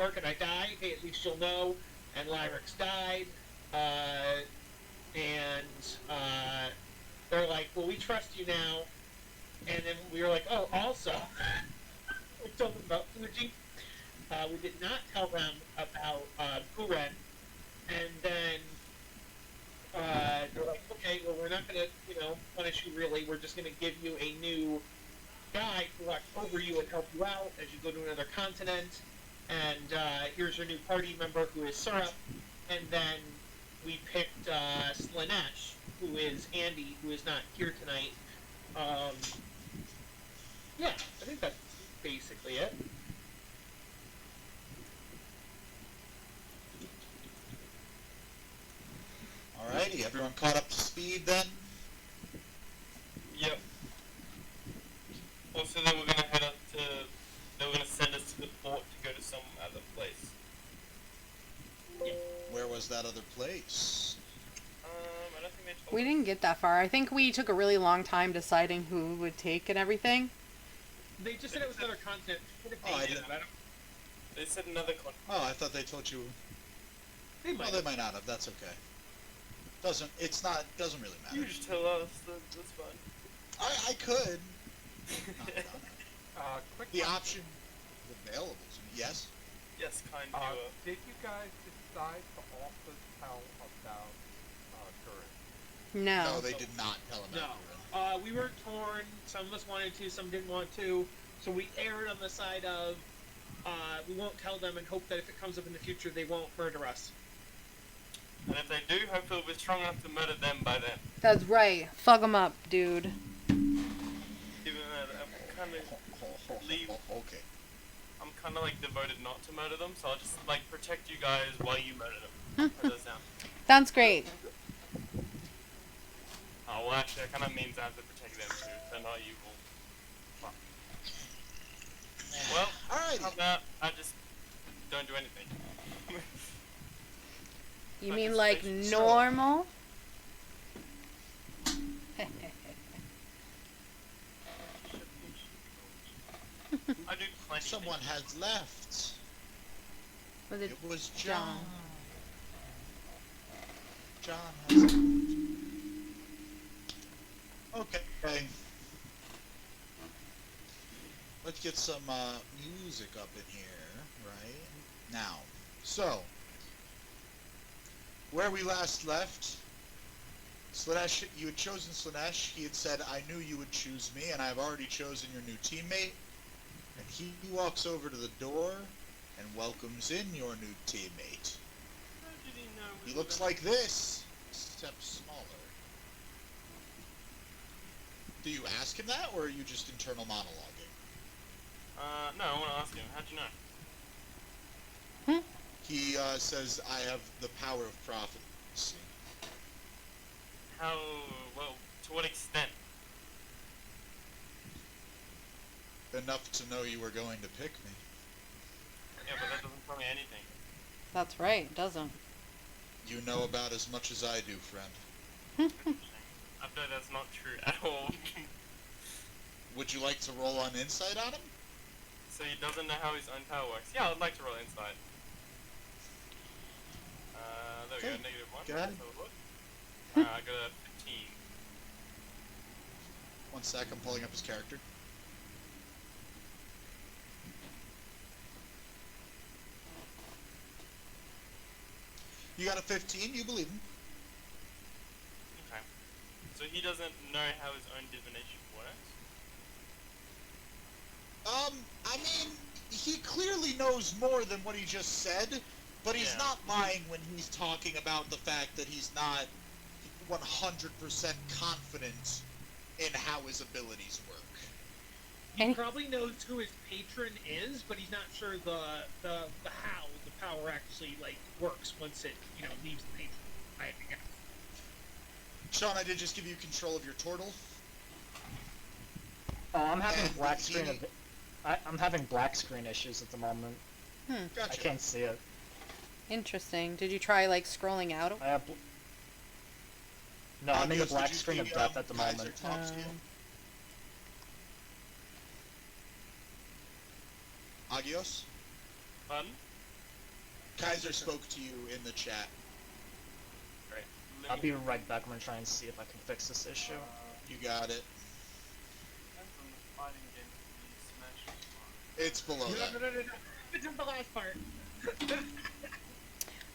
work and I die, hey, at least you'll know. And Lyric's died. And they're like, well, we trust you now. And then we were like, oh, also, we told them about Fuji. We did not tell them about Guren. And then they're like, okay, well, we're not going to, punish you really. We're just going to give you a new guy to watch over you and help you out as you go to another continent. And here's your new party member who is Syrup. And then we picked Slanesh, who is Andy, who is not here tonight. Yeah, I think that's basically it. Alrighty, everyone caught up to speed then? Yep. Also, then we're gonna head up to. They were gonna send us to the port to go to some other place. Where was that other place? I don't think they told We us. didn't get that far. I think we took a really long time deciding who we would take and everything. They just said it was another continent. Oh, I didn't. They said another con. Oh, I thought they told you. They might. Well, they might not have. That's okay. Doesn't really matter. You just tell us. That's fine. I could. Quick The question. option is available to me. Yes. Yes, kind Did you guys decide to also tell about Curran? No. No, they did not tell him No. that. We were torn. Some of us wanted to, some didn't want to. So we erred on the side of we won't tell them and hope that if it comes up in the future, they won't murder us. And if they do, hopefully we're strong enough to murder them by then. That's right. Fuck them up, dude. Even though I'm kind of leave. Okay. I'm kind of like devoted not to murder them, so I'll just like protect you guys while you murder them. How does that sound? Sounds great. Oh well, actually, that kind of means I have to protect them too. They're not evil. Fuck. Well, Alrighty. how about I just don't do anything? You Like mean a like space normal? I do plenty. Someone has left. Was it It was John? John has left. Okay. Let's get some music up in here, right? Now. So, where we last left, Slanesh, you had chosen Slanesh. He had said, I knew you would choose me, and I've already chosen your new teammate. And he walks over to the door and welcomes in your new teammate. How did he know we He were looks gonna- like this, except smaller. Do you ask him that, or are you just internal monologuing? No, I want to ask him. How'd you know? He says, I have the power of prophecy. How, well, to what extent? Enough to know you were going to pick me. Yeah, but that doesn't tell me anything. That's right, it doesn't. You know about as much as I do, friend. I bet that's not true at all. Would you like to roll on insight on him? So he doesn't know how his own power works. Yeah, I'd like to roll insight. There we go, Okay, -1. go ahead. Let's have a look. I got a 15. 1 sec, I'm pulling up his character. You got a 15, you believe him. Okay. So he doesn't know how his own divination works? I mean, he clearly knows more than what he just said, but he's Yeah. not lying when he's talking about the fact that he's not 100% confident in how his abilities work. He And- probably knows who his patron is, but he's not sure the how the power actually works once it leaves the patron. I have to guess. Sean, I did just give you control of your turtle. I'm having And black he- screen. I'm having black screen issues at the moment. I Gotcha. can't see it. Interesting. Did you try scrolling out? I have. No, I'm in the Agios, black did you screen of see, death at the Kaiser moment. talk to you? Agios? Pardon? Kaiser spoke to you in the chat. Right. I'll be right back. I'm gonna try and see if I can fix this issue. You got it. Depends on the fighting game you smash. It's below that. No. It's in the last part.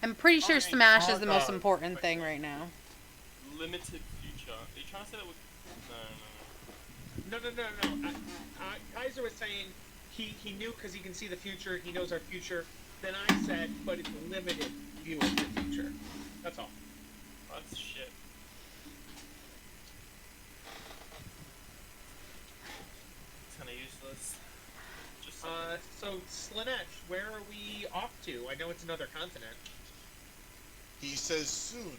I'm pretty sure Alright, Smash is the most Argo. important thing right now. Limited future. Are you trying to say that with... No. Kaiser was saying he knew because he can see the future. He knows our future. Then I said, but it's a limited view of the future. That's all. That's shit. It's kinda useless. Just So Slanesh, where are we off to? I know it's another continent. He says soon.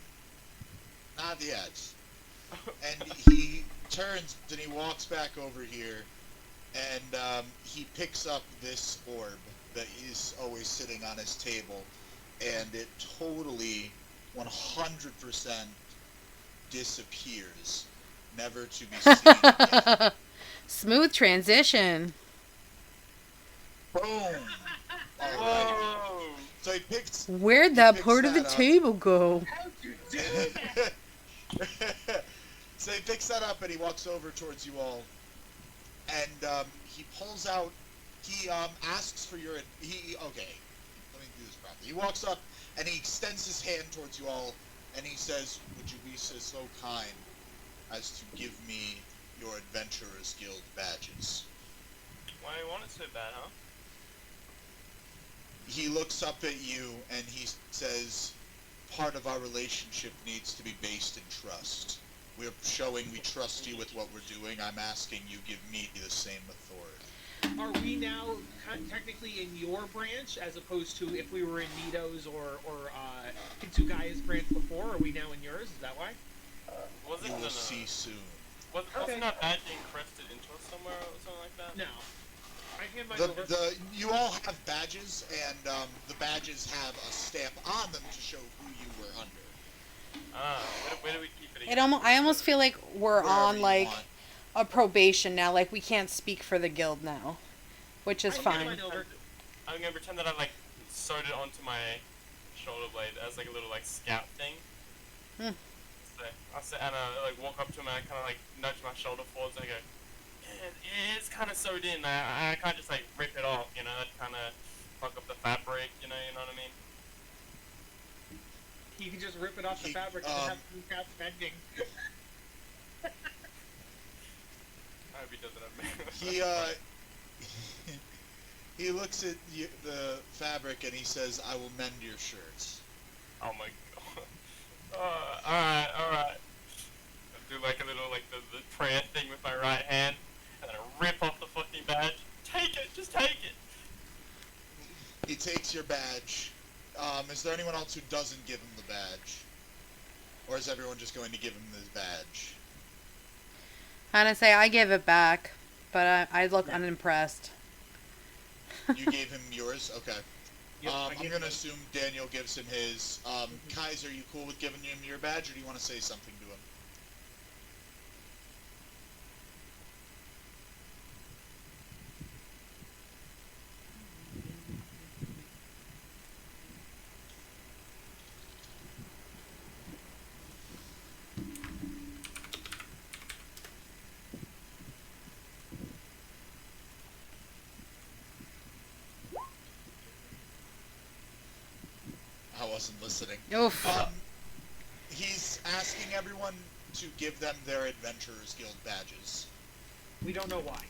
Not yet. And he turns and he walks back over here, and he picks up this orb that is always sitting on his table, and it totally 100% disappears, never to be seen again. Smooth transition. Boom! Alright. Whoa! So he picks... Where'd He that picks part of the that up. table go? How'd you do that? So he picks that up and he walks over towards you all, and he pulls out. He asks for your. Okay. Let me do this properly. He walks up and he extends his hand towards you all, and he says, "Would you be so kind as to give me your Adventurers Guild badges?" Why do you want it so bad, huh? He looks up at you and he says, "Part of our relationship needs to be based in trust. We're showing we trust you with what we're doing. I'm asking you give me the same authority." Are we now technically in your branch as opposed to if we were in Nito's or Kitsugai's branch before? Are we now in yours? Is that why? You will see soon. Wasn't that badge encrusted into us somewhere or something like that? No. I hand mine over. You all have badges, and the badges have a stamp on them to show who you were under. Where do we keep it? I almost feel like we're Wherever on you like want. a probation now. Like we can't speak for the guild now, which is I hand fine. mine over. I'm gonna pretend that I like sewed it onto my shoulder blade as like a little like scout thing. Hmm. So I sit and I like walk up to him and I kind of like nudge my shoulder forwards and I go, yeah, it's kind of sewed in. I can't just like rip it off, you know. That kind of fuck up the fabric, you know what I mean? You can just rip it off the He, fabric and have two cats bending. I hope he doesn't have me. He looks at the fabric and he says, "I will mend your shirts." Oh my god. Alright. I do like a little like the prayer thing with my right hand, and then I rip off the fucking badge. Take it, just take it. He takes your badge. Is there anyone else who doesn't give him the badge? Or is everyone just going to give him his badge? And I say I give it back, but I look unimpressed. You gave him yours? Okay. Yep, I I'm give going to him- assume Daniel gives him his. Kaiser, you cool with giving him your badge, or do you want to say something to him? I wasn't listening. Oof. He's asking everyone to give them their Adventurers Guild badges. We don't know why.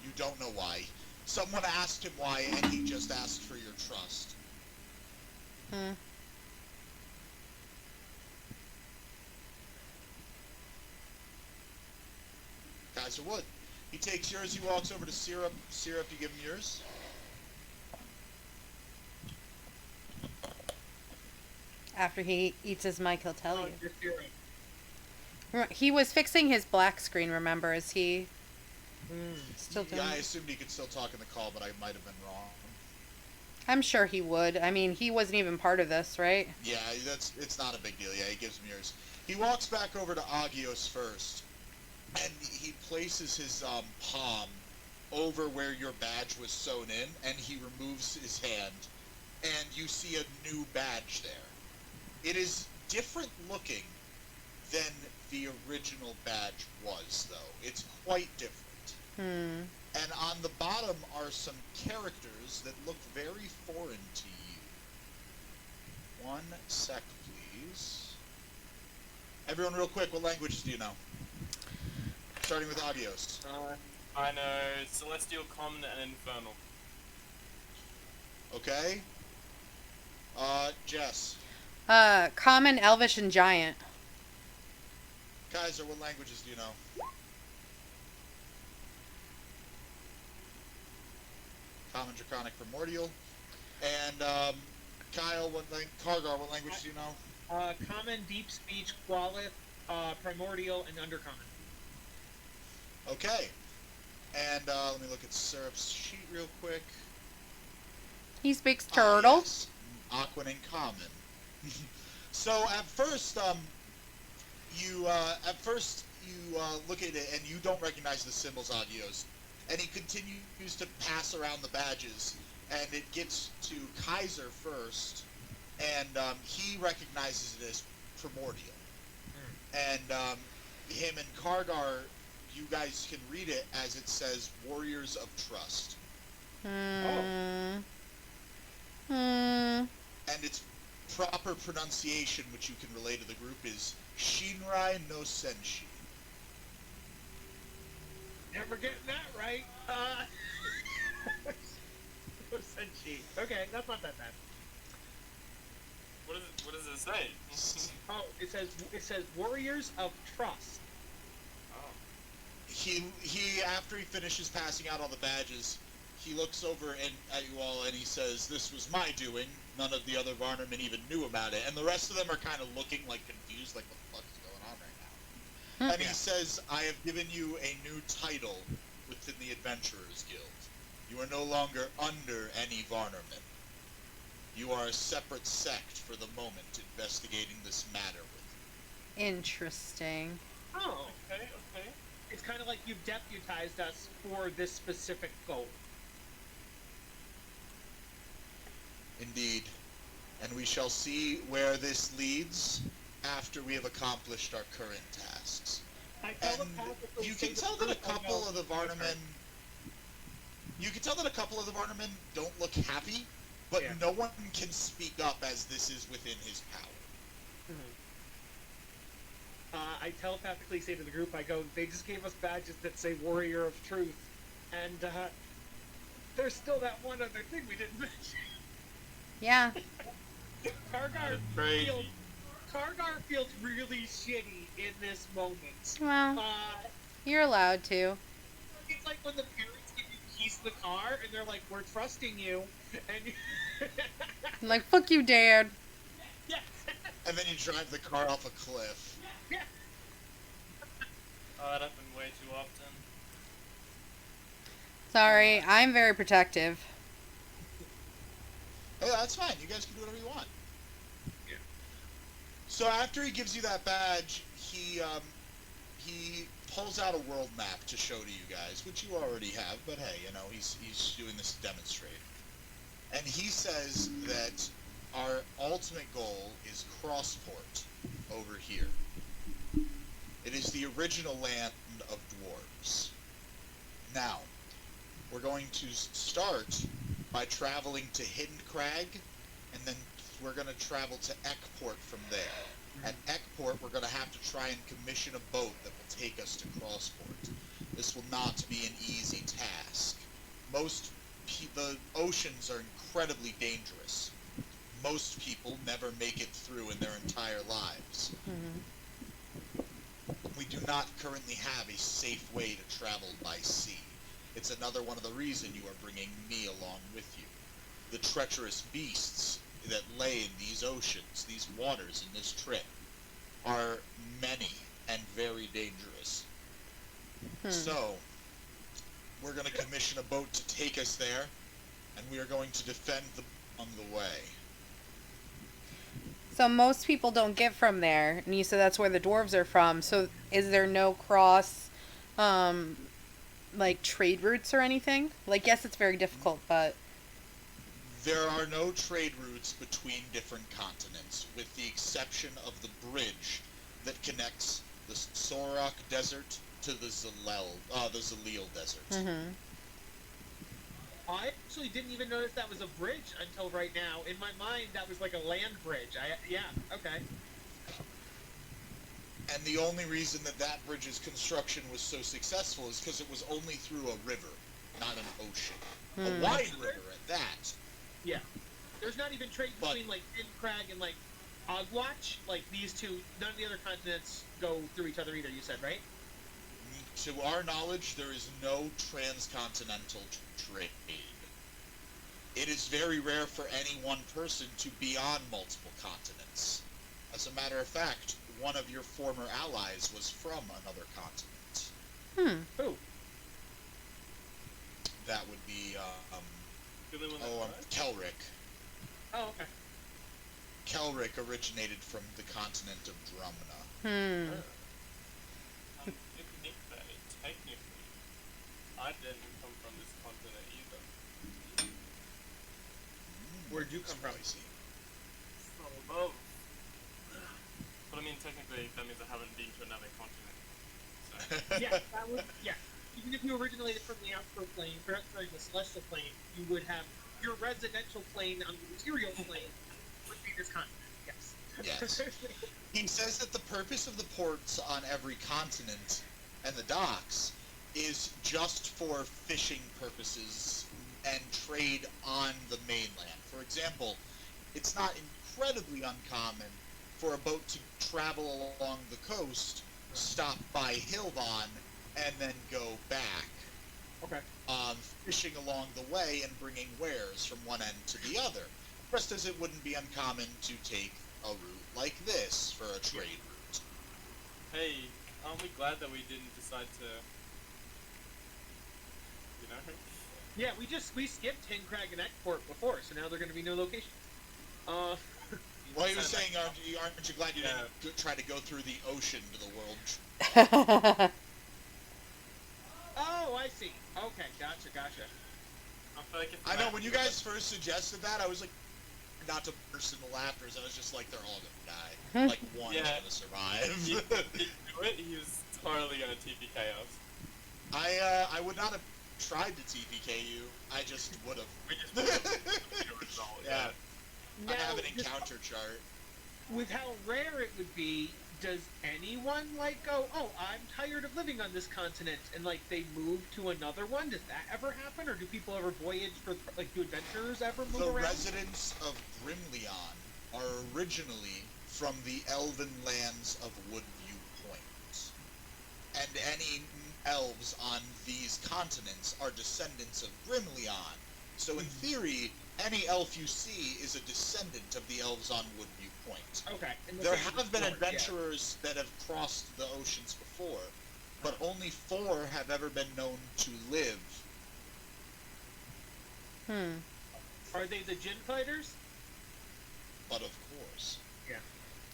You don't know why. Someone asked him why, and he just asked for your trust. Hmm. Kaiser Wood. He takes yours, he walks over to Syrup. Syrup, you give him yours? After he eats his mic, he'll tell you. Just hear it. He was fixing his black screen. Remember? Is he still doing? Yeah, I it? assumed he could still talk in the call, but I might have been wrong. I'm sure he would. I mean, he wasn't even part of this, right? Yeah, it's not a big deal. Yeah, he gives him yours. He walks back over to Agios first, and he places his palm over where your badge was sewn in, and he removes his hand and you see a new badge there. It is different looking than the original badge was, though. It's quite different. Hmm. And on the bottom are some characters that look very foreign to you. 1 sec, please. Everyone, real quick, what languages do you know? Starting with Adios. I know Celestial, Common, and Infernal. Okay. Jess. Common, Elvish, and Giant. Kaiser, what languages do you know? Common, Draconic, Primordial. And, Kyle, Kargar, what language do you know? Common, Deep Speech, Qualith, Primordial, and Undercommon. Okay. And, let me look at Syrup's sheet real quick. He speaks turtle. Yes. Aquan and Common. So, at first, you look at it and you don't recognize the symbols, Adios. And he continues to pass around the badges, and it gets to Kaiser first, and he recognizes it as Primordial. And him and Kargar, you guys can read it as it says Warriors of Trust. Hmm. Hmm. And its proper pronunciation, which you can relay to the group, is Shinrai no Senshi. Never getting that right. Senshi. Okay, that's not that bad. What does it say? Oh, it says Warriors of Trust. Oh. He after he finishes passing out all the badges, he looks over at you all and he says, "This was my doing. None of the other Varnermen even knew about it." And the rest of them are kind of looking like confused, like, what the fuck is going on right now? And he says, "I have given you a new title within the Adventurers Guild. You are no longer under any Varnerman. You are a separate sect for the moment, investigating this matter with me." Interesting. Oh, Okay. it's kind of like you've deputized us for this specific goal. Indeed. And we shall see where this leads after we have accomplished our current tasks. I And telepathically you say can the tell that a group, "Oh, couple no, of the Varnermen... You can tell that a couple of the Varnermen don't look happy, but Yeah. no one can speak up as this is within his power. I telepathically say to the group, I go, "They just gave us badges that say Warrior of Truth, and there's still that one other thing we didn't mention." Yeah. Kargar Crazy. feels really shitty in this moment. Well, you're allowed to. It's like when the parents give you the keys to the car, and they're like, "We're trusting you," and you... Like, fuck you, Dad. Yes. And then you drive the car off a cliff. Yeah. Oh, that happened way too often. Sorry, I'm very protective. Hey, that's fine. You guys can do whatever you want. Yeah. So after he gives you that badge, he pulls out a world map to show to you guys, which you already have, but hey, you know, he's doing this to demonstrate. And he says that our ultimate goal is Crossport over here. It is the original land of dwarves. Now, we're going to start by traveling to Hidden Crag, and then we're going to travel to Eckport from there. At Eckport, we're going to have to try and commission a boat that will take us to Crossport. This will not be an easy task. The oceans are incredibly dangerous. Most people never make it through in their entire lives. We do not currently have a safe way to travel by sea. It's another one of the reasons you are bringing me along with you. The treacherous beasts that lay in these oceans, these waters in this trip, are many and very dangerous. So, we're going to commission a boat to take us there, and we are going to defend them on the way. So most people don't get from there, and you said that's where the dwarves are from. So is there no cross, like trade routes or anything? Like, yes, it's very difficult, but There are no trade routes between different continents, with the exception of the bridge that connects the Sorok Desert to the Zalil Desert. Mm-hmm. I actually didn't even notice that was a bridge until right now. In my mind, that was like a land bridge. Yeah, okay. And the only reason that bridge's construction was so successful is because it was only through a river, not an ocean. A wide river at that. Yeah. There's not even trade But- between like Crag and like Ogwatch. Like these two, none of the other continents go through each other either. You said, right? To our knowledge, there is no transcontinental trade. It is very rare for any one person to be on multiple continents. As a matter of fact, one of your former allies was from another continent. Who? That would be, Really when that Kelric. Oh, okay. Kelric originated from the continent of Drumna. If you think about it, technically, I didn't come from this continent either. Where'd you come from? Spicy. So above. But I mean, technically, that means I haven't been to another continent. So. Yeah, that would. Yeah. Even if you originated from the astral plane, or sorry, the celestial plane, you would have your residential plane on the material plane would be this continent. Yes. Yes. He says that the purpose of the ports on every continent and the docks is just for fishing purposes and trade on the mainland. For example, it's not incredibly uncommon for a boat to travel along the coast, stop by Hilvon, and then go back, Okay. fishing along the way and bringing wares from one end to the other. Just as it wouldn't be uncommon to take a route like this for a trade route. Hey, aren't we glad that we didn't decide to, you know? Yeah, we skipped Crag and Ekport before, so now there are going to be no locations. Well, you were saying, aren't you glad you didn't try to go through the ocean to the world? Oh, I see. Okay, gotcha. I feel like if I know, when you guys first suggested that, I was like, not to burst into laughter, I was just like, they're all gonna die. Like, one is Yeah. gonna survive. he didn't do it, he was totally gonna TPK us. I would not have tried to TPK you, I just would have. We just get a result. Yeah. I Now, have an just encounter chart. with how rare it would be, does anyone like go, oh, I'm tired of living on this continent, and like they move to another one? Does that ever happen, or do people ever voyage for like do adventurers ever move The around? residents of Grimleon are originally from the elven lands of Woodview Point. And any elves on these continents are descendants of Grimleon. So in theory, any elf you see is a descendant of the elves on Woodview Point. Okay. And the There same have been with Lord, yeah. adventurers that have crossed the oceans before, but only 4 have ever been known to live. Are they the Jinn fighters? But of course.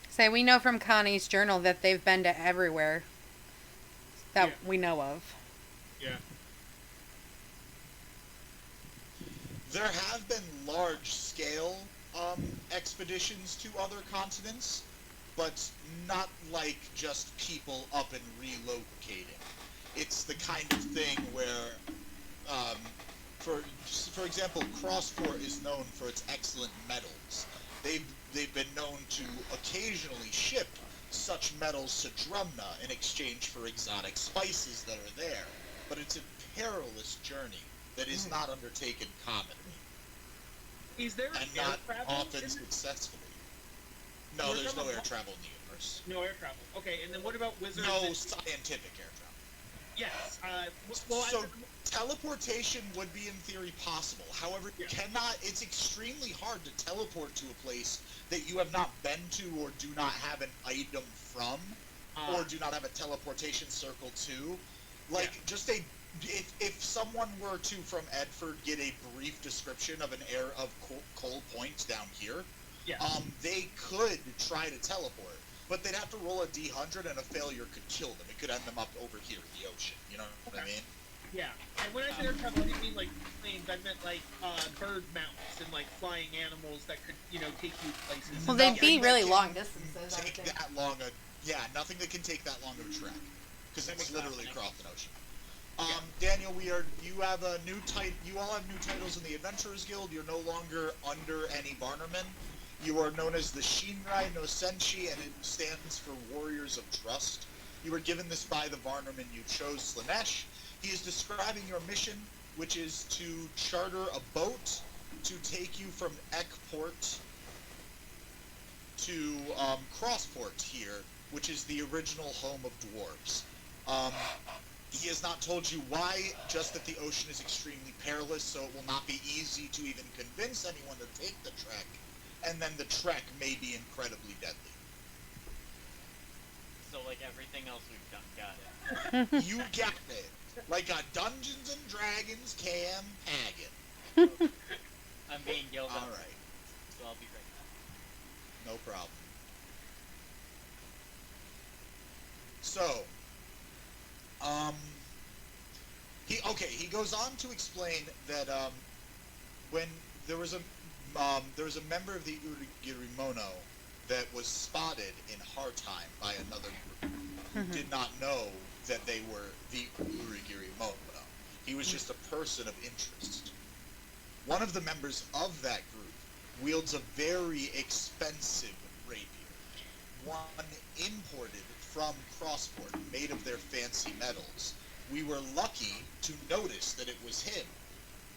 Say, we know from Connie's journal that they've been to everywhere that Yeah. we know of. Yeah. There have been large-scale expeditions to other continents, but not like just people up and relocating. It's the kind of thing where, for example, Crossport is known for its excellent metals. They've been known to occasionally ship such metals to Drumna in exchange for exotic spices that are there, but it's a perilous journey that is not undertaken commonly. Is there And air not travel? often in the- successful. No, We're there's talking no air about- travel in the universe. No air travel. Okay, and then what about wizards? No and- scientific air travel. Yes. Well, So teleportation would be in theory possible. However, you Yeah. cannot. It's extremely hard to teleport to a place that you have not been to, or do not have an item from, or do not have a teleportation circle to. Like, Yeah. just if someone were to from Edford get a brief description of an air of Coal Point down here, yeah. they could try to teleport, but they'd have to roll a D100, and a failure could kill them. It could end them up over here in the ocean. You know what I Okay. mean? Yeah, and when I say air travel, I didn't mean like planes. I meant like bird mounts and like flying animals that could, take you places. Well, And, they'd yeah, be Nothing that really can long distances, I would Take think. that long nothing that can take that long of a trek, because That it's makes literally sense. across an ocean. Daniel, you have a new you all have new titles in the Adventurers Guild. You're no longer under any Barnerman. You are known as the Shinrai no Senshi, and it stands for Warriors of Trust. You were given this by the Barnerman you chose, Slanesh. He is describing your mission, which is to charter a boat to take you from Ekport to Crossport here, which is the original home of dwarves. He has not told you why, just that the ocean is extremely perilous, so it will not be easy to even convince anyone to take the trek, and then the trek may be incredibly deadly. So like everything else we've done, got it. You got it. Like a Dungeons and Dragons campaign. I'm being yelled at, Alright, so I'll be right back. no problem. So, he goes on to explain that when there was a member of the Urigirimono that was spotted in Hartime by another group who did not know that they were the Urigirimono. He was just a person of interest. One of the members of that group wields a very expensive rapier, one imported from Crossport, made of their fancy metals. We were lucky to notice that it was him.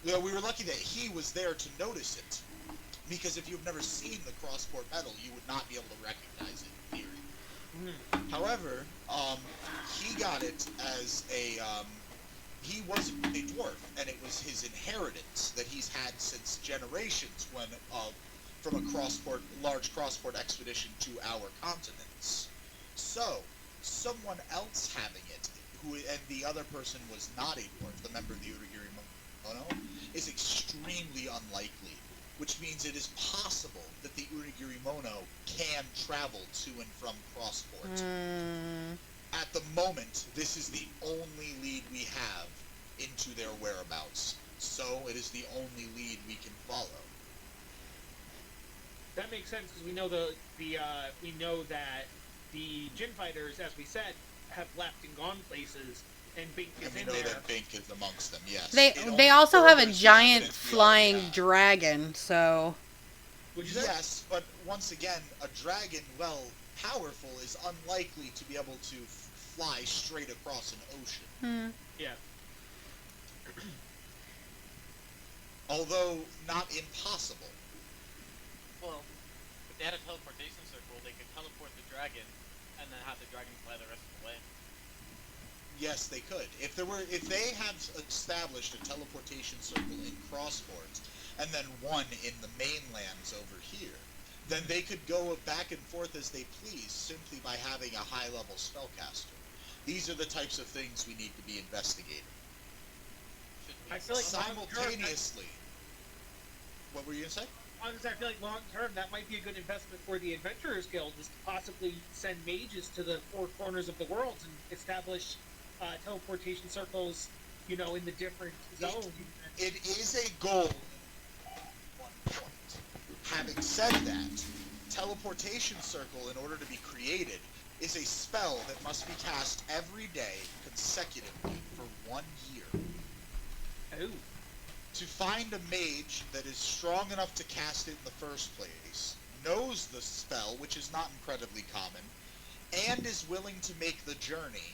We were lucky that he was there to notice it, because if you've never seen the Crossport metal, you would not be able to recognize it in theory. However, he got it as he was a dwarf, and it was his inheritance that he's had since generations when from a large Crossport expedition to our continents. So, someone else having it, and the other person was not a dwarf, the member of the Urigirimono, is extremely unlikely, which means it is possible that the Urigirimono can travel to and from Crossport. At the moment, this is the only lead we have into their whereabouts, so it is the only lead we can follow. That makes sense because we know we know that the gin fighters, as we said, have left and gone places, and Bink is And we in know there. that Bink is amongst them, yes. They also have a furthers the giant evidence we flying already have. dragon, so Would you say? Yes, but once again, a dragon, well, powerful, is unlikely to be able to fly straight across an ocean. Yeah. Although not impossible. Well, if they had a teleportation circle, they could teleport the dragon, and then have the dragon fly the rest of the way. Yes, they could. If they have established a teleportation circle in Crossport, and then one in the mainlands over here, then they could go back and forth as they please simply by having a high-level spellcaster. These are the types of things we need to be investigating. Should we? I feel like Simultaneously. What were you going to say? I feel like long term that might be a good investment for the Adventurers Guild, is to possibly send mages to the four corners of the world and establish teleportation circles, in the different zones. It is a goal at one point. Having said that, teleportation circle, in order to be created, is a spell that must be cast every day consecutively for 1 year. Oh. To find a mage that is strong enough to cast it in the first place, knows the spell, which is not incredibly common, and is willing to make the journey,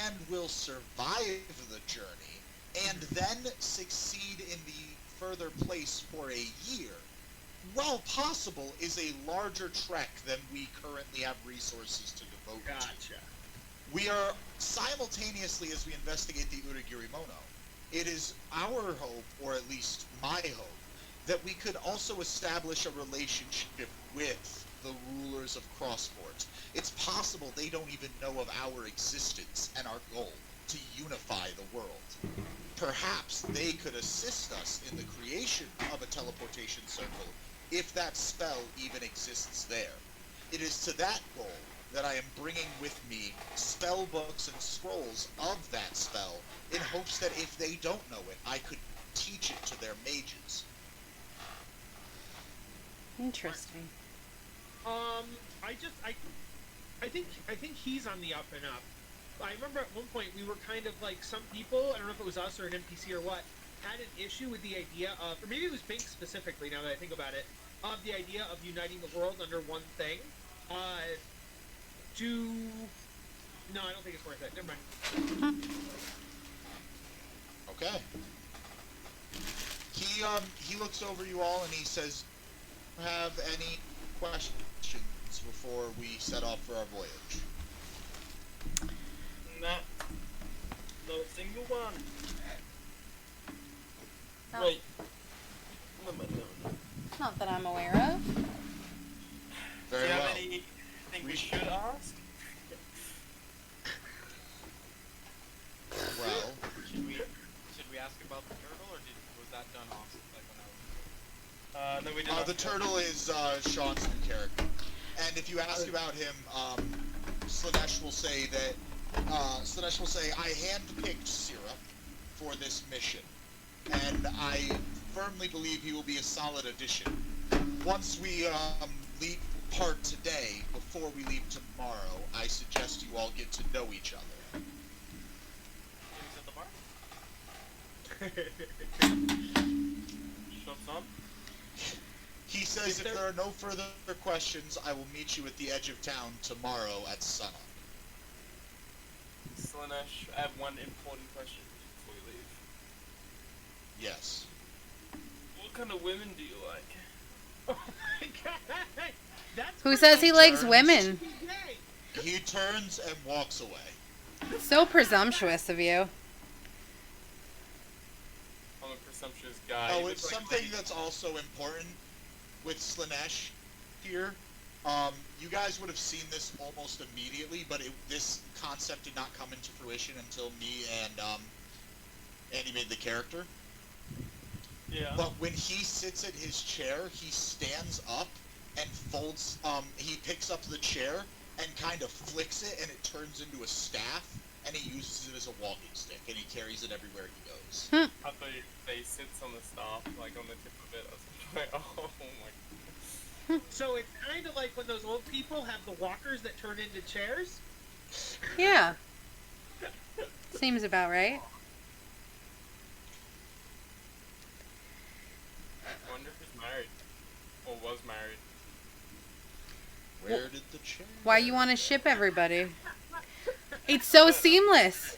and will survive the journey, and then succeed in the further place for a year, while possible, is a larger trek than we currently have resources to devote to. Gotcha. We are simultaneously, as we investigate the Urigirimono, it is our hope, or at least my hope, that we could also establish a relationship with the rulers of Crossport. It's possible they don't even know of our existence and our goal to unify the world. Perhaps they could assist us in the creation of a teleportation circle, if that spell even exists there. It is to that goal that I am bringing with me spell books and scrolls of that spell in hopes that if they don't know it, I could teach it to their mages. Interesting. I think he's on the up and up. I remember at one point we were kind of like some people, I don't know if it was us or an NPC or what, had an issue with the idea of, or maybe it was Bink specifically. Now that I think about it, of the idea of uniting the world under one thing. No, I don't think it's worth it. Never mind. Okay. He looks over you all and he says, "Have any questions before we set off for our voyage?" Not a single one. No. Wait. What am I doing? Not that I'm aware of. Very Do you well. have anything we should ask? Well, Should we ask about the turtle, or was that done off like when I was? No, we did not. the turtle is Sean's new character, and if you ask about him, Slanesh will say that I handpicked Syrah for this mission, and I firmly believe he will be a solid addition. Once we part today, before we leave tomorrow, I suggest you all get to know each other. He's at the bar. Shots on. He says if there are no further questions, I will meet you at the edge of town tomorrow at sunup. Slanesh, I have one important question before we leave. Yes. What kind of women do you like? Oh my god! That's Who says he likes turns. women? He turns and walks away. So presumptuous of you. I'm a presumptuous guy. Oh, He it's looks like something ladies. that's also important with Slanesh here. You guys would have seen this almost immediately, but this concept did not come into fruition until me and Andy made the character. Yeah. But when he sits at his chair, he stands up and folds. He picks up the chair and kind of flicks it, and it turns into a staff, and he uses it as a walking stick, and he carries it everywhere he goes. I thought they sits on the staff, like on the tip of it. I was like, oh my. So it's kind of like when those old people have the walkers that turn into chairs. Yeah. Seems about right. I wonder if he's married. Or was married. Where did the chair? Why you want to ship everybody? It's so seamless.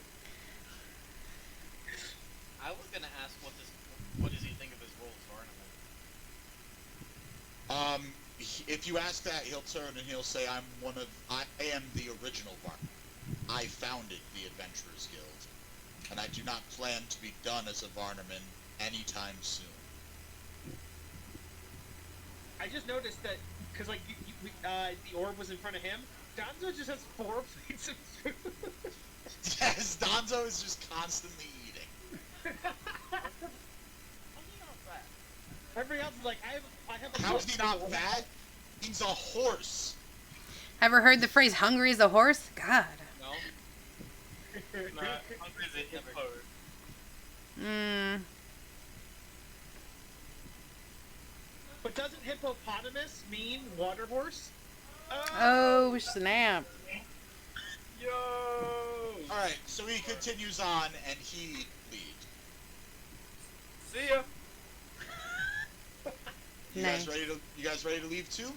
I was gonna ask what does he think of his role as Varnaman? If you ask that, he'll turn and he'll say, I am the original Varn. I founded the Adventurers Guild, and I do not plan to be done as a Varnerman anytime soon. I just noticed that because like the orb was in front of him. Donzo just has 4 plates of food. Yes, Donzo is just constantly eating. Everybody else is like, I have a. How is he not fat? He's a horse. Ever heard the phrase "hungry as a horse"? God. No. Nah, hungry as a hippo. Mmm. But doesn't hippopotamus mean water horse? Oh snap! Yo! Alright, so he continues on and he leaves. See ya! You Nice. guys ready to leave too?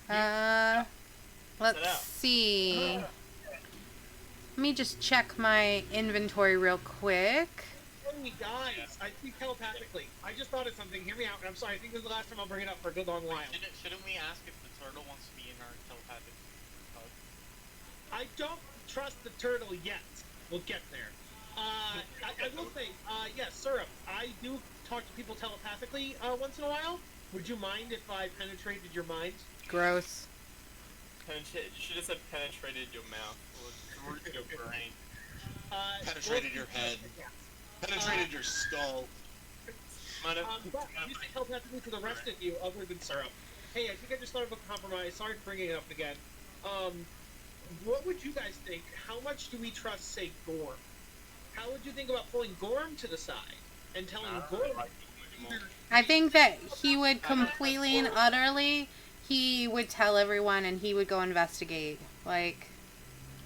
Let's Set out. see. Let me just check my inventory real quick. Hey guys, I speak telepathically. I just thought of something. Hear me out. And I'm sorry. I think this is the last time I'll bring it up for a good long while. Shouldn't we ask if the turtle wants to be in our telepathic hub? I don't trust the turtle yet. We'll get there. I will say, yes, Syrup. I do talk to people telepathically once in a while. Would you mind if I penetrated your mind? Gross. You should have said penetrated your mouth or through your brain. Penetrated your head. Penetrated your skull. Might have, But you say telepathically to the rest of you, other than Syrup. Hey, I think I just thought of a compromise. Sorry for bringing it up again. what would you guys think? How much do we trust, say, Gorm? How would you think about pulling Gorm to the side and telling I don't Gorm? really like him anymore. I think that he would completely and utterly, he would tell everyone and he would go investigate. Like,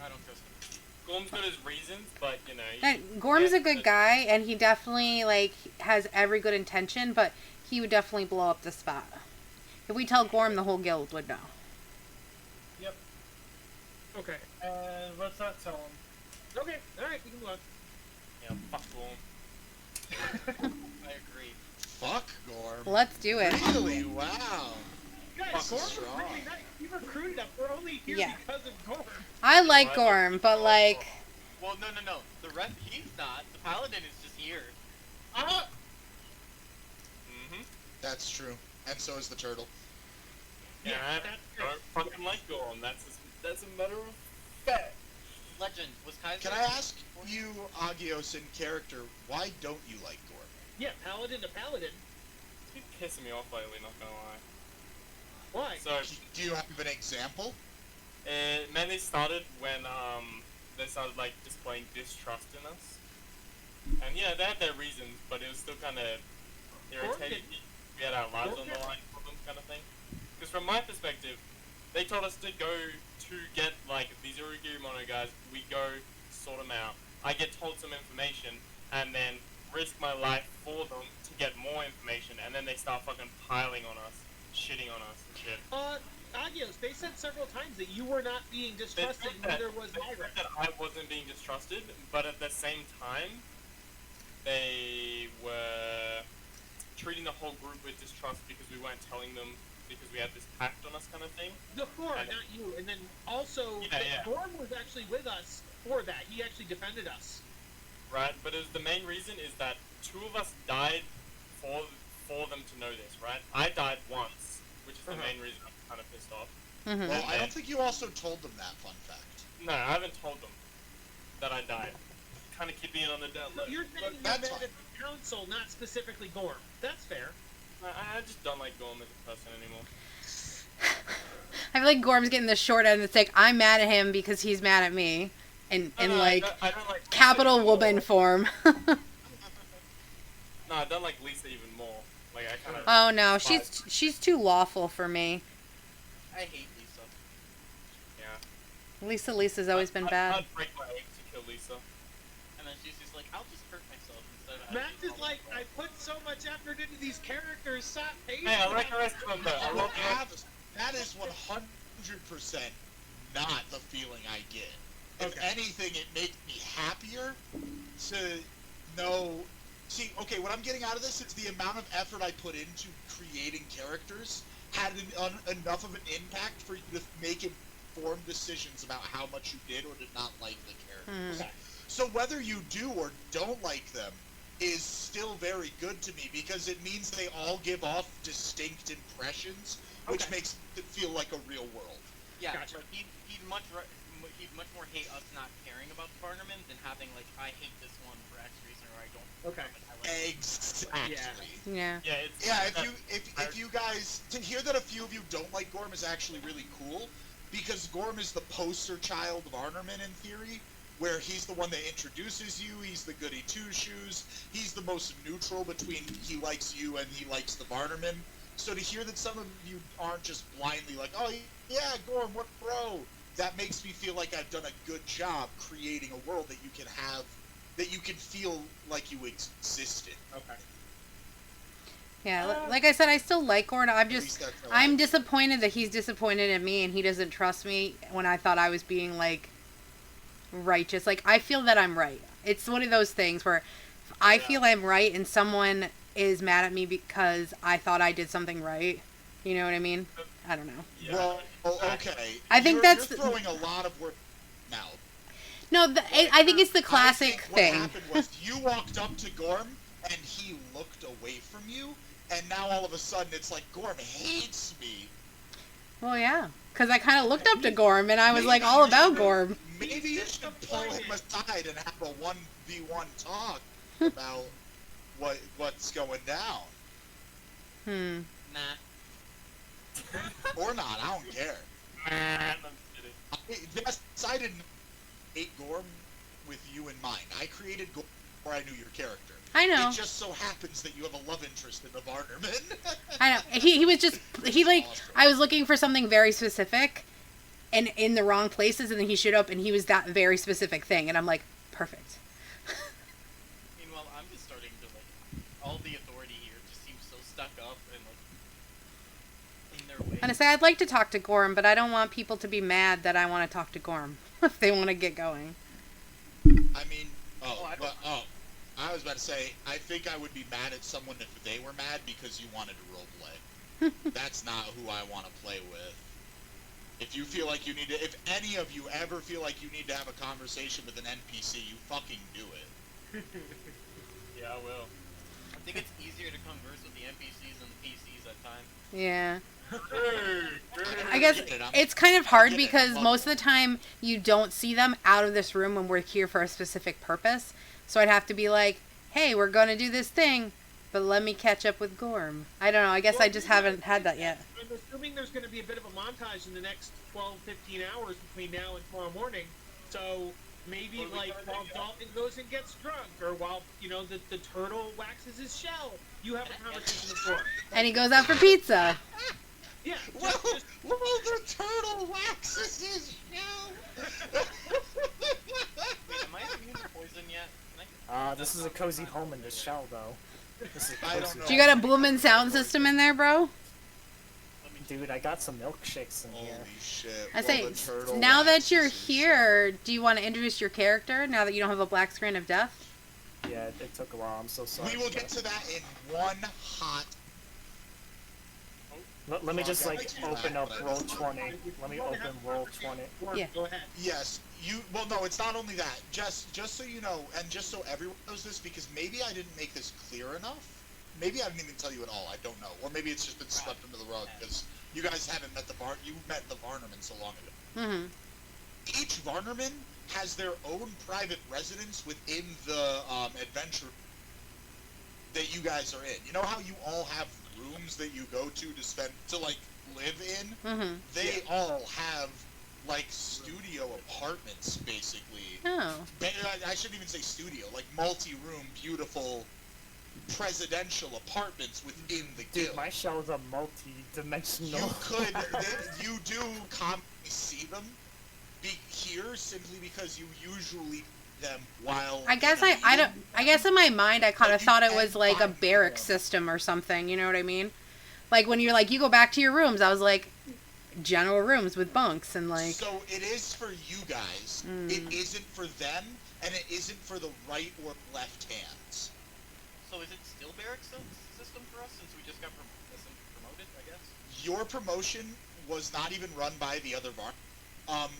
I don't trust him. Gorm's got his reasons, but you know. and Gorm's a good guy and he definitely, like, has every good intention, but he would definitely blow up the spot. If we tell Gorm, the whole guild would know. Yep. Okay. And let's not tell him. Okay. All right. We can move on. Yeah, fuck Gorm. I agree. Fuck Gorm. Let's do it. Really? Wow. Guys, Fucking Gorm was strong. really nice. You recruited us. We're only here Yeah. because of Gorm. I like Gorm, but, like, Well, no. The ref, he's not. The paladin is just here. Mm-hmm. That's true. And so is the turtle. Yeah, Yeah, I that's don't true. fucking like Gorm. That's a matter of fact. Legend was Kaiser. Can I ask you, Agios, in character, why don't you like Gorm? Yeah, paladin to paladin. It's been pissing me off lately, not gonna lie. Why? So, Do you have an example? it mainly started when they started like displaying distrust in us. And yeah, they had their reasons, but it was still kind of irritating. We had our lives on the line for them, kind of thing. Because from my perspective, they told us to go to get like these Urugiri Mono guys. We go sort them out. I get told some information, and then risk my life for them to get more information, and then they start fucking piling on us, shitting on us and shit. Agios, they said several times that you were not being They distrusted, said that- neither was they Lyra. said that I wasn't being distrusted, but at the same time, they were treating the whole group with distrust because we weren't telling them because we had this pact on us kind of thing. The four, And- not you. And then also, Yeah. Gorm was actually with us for that. He actually defended us. Right, but it was the main reason is that two of us died for them to know this, right? I died once, which is the Uh-huh. main reason I'm kind of pissed off. mhm. Well, I don't think you also told them that fun fact. No, I haven't told them that I died. Kind of keeping it on the down So low. you're saying But you're that's mad fine. at the council, not specifically Gorm. That's fair. I just don't like Gorm as a person anymore. I feel like Gorm's getting the short end of the stick. I'm mad at him because he's mad at me. In No, like, I don't like Lisa capital even more. woman form. No, I don't like Lisa even more. Like I kind of. Oh no, she's too lawful for me. I hate Lisa. Yeah. Lisa's always been bad. I'd break my egg to kill Lisa. And then she's just like, I'll just hurt myself instead of. Max is like, I put so much effort into these characters. Stop hating. Hey, I like the rest of them though. I love the rest. That is 100% not the feeling I get. If Okay. anything, it makes me happier to know. See, okay, what I'm getting out of this is the amount of effort I put into creating characters had enough of an impact for you to make informed decisions about how much you did or did not like the characters. Okay. So whether you do or don't like them is still very good to me because it means they all give off distinct impressions, which Okay. makes it feel like a real world. Yeah, Gotcha. but he'd much more hate us not caring about the tournament than having like I hate this one for X reason or I don't. Okay. I like it. Exactly. Yeah. Yeah, it's. Yeah, that- if you guys to hear that a few of you don't like Gorm is actually really cool, because Gorm is the poster child of Arnerman in theory, where he's the one that introduces you, he's the goody two shoes, he's the most neutral between he likes you and he likes the Varnerman. So to hear that some of you aren't just blindly like, oh yeah, Gorm, what bro? That makes me feel like I've done a good job creating a world that you can have, that you can feel like you exist in. Okay. Yeah, like I said, I still like Gordon. At least that's how I'm I- disappointed that he's disappointed in me and he doesn't trust me when I thought I was being, like, righteous. Like, I feel that I'm right. It's one of those things where if I feel I'm right and someone is mad at me because I thought I did something right. You know what I mean? I don't know. Yeah. Well, okay. I think you're that's- throwing a lot of work now. No, I think it's the classic I think thing. What happened was you walked up to Gorm and he looked away from you, and now all of a sudden it's like Gorm hates me. Well, yeah. Because I kind of looked up to Gorm and I was, like, Maybe all you about should- Gorm. Maybe you should pull him aside and have a 1v1 talk about what's going down. Hmm. Nah. Or not, I don't care. Man, I'm kidding. Yes, I didn't create Gorm with you in mind. I created Gorm before I knew your character. I know. It just so happens that you have a love interest in the Varnerman. I know. He was just he like Awesome. I was looking for something very specific, and in the wrong places, and then he showed up, and he was that very specific thing, and I'm like, perfect. Meanwhile, I'm just starting to all the authority here just seems so stuck up and in their way. And I say I'd like to talk to Gorm, but I don't want people to be mad that I want to talk to Gorm if they want to get going. I mean, I was about to say, I think I would be mad at someone if they were mad because you wanted to roleplay. That's not who I want to play with. If you feel like you need to, if any of you ever feel like you need to have a conversation with an NPC, you fucking do it. Yeah, I will. I think it's easier to converse with the NPCs than the PCs at times. Yeah. Hey, I guess get it, I'm- it's kind of hard get it, because I'm most of the time you don't see them out of this room when we're here for a specific purpose. So I'd have to be like, hey, we're going to do this thing, but let me catch up with Gorm. I don't know. I guess I just haven't had that yet. I'm assuming there's going to be a bit of a montage in the next 12, 15 hours between now and tomorrow morning. So maybe, while Dalton goes and gets drunk, or while, the turtle waxes his shell, you have a conversation with Gorm. And he goes out for pizza. Yeah, Well, just the turtle waxes his shell. Wait, am I immune to poison yet? Can I... This is a cozy home in the shell, though. This is I don't cozy. know. Do you got a booming sound system in there, bro? Dude, I got some milkshakes in here. Holy shit. I Well, say, the turtle now that waxes you're his here, do you want to introduce your character now that you don't have a black screen of death? Yeah, it took a while. I'm so sorry. We will get to that in one hot. Let me just Okay. open up roll 20. Let me open roll 20. Gorm, Yeah. go ahead. Yes, you. Well, no, it's not only that. Just so you know, and just so everyone knows this, because maybe I didn't make this clear enough. Maybe I didn't even tell you at all. I don't know, or maybe it's just been swept under the rug because you guys haven't met you met the Varnerman so long ago. Mm-hmm. Each Varnerman has their own private residence within the adventure that you guys are in. You know how you all have rooms that you go to live in? Mm-hmm. They all have studio apartments, basically. Oh. I shouldn't even say studio, multi-room, beautiful presidential apartments within the Dude, guild. my shell is a multi-dimensional. You do commonly see them here simply because you usually them while. I guess in a I don't. meeting. I guess in my mind I kind of But you thought it can was like a find barrack people. system or something. You know what I mean? Like when you're like you go back to your rooms. I was like, general rooms with bunks and like. So it is for you guys. It isn't for them, and it isn't for the right or left hands. So is it still barrack system for us since we just got promoted, I guess? Your promotion was not even run by the other VAR.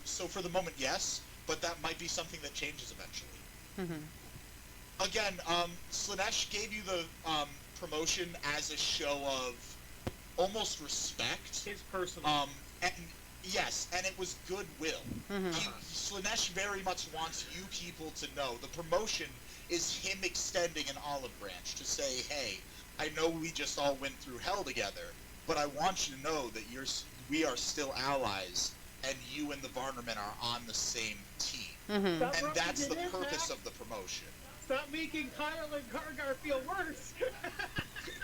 So for the moment, yes, but that might be something that changes eventually. Mm-hmm. Again, Slanesh gave you the promotion as a show of almost respect. His personal. And yes, and it was goodwill. Mm-hmm. Slanesh very much wants you people to know the promotion is him extending an olive branch to say, hey, I know we just all went through hell together, but I want you to know that we are still allies, and you and the Varnermen are on the same team. Mm-hmm. Stop And rubbing that's it the in, purpose Max. of the promotion. Stop making Kyle and Kargar feel worse.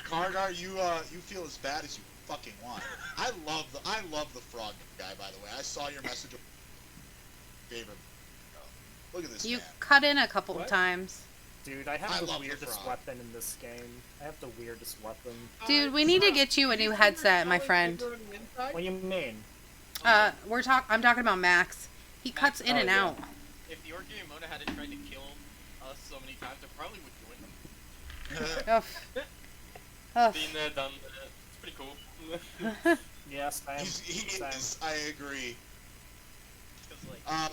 Kargar, you feel as bad as you fucking want. I love the frog guy, by the way. I saw your message. Favorite. Look at this You man. cut in a couple of What? times. Dude, I I have the love the weirdest frog. weapon in this game. I have the weirdest weapon. Dude, we need to get you a new headset, my friend. What do you mean? I'm talking about Max. He cuts in Oh, and yeah. out. If the Orgyamona hadn't tried to kill us so many times, I probably would join them. Ugh. Ugh. Been there, done that. It's pretty cool. Yes, I am. He Same. is. I agree. Because, I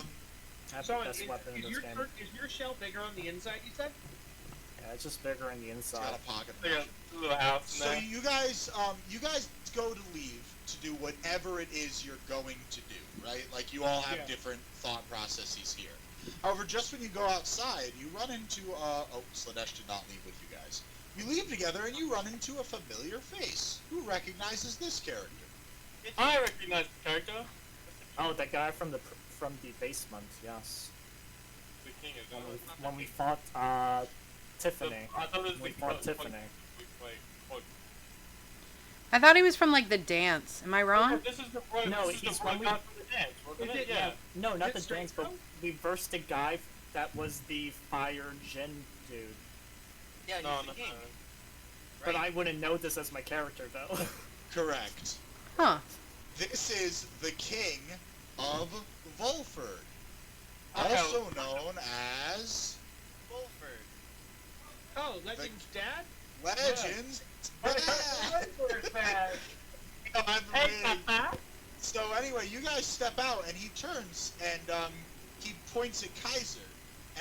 have So the best weapon in this game. is your shell bigger on the inside, you said? Yeah, it's just bigger on the It's inside. got a pocket. They got a little house in So there. you guys go to leave to do whatever it is you're going to do, right? Like you all have Yeah. different thought processes here. However, just when you go outside, you run into Slanesh did not leave with you guys. You leave together and you run into a familiar face who recognizes this character. I recognize the character. Oh, that guy from the from the basement, yes. The king is When we fought, Tiffany. I thought it was We the fought Tiffany. Like, I thought he was from like the dance. Am I wrong? this is the No, this is he's the when we- guy from the dance, wasn't it? Yeah. No, not the Is it dance, but Straight we versed a guy that was the fire Jin dude. Yeah, he's No, the no, king. But Right. I wouldn't know this as my character, though. Correct. Huh. This is the king of Volford, Okay. also known as Wolford. Oh, Legend's dad? Legends. Bad. So anyway, you guys step out, and he turns and he points at Kaiser,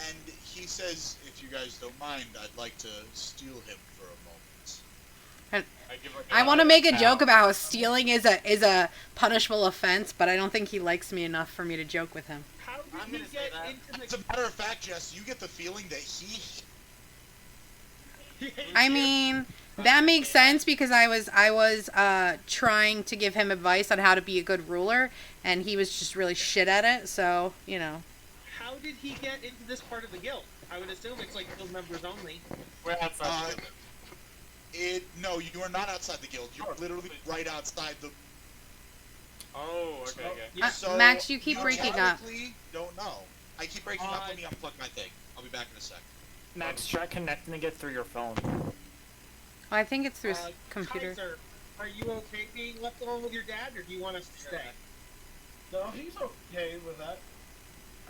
and he says, "If you guys don't mind, I'd like to steal him for a moment." I want to make a joke about how stealing is a punishable offense, but I don't think he likes me enough for me to joke with him. How did I'm he gonna say get that. into As a the... matter of fact, Jess, you get the feeling that he I mean, that makes sense because I was trying to give him advice on how to be a good ruler, and he was just really shit at it. So How did he get into this part of the guild? I would assume it's like guild members only. We're outside. No, you are not outside the guild. You're literally right outside the. Oh, okay, okay. Yeah. So Max, you keep breaking up. technically don't know. I keep breaking up. Let me unplug my thing. I'll be back in a sec. Max, try connecting it through your phone. I think it's through his computer. Kaiser, are you okay being left alone with your dad, or do you want us to stay? No, he's okay with that.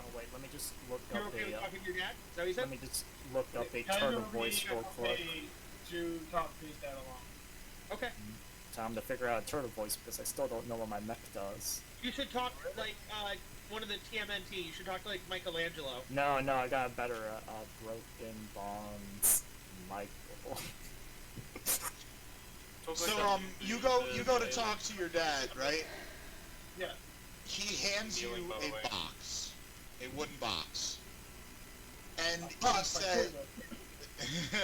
Oh wait, let me just look You're up okay with a. talking to your dad? Is that what you said? Let me just look up a Kaiser turtle would be voice real quick. okay to talk to his dad along. Okay. Time to figure out a turtle voice because I still don't know what my mech does. You should talk like one of the TMNT. You should talk like Michelangelo. No, I got a better Broken Bonds Michael. So you go to talk to your dad, right? Yeah. He hands you Kneeling, by the way. a box, a wooden box, and he Box, said.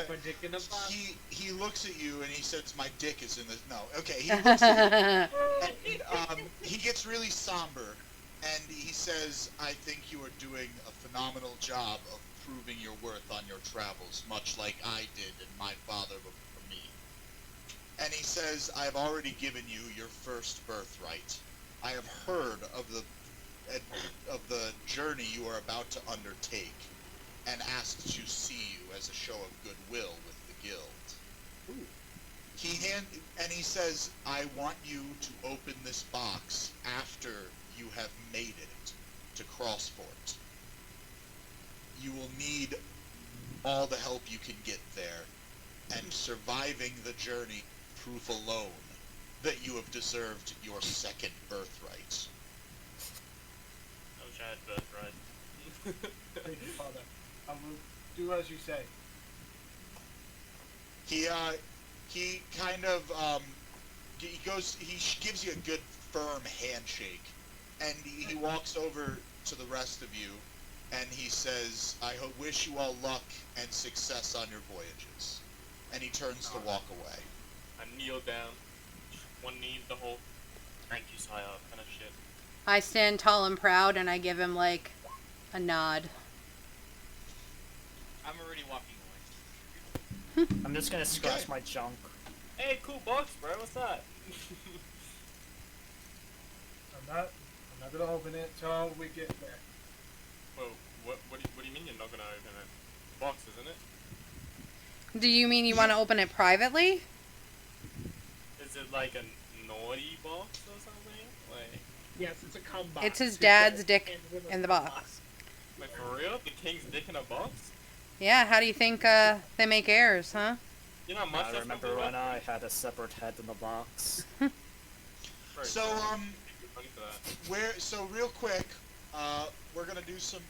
My dick in a box. He looks at you and he says, "My dick is in the no." Okay, he looks at you and he gets really somber, and he says, "I think you are doing a phenomenal job of proving your worth on your travels, much like I did and my father before me." And he says, "I have already given you your first birthright. I have heard of the journey you are about to undertake, and asked to see you as a show of goodwill with the guild." Ooh. He says, "I want you to open this box after you have made it to Crossport. You will need all the help you can get there, and surviving the journey proof alone that you have deserved your second birthright." I wish I had birthright. Thank you, Father. I will do as you say. He kind of he gives you a good firm handshake, and he walks over to the rest of you, and he says, wish you all luck and success on your voyages." And he turns to walk away. I kneel down, one knee, the whole thank you, sire, kind of shit. I stand tall and proud, and I give him like a nod. I'm already walking away. I'm just gonna scratch Okay. my junk. Hey, cool box, bro. What's that? I'm not gonna open it till we get there. Whoa, what do you mean you're not gonna open it? Box, isn't it? Do you mean you want to open it privately? Is it like a naughty box or something? Like, Yes, it's a cum box. It's his His dad's dad dick handed him a in the cum box. wait, for real? The king's dick in a box? Yeah, how do you think they make heirs, huh? You know how much I that's remember gonna be when worth? I had a separate head in the box. Very So sorry. Give money for that. so real quick, we're gonna do some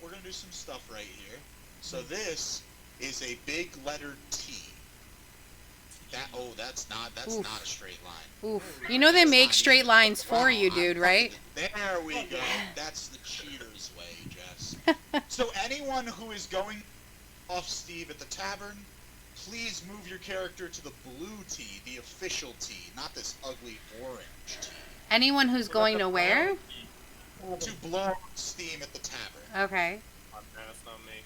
stuff right here. So this is a big letter T. That's not Oof. a straight line. Oof. You know they make straight lines for you, dude, right? There we go. That's the cheater's way, Jess. So anyone who is going off Steve at the tavern, please move your character to the blue T, the official T, not this ugly orange T. Anyone who's going to where? to blow steam at the tavern. Okay. Oh, man, that's not me.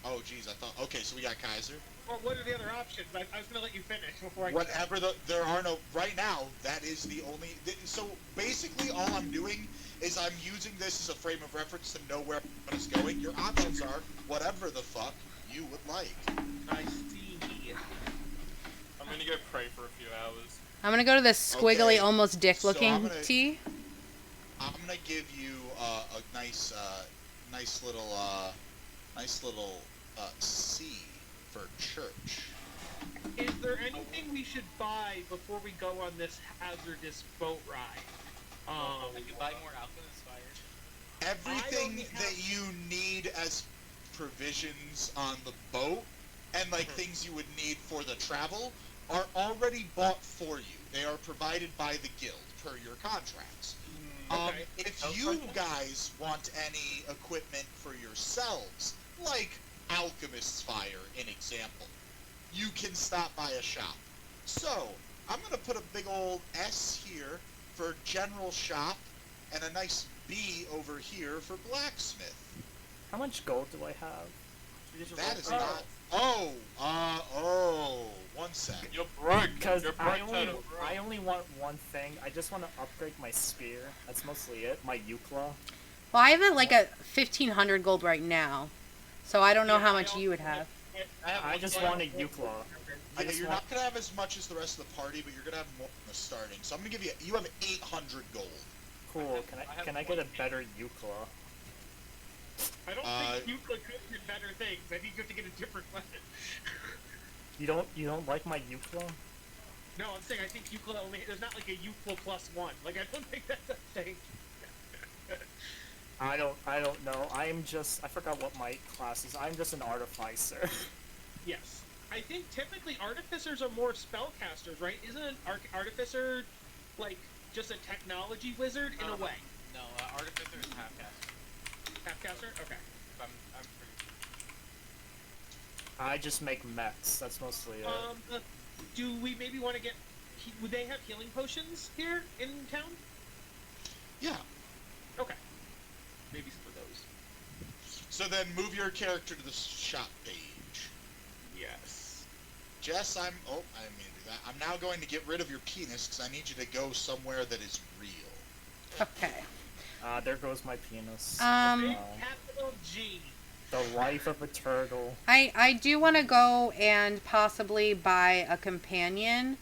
Oh, geez, I thought. Okay, so we got Kaiser. Well, what are the other options? I was gonna let you finish before I. Whatever there are no right now. That is the only. So basically, all I'm doing is I'm using this as a frame of reference to know where it's going. Your options are whatever the fuck you would like. I see. I'm gonna go pray for a few hours. I'm gonna go to this squiggly, Okay, almost so dick-looking I'm gonna- tea. I'm gonna give you a nice, nice little C for church. Is there anything we should buy before we go on this hazardous boat ride? I could buy more alchemist fire. Everything only have- that you need as provisions on the boat and like things you would need for the travel are already bought for you. They are provided by the guild per your contracts. Okay. If you guys want any equipment for yourselves, like alchemist's fire, in example, you can stop by a shop. So I'm gonna put a big old S here for general shop and a nice B over here for blacksmith. How much gold do I have? That is not. One sec. You're broke. Because You're I broke, only, Turtle. I only want one thing. I just want to upgrade my spear. That's mostly it. My Eucla. Well, I have it like a 1,500 gold right now, so I don't know Yeah, how I much you would have. I just want a Eucla. I Yeah, just you're want- not gonna have as much as the rest of the party, but you're gonna have more in the starting. So I'm gonna give you. You have 800 gold. Cool. Can I get a better Eucla? I don't think you could get better things. I think you have to get a different weapon. You don't like my Eucla? No, I'm saying I think Euclid only. There's not like a Euclid +1. Like I don't think that's a thing. I don't know. I forgot what my class is. I'm just an artificer. Yes. I think typically artificers are more spellcasters, right? Isn't an artificer like just a technology wizard in a way? No, artificer is half-caster. Halfcaster? Okay. I'm pretty I just make mechs. That's mostly it. Do we maybe want to get? Would they have healing potions here in town? Yeah. Okay. Maybe some of those. So then move your character to the shop page. Yes. Jess, I didn't mean to do that. I'm now going to get rid of your penis because I need you to go somewhere that is real. Okay. There goes my penis. Big capital G. The life of a turtle. I do want to go and possibly buy a companion,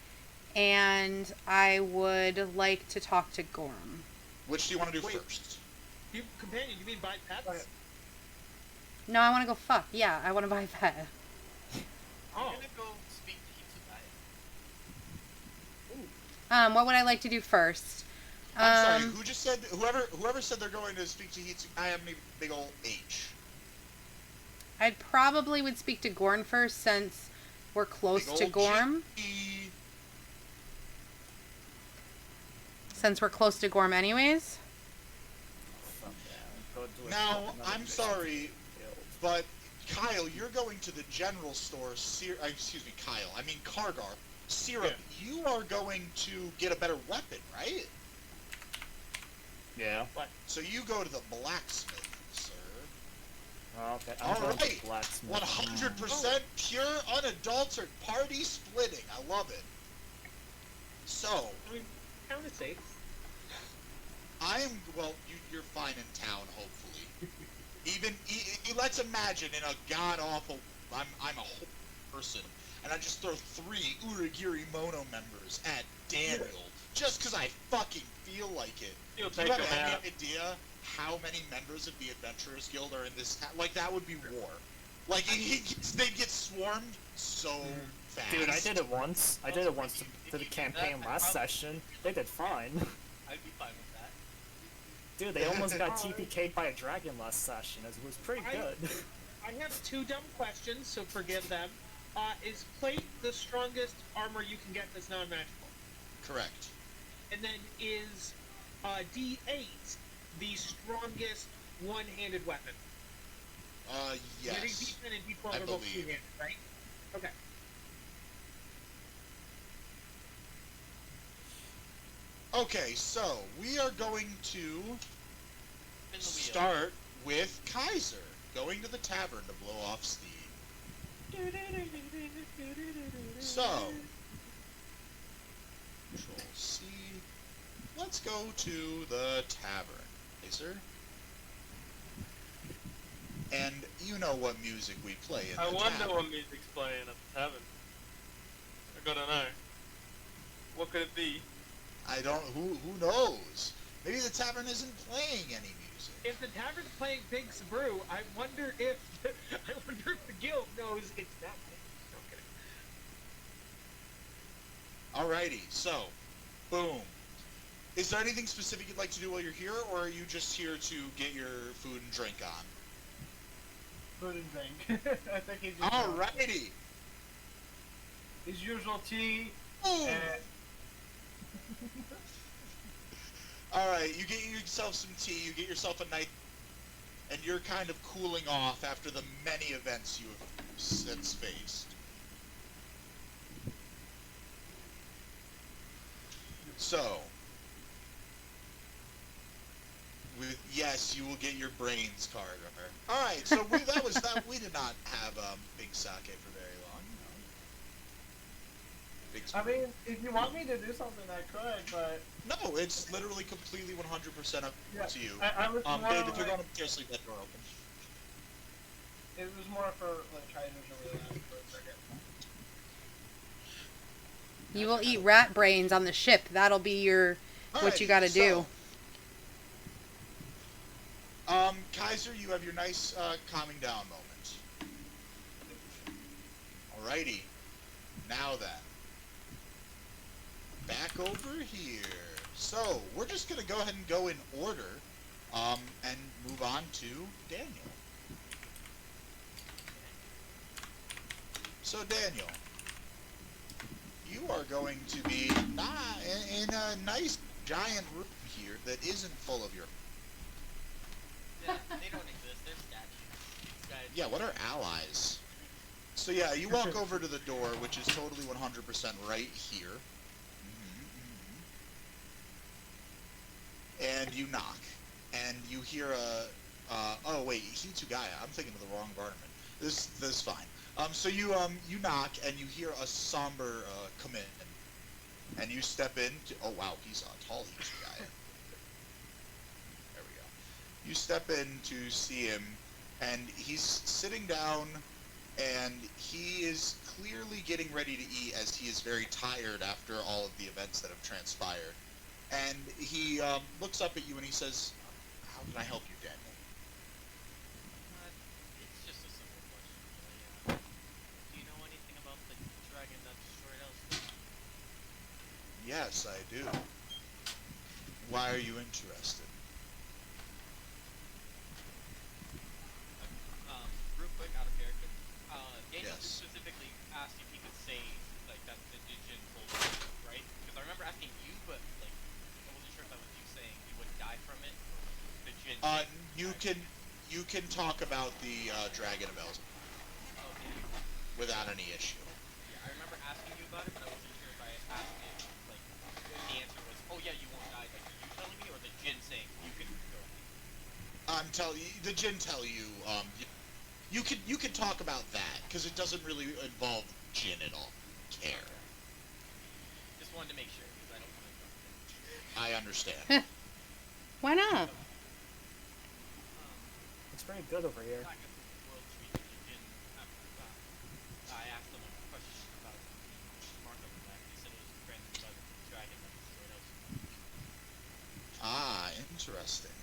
and I would like to talk to Gorm. Which do you want to do Wait. first? You companion? You mean buy pets? No, I want to go fuck. Yeah, I want to buy a pet. Oh. I'm gonna go speak to Hitsugaya. What would I like to do first? I'm sorry, who just said, whoever said they're going to speak to Hitsu, I have a big old H. I probably would speak to Gorm first since we're close Big to old Gorm. G. Since we're close to Gorm anyways. Go to a Now, another I'm base sorry, guild. but Kyle, you're going to the general store, excuse me, Kyle, I mean Kargar. Syrup, you are going to get a better weapon, right? Yeah. So you go to the blacksmith, sir. Oh, okay. I'm going Alright, to blacksmith. 100% pure, unadulterated party splitting. I love it. So, I mean, town is safe. you're fine in town, hopefully. Let's imagine in a god-awful, I'm a whole person, and I just throw 3 Uragiri Mono members at Daniel, just because I fucking feel like it. You'll Do you take have a any nap. idea how many members of the Adventurers Guild are in this town? Like, that would be war. Like, they'd get swarmed so fast. Dude, I did it once. I did it once to the campaign last session. They did fine. I'd be fine with that. Dude, they almost got TPK'd by a dragon last session. It was pretty good. I have 2 dumb questions, so forgive them. Is plate the strongest armor you can get that's non-magical? Correct. And then is D8 the strongest one-handed weapon? Yes. I think D10 and D12 I are both believe. two-handed, right? Okay. Okay, so we are going to Spin the wheel. start with Kaiser going to the tavern to blow off steam. So, Control C. Let's go to the tavern, Kaiser. And you know what music we play in I the wonder tavern. what music's playing at the tavern. I gotta know. What could it be? I don't. Who knows? Maybe the tavern isn't playing any music. If the tavern's playing Big Sabrew, I wonder if the guild knows it's that thing. No kidding. Alrighty, so, boom. Is there anything specific you'd like to do while you're here, or are you just here to get your food and drink on? Food and drink. I think he's just Alrighty. his usual tea Boom. and Alright, you get yourself some tea, you get yourself a night, and you're kind of cooling off after the many events you have since faced. So, yes, you will get your brains card. Alright, so that was that. We did not have Big Sake for very long. No. Big I mean, if you want me to do something, I could, but No, it's literally completely 100% up yeah, to you. I was more Babe, if you're like, going to seriously, that door open. it was more for like trying to really ask for a second. You will eat rat brains on the ship. That'll be your what you Alrighty, gotta do. Kaiser, you have your nice calming down moment. Alrighty. Now then. Back over here. So, we're just gonna go ahead and go in order, and move on to Daniel. So, Daniel, you are going to be in a nice giant room here that isn't full of your... Yeah, they don't exist. They're statues. These guys. Yeah, what are allies? So yeah, you walk over to the door, which is totally 100% right here. And you knock. And you hear a... oh wait, Hitsugaya. I'm thinking of the wrong environment. This is fine. So you knock, and you hear a somber come in. And you step in to... Oh wow, he's a tall Hitsugaya. There we go. You step in to see him, and he's sitting down, and he is clearly getting ready to eat as he is very tired after all of the events that have transpired. And he looks up at you and he says, "How can I help you, Daniel?" It's just a simple question, really. Do you know anything about the dragon that destroyed Elspeth? Yes, I do. Why are you interested? Real quick, out of character. Daniel Yes. specifically asked if he could say like that the Jin told him, right? Because I remember asking you, but like I wasn't sure if that was you saying you wouldn't die from it, or the Jin. You can talk about the Dragon of Elspeth Okay. without any issue. Yeah, I remember asking you about it, but I wasn't sure if I asked it like the answer was, oh yeah, you won't die. Like you telling me, or the Jin saying you can go. The Jin tell you, you can talk about that because it doesn't really involve Jin at all. Care. Just wanted to make sure because I don't want to jump in. I understand. Why not? It's pretty good over here. Back at the World Tree, the Jin, I asked them a question about the mark on the back. They said it was granted by the dragon that destroyed us. Ah, interesting.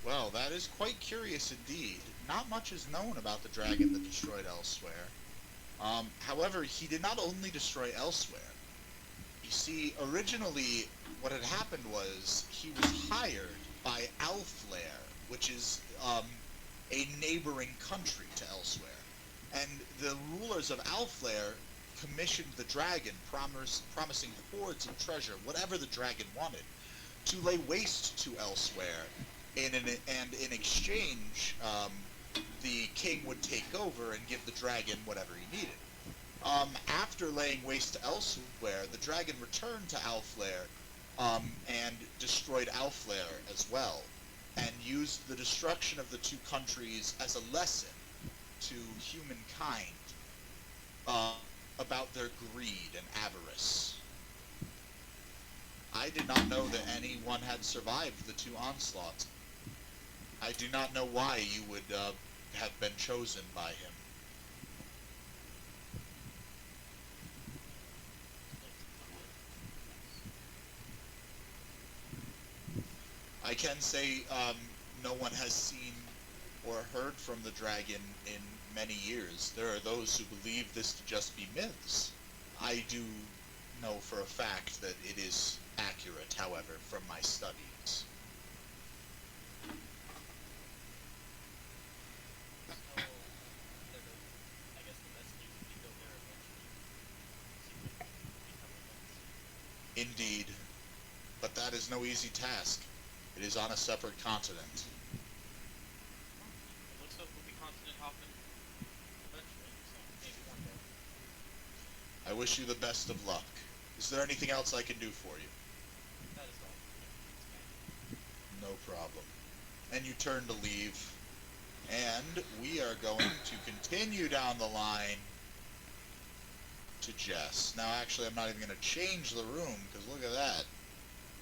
Well, that is quite curious indeed. Not much is known about the dragon that destroyed Elsewhere. However, he did not only destroy Elsewhere. You see, originally, what had happened was he was hired by Alflair, which is a neighboring country to Elsewhere. And the rulers of Alflair commissioned the dragon, promising hoards of treasure, whatever the dragon wanted, to lay waste to Elsewhere. And in exchange, the king would take over and give the dragon whatever he needed. After laying waste to Elsewhere, the dragon returned to Alflair and destroyed Alflair as well, and used the destruction of the two countries as a lesson to humankind about their greed and avarice. I did not know that anyone had survived the two onslaughts. I do not know why you would have been chosen by him. I can say no one has seen or heard from the dragon in many years. There are those who believe this to just be myths. I do know for a fact that it is accurate, however, from my studies. So, I guess the best news would be go there eventually. See what become events. Indeed. But that is no easy task. It is on a separate continent. It looks like we'll be continent hopping eventually, so maybe one day. I wish you the best of luck. Is there anything else I can do for you? That is all. Thanks, man. No problem. And you turn to leave. And we are going to continue down the line to Jess. Now, actually, I'm not even going to change the room, because look at that.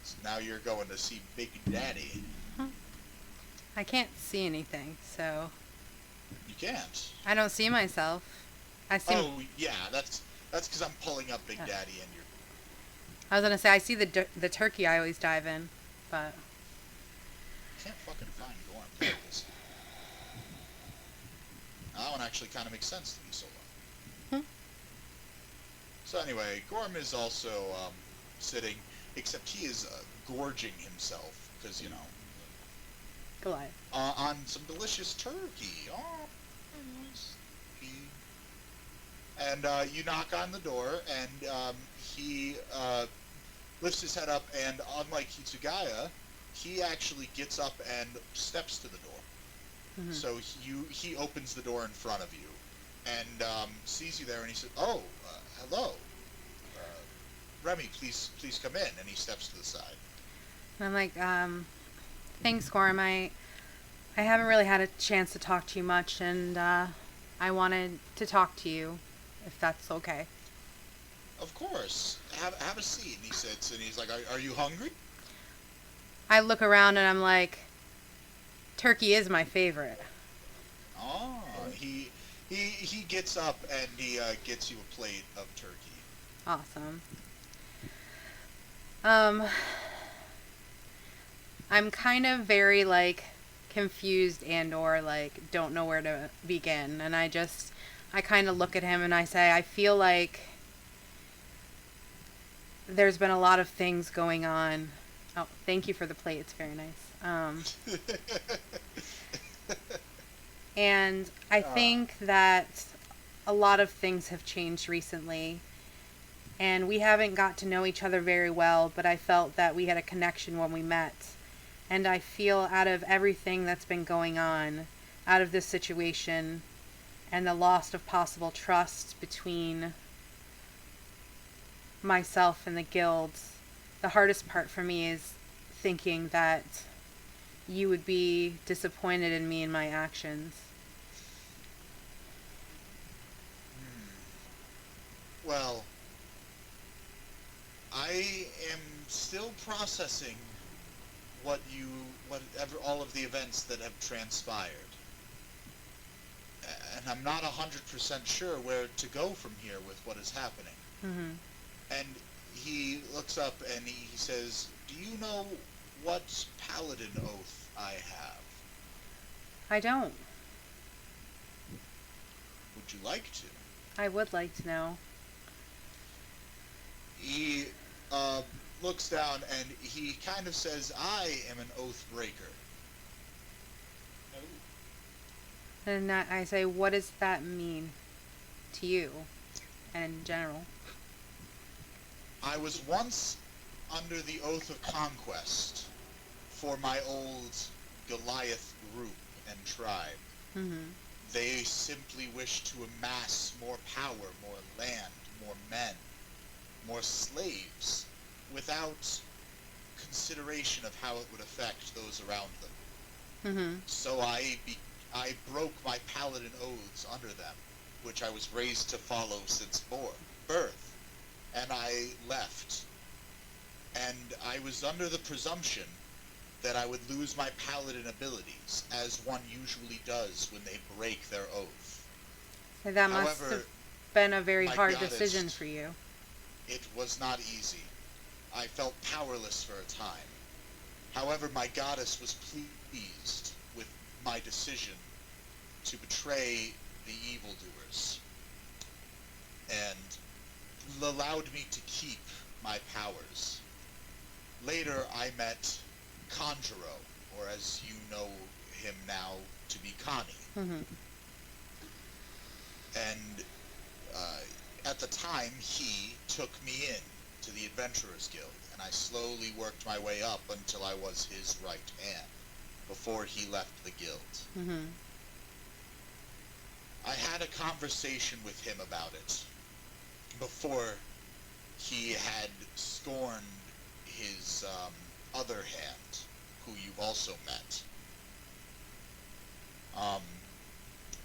So now you're going to see Big Daddy. I can't see anything, so You can't. I don't see myself. I see. Oh, yeah, that's because I'm pulling up Big Yeah. Daddy and you're... I was gonna say I see the turkey I always dive in, but Can't fucking find Gorm. There it is. That one actually kind of makes sense to me so well. So anyway, Gorm is also sitting, except he is gorging himself, because, you know, Goliath. on some delicious turkey. Oh, nice. And you knock on the door, and he lifts his head up, and unlike Hitsugaya, he actually gets up and steps to the door. Mhm. So he opens the door in front of you, and sees you there, and he says, "Oh, hello, Remy. Please come in." And he steps to the side. And I'm like, thanks, Gorm. I haven't really had a chance to talk to you much, and I wanted to talk to you, if that's okay. Of course, have a seat. And he sits, and he's like, "Are you hungry?" I look around and I'm like, turkey is my favorite. Oh, he gets up and he gets you a plate of turkey. Awesome. I'm kind of very like confused and or like don't know where to begin, and I kind of look at him and I say, I feel like there's been a lot of things going on. Oh, thank you for the plate. It's very nice. And I think that a lot of things have changed recently, and we haven't got to know each other very well, but I felt that we had a connection when we met. And I feel out of everything that's been going on, out of this situation, and the loss of possible trust between myself and the guilds, the hardest part for me is thinking that you would be disappointed in me and my actions. Well, I am still processing whatever all of the events that have transpired, and I'm not 100% sure where to go from here with what is happening. Mm-hmm. And he looks up and he says, "Do you know what paladin oath I have? I don't. Would you like to?" I would like to know. He looks down and he kind of says, "I am an oath breaker." And I say, what does that mean to you and in general? I was once under the oath of conquest for my old Goliath group and tribe. Mm-hmm. They simply wished to amass more power, more land, more men, more slaves, without consideration of how it would affect those around them. Mm-hmm. So I broke my paladin oaths under them, which I was raised to follow since birth, and I left. And I was under the presumption that I would lose my paladin abilities, as one usually does when they break their oath. So that must However, have been a very my hard goddess- decision for you. It was not easy. I felt powerless for a time. However, my goddess was pleased with my decision to betray the evildoers, and allowed me to keep my powers. Later, I met Conjuro, or as you know him now to be Connie. Mm-hmm. And at the time, he took me in to the Adventurers Guild, and I slowly worked my way up until I was his right hand, before he left the guild. Mm-hmm. I had a conversation with him about it, before he had scorned his other hand, who you've also met.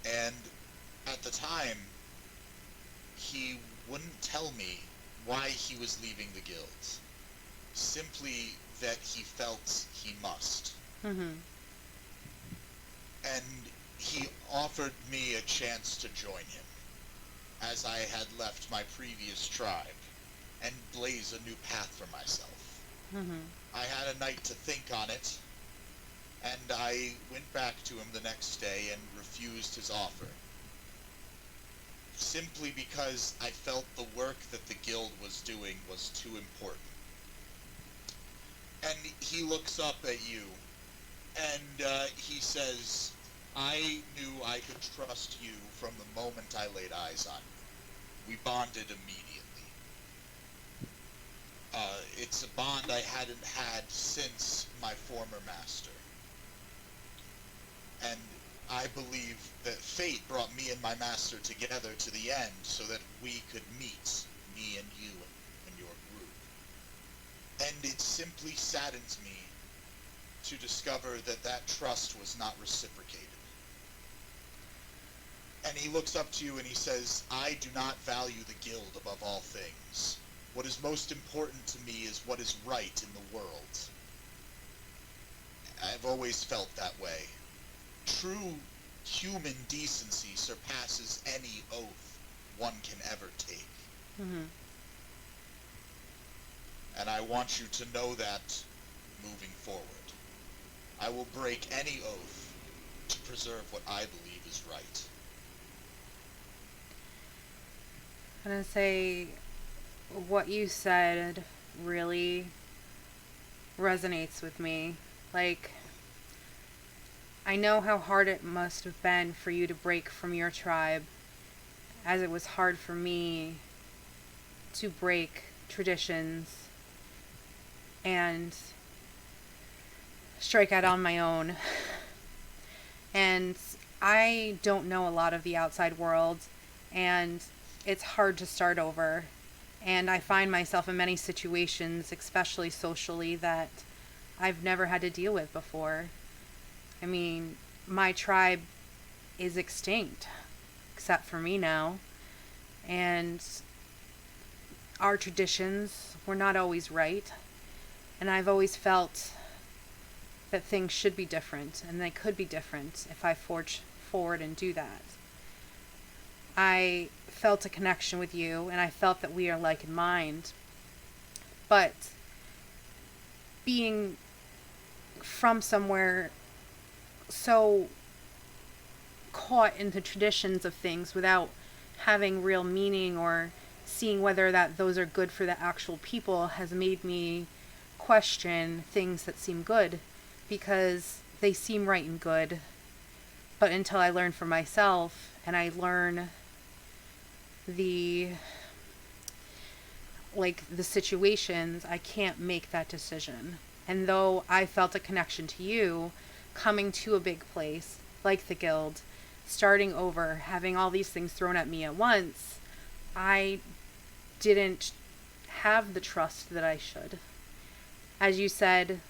And at the time, he wouldn't tell me why he was leaving the guild. Simply that he felt he must. Mm-hmm. And he offered me a chance to join him, as I had left my previous tribe, and blaze a new path for myself. Mm-hmm. I had a night to think on it, and I went back to him the next day and refused his offer. Simply because I felt the work that the guild was doing was too important. And he looks up at you, and he says, I knew I could trust you from the moment I laid eyes on you. We bonded immediately. It's a bond I hadn't had since my former master. And I believe that fate brought me and my master together to the end so that we could meet, me and you and your group. And it simply saddens me to discover that that trust was not reciprocated. And he looks up to you and he says, I do not value the guild above all things. What is most important to me is what is right in the world. I've always felt that way. True human decency surpasses any oath one can ever take. Mm-hmm. And I want you to know that moving forward. I will break any oath to preserve what I believe is right. I'm gonna say what you said really resonates with me. Like, I know how hard it must have been for you to break from your tribe, as it was hard for me to break traditions and strike out on my own. And I don't know a lot of the outside world, and it's hard to start over. And I find myself in many situations, especially socially, that I've never had to deal with before. I mean, my tribe is extinct, except for me now. And our traditions were not always right. And I've always felt that things should be different, and they could be different if I forge forward and do that. I felt a connection with you, and I felt that we are like in mind. But being from somewhere so caught in the traditions of things without having real meaning or seeing whether that those are good for the actual people has made me question things that seem good, because they seem right and good. But until I learn for myself and I learn the situations, I can't make that decision. And though I felt a connection to you, coming to a big place like the guild, starting over, having all these things thrown at me at once, I didn't have the trust that I should. as you said,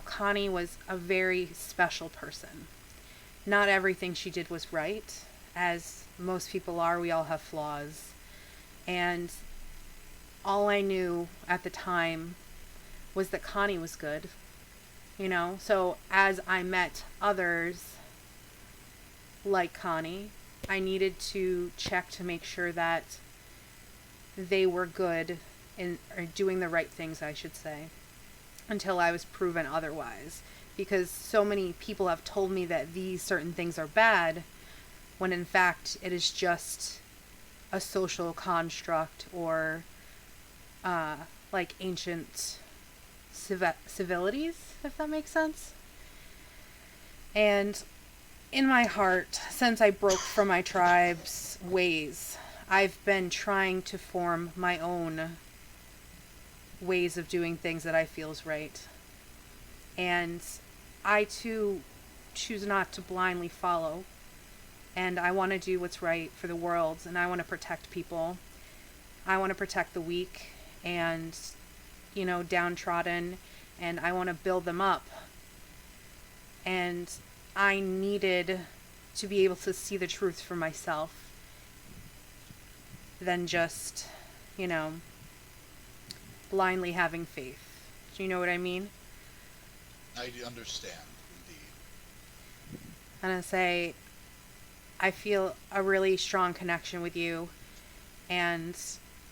Connie was a very special person. Not everything she did was right. As most people are, we all have flaws. And all I knew at the time was that Connie was good. So as I met others like Connie, I needed to check to make sure that they were good or doing the right things, I should say, until I was proven otherwise. Because so many people have told me that these certain things are bad, when in fact it is just a social construct or like ancient civilities, if that makes sense. And in my heart, since I broke from my tribe's ways, I've been trying to form my own ways of doing things that I feel is right. And I too choose not to blindly follow. And I want to do what's right for the world, and I want to protect people. I want to protect the weak and, downtrodden, and I want to build them up. And I needed to be able to see the truth for myself than just, blindly having faith. Do you know what I mean? I understand, indeed. And I say, I feel a really strong connection with you, and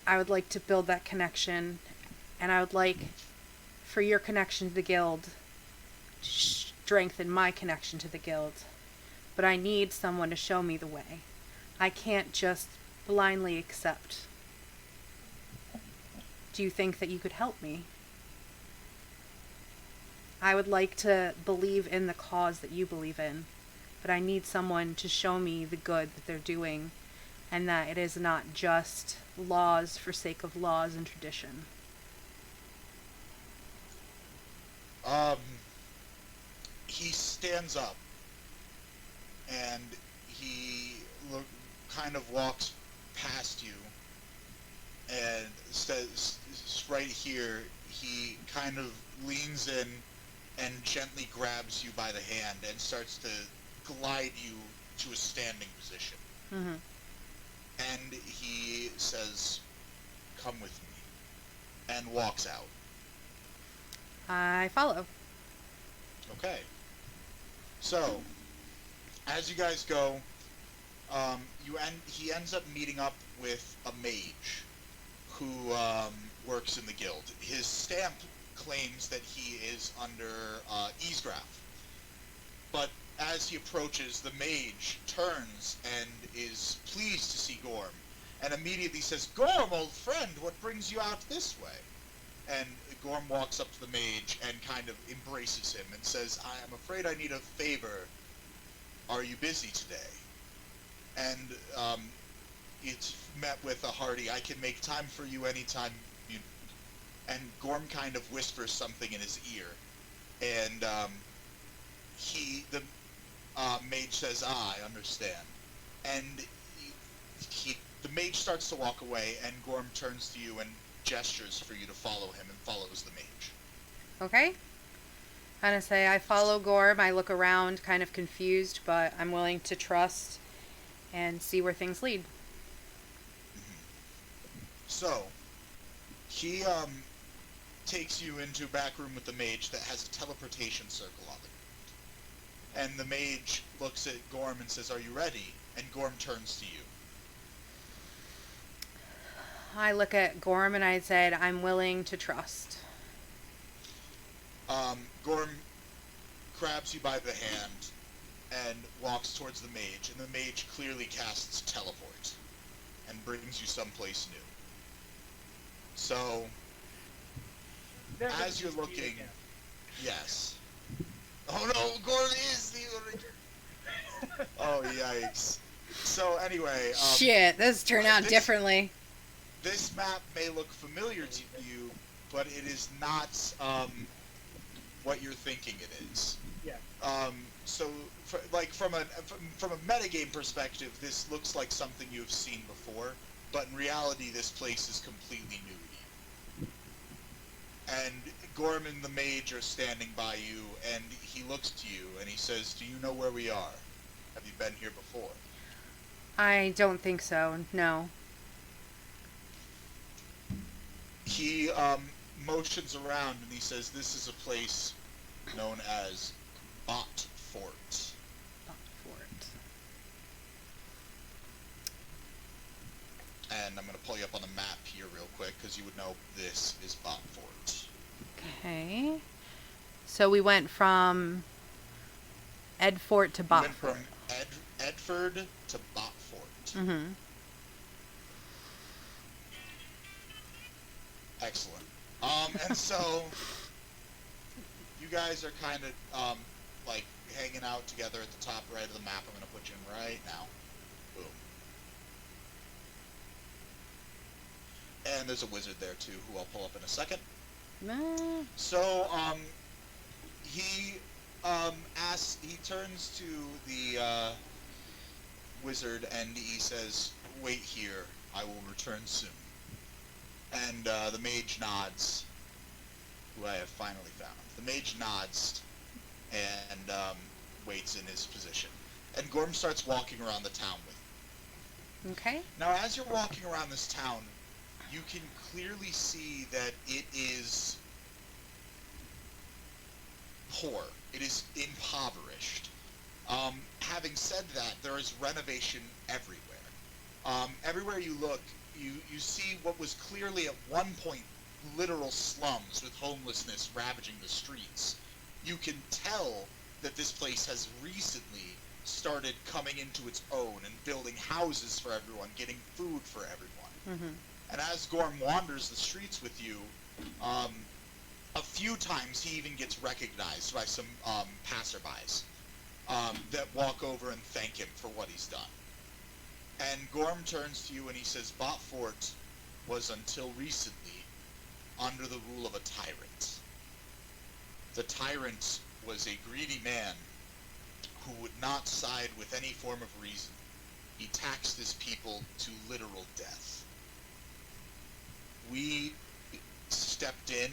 I would like to build that connection, and I would like for your connection to the guild to strengthen my connection to the guild. But I need someone to show me the way. I can't just blindly accept. Do you think that you could help me? I would like to believe in the cause that you believe in, but I need someone to show me the good that they're doing, and that it is not just laws for sake of laws and tradition. He stands up, and he kind of walks past you, and says, right here, he kind of leans in and gently grabs you by the hand and starts to glide you to a standing position. Mm-hmm. And he says, "Come with me," and walks out. I follow. Okay. So, as you guys go, he ends up meeting up with a mage who works in the guild. His stamp claims that he is under eavesdrop, but as he approaches, the mage turns and is pleased to see Gorm, and immediately says, "Gorm, old friend, what brings you out this way?" And Gorm walks up to the mage and kind of embraces him and says, "I am afraid I need a favor. Are you busy today?" And it's met with a hearty, "I can make time for you anytime you..." And Gorm kind of whispers something in his ear. And the mage says, "I understand." And the mage starts to walk away, and Gorm turns to you and gestures for you to follow him, and follows the mage. Okay. I'm gonna say I follow Gorm. I look around, kind of confused, but I'm willing to trust and see where things lead. So, he takes you into a back room with the mage that has a teleportation circle on it. And the mage looks at Gorm and says, "Are you ready?" And Gorm turns to you. I look at Gorm and I said, "I'm willing to trust." Gorm grabs you by the hand and walks towards the mage, and the mage clearly casts teleport and brings you someplace new. So, Never as you're to meet looking, again. yes. Oh no, Gorm is the... Oh, yikes. So, anyway... Shit, this turned out differently. This map may look familiar to you, but it is not what you're thinking it is. Yeah. So, from a metagame perspective, this looks like something you've seen before, but in reality, this place is completely new to you. And Gorman the mage are standing by you, and he looks to you, and he says, "Do you know where we are? Have you been here before?" I don't think so. No. He motions around, and he says, "This is a place known as Bot Fort." Fort. And I'm going to pull you up on the map here real quick, because you would know this is Bot Fort. Okay. So we went from Edfort to We Botfort. went from Edford to Botfort. Mm-hmm. Excellent. And so you guys are kind of like hanging out together at the top right of the map. I'm going to put you in right now. Boom. And there's a wizard there too, who I'll pull up in a second. So he he turns to the wizard and he says, "Wait here, I will return soon." And the mage nods, who I have finally found. The mage nods and waits in his position. And Gorm starts walking around the town with him. Okay. Now, as you're walking around this town, you can clearly see that it is poor. It is impoverished. Having said that, there is renovation everywhere. Everywhere you look, you see what was clearly at one point literal slums with homelessness ravaging the streets. You can tell that this place has recently started coming into its own and building houses for everyone, getting food for everyone. Mm-hmm. And as Gorm wanders the streets with you, a few times he even gets recognized by some passerbys that walk over and thank him for what he's done. And Gorm turns to you and he says, "Botfort was until recently under the rule of a tyrant. The tyrant was a greedy man who would not side with any form of reason. He taxed his people to literal death. We stepped in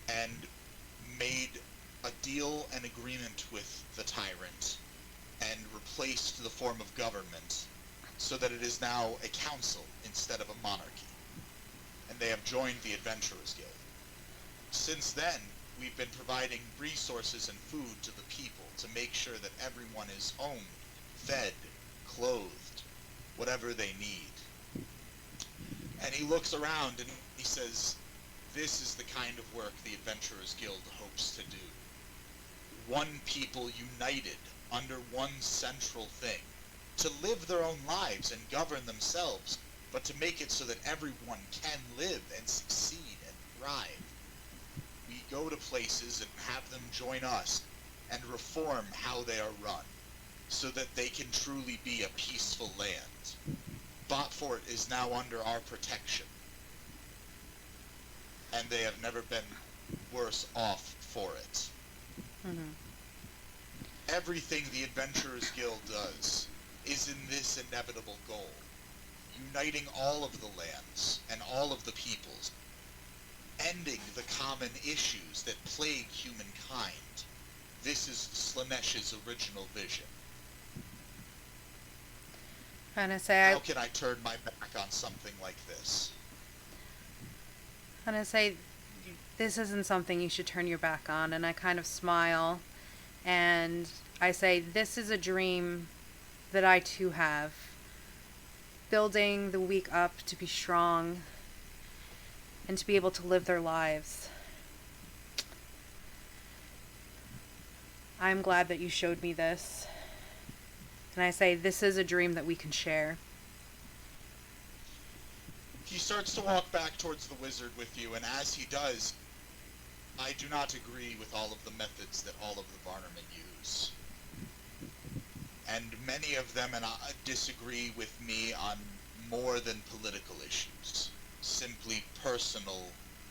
and made a deal and agreement with the tyrant and replaced the form of government so that it is now a council instead of a monarchy. And they have joined the Adventurers Guild. Since then, we've been providing resources and food to the people to make sure that everyone is owned, fed, clothed, whatever they need." And he looks around and he says, "This is the kind of work the Adventurers Guild hopes to do. One people united under one central thing, to live their own lives and govern themselves, but to make it so that everyone can live and succeed and thrive. We go to places and have them join us and reform how they are run, so that they can truly be a peaceful land. Botfort is now under our protection, and they have never been worse off for it. Mm-hmm. Everything the Adventurers Guild does is in this inevitable goal, uniting all of the lands and all of the peoples, ending the common issues that plague humankind. This is Slaaneish's original vision. And I say, How can I turn my back on something like this?" this isn't something you should turn your back on. And I kind of smile, and I say, this is a dream that I too have. Building the weak up to be strong and to be able to live their lives. I'm glad that you showed me this. And I say, this is a dream that we can share. He starts to walk back towards the wizard with you, and as he does, I do not agree with all of the methods that all of the Varnermen use. And many of them disagree with me on more than political issues, simply personal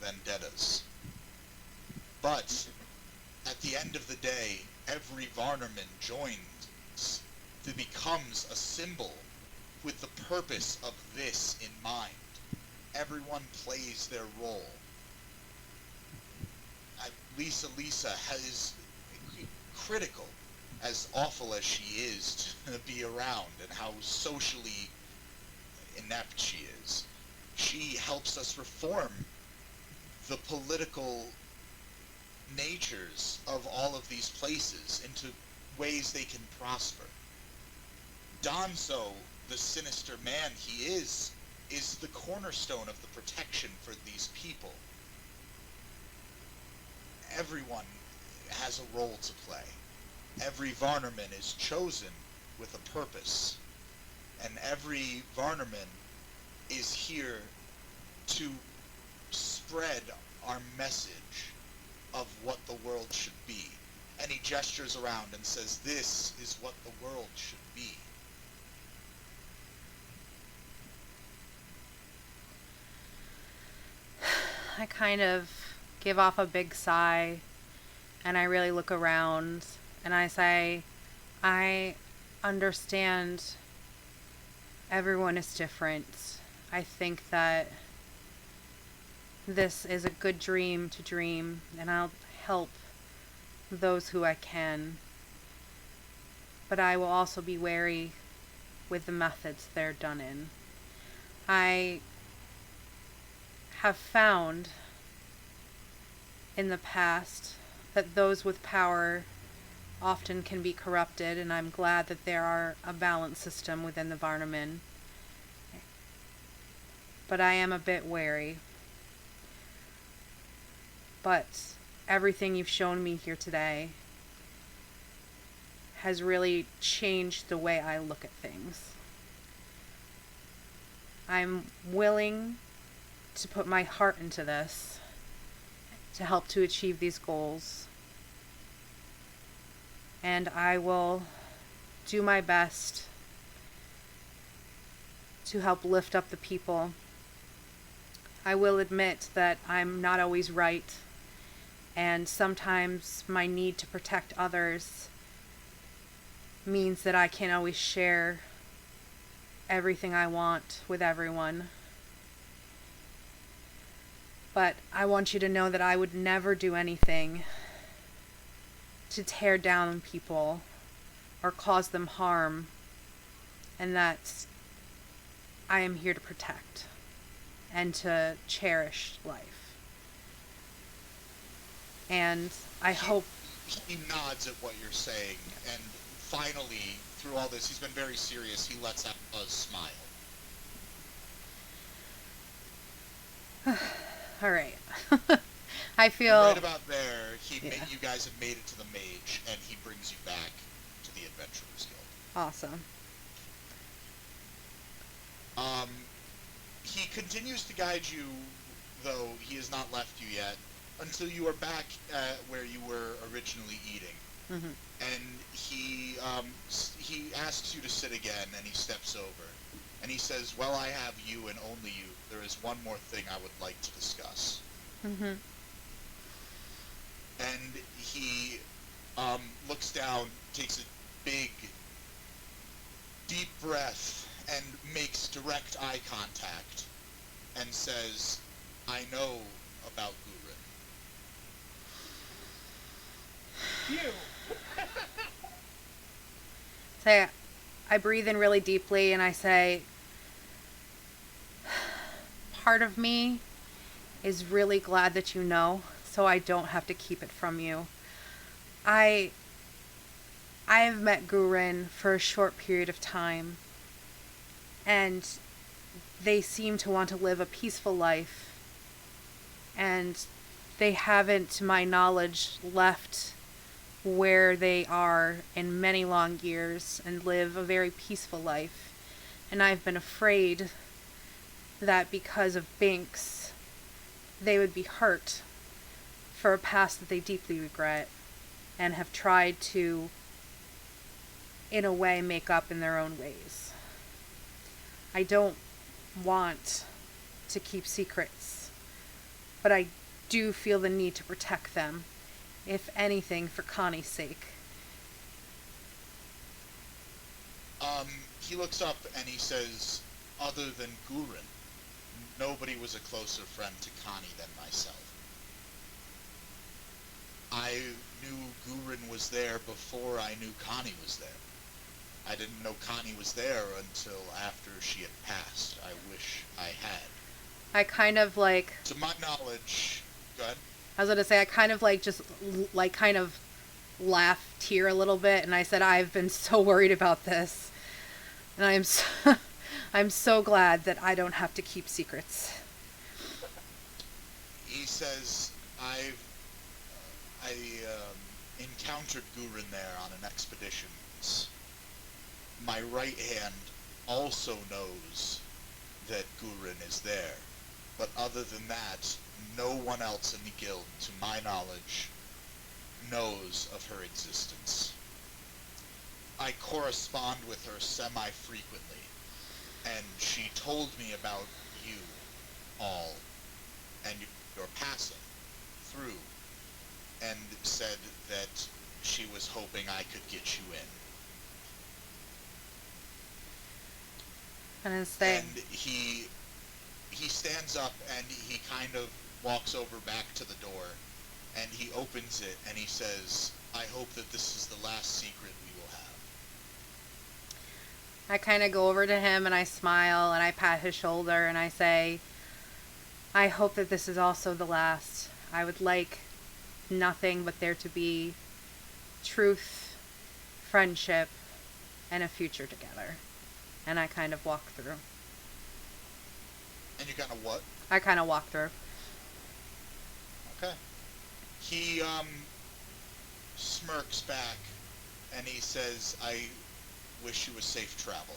vendettas. But at the end of the day, every Varnerman joins that becomes a symbol with the purpose of this in mind. Everyone plays their role. Lisa is critical, as awful as she is to be around, and how socially inept she is. She helps us reform the political natures of all of these places into ways they can prosper. Donzo, the sinister man he is the cornerstone of the protection for these people. Everyone has a role to play. Every Varnerman is chosen with a purpose, and every Varnerman is here to spread our message of what the world should be. And he gestures around and says, this is what the world should be. I kind of give off a big sigh, and I really look around, and I say, I understand everyone is different. I think that this is a good dream to dream, and I'll help those who I can. But I will also be wary with the methods they're done in. I have found in the past that those with power often can be corrupted, and I'm glad that there are a balanced system within the Varnamen. But I am a bit wary. But everything you've shown me here today has really changed the way I look at things. I'm willing to put my heart into this to help to achieve these goals. And I will do my best to help lift up the people. I will admit that I'm not always right, and sometimes my need to protect others means that I can't always share everything I want with everyone. But I want you to know that I would never do anything to tear down people or cause them harm, and that I am here to protect and to cherish life. And I hope... He nods at what you're saying, and finally, through all this, he's been very serious. He lets out a smile. All right. I feel... And right about there, Yeah. you guys have made it to the mage, and he brings you back to the Adventurers Guild. Awesome. He continues to guide you, though he has not left you yet, until you are back where you were originally eating. Mm-hmm. And he asks you to sit again, and he steps over. And he says, "Well, I have you and only you. There is one more thing I would like to discuss." Mm-hmm. And he looks down, takes a big, deep breath, and makes direct eye contact, and says, "I know about Guren." You. So I breathe in really deeply and I say, part of me is really glad that you know, so I don't have to keep it from you. I have met Guren for a short period of time, and they seem to want to live a peaceful life, and they haven't, to my knowledge, left where they are in many long years and live a very peaceful life. And I've been afraid that because of Binks, they would be hurt for a past that they deeply regret and have tried to, in a way, make up in their own ways. I don't want to keep secrets, but I do feel the need to protect them, if anything, for Connie's sake. He looks up and he says, "Other than Guren, nobody was a closer friend to Connie than myself." Gurren was there before I knew Connie was there. I didn't know Connie was there until after she had passed. I wish I had. I kind of like, To my knowledge, go ahead. I was gonna say, I kind of like just like kind of laughed here a little bit, and I said, I've been so worried about this, and I'm so, I'm so glad that I don't have to keep secrets. He says, I encountered Gurren there on an expedition. My right hand also knows that Gurren is there, but other than that, no one else in the guild, to my knowledge, knows of her existence. I correspond with her semi-frequently, and she told me about you all and your passing through, and said that she was hoping I could get you in. And his thing. And he stands up and he kind of walks over back to the door, and he opens it and he says, I hope that this is the last secret we will have. I kind of go over to him and I smile and I pat his shoulder and I say, I hope that this is also the last. I would like nothing but there to be truth, friendship, and a future together. And I kind of walk through. And you kind of what? I kind of walk through. Okay. He smirks back and he says, I wish you a safe travel.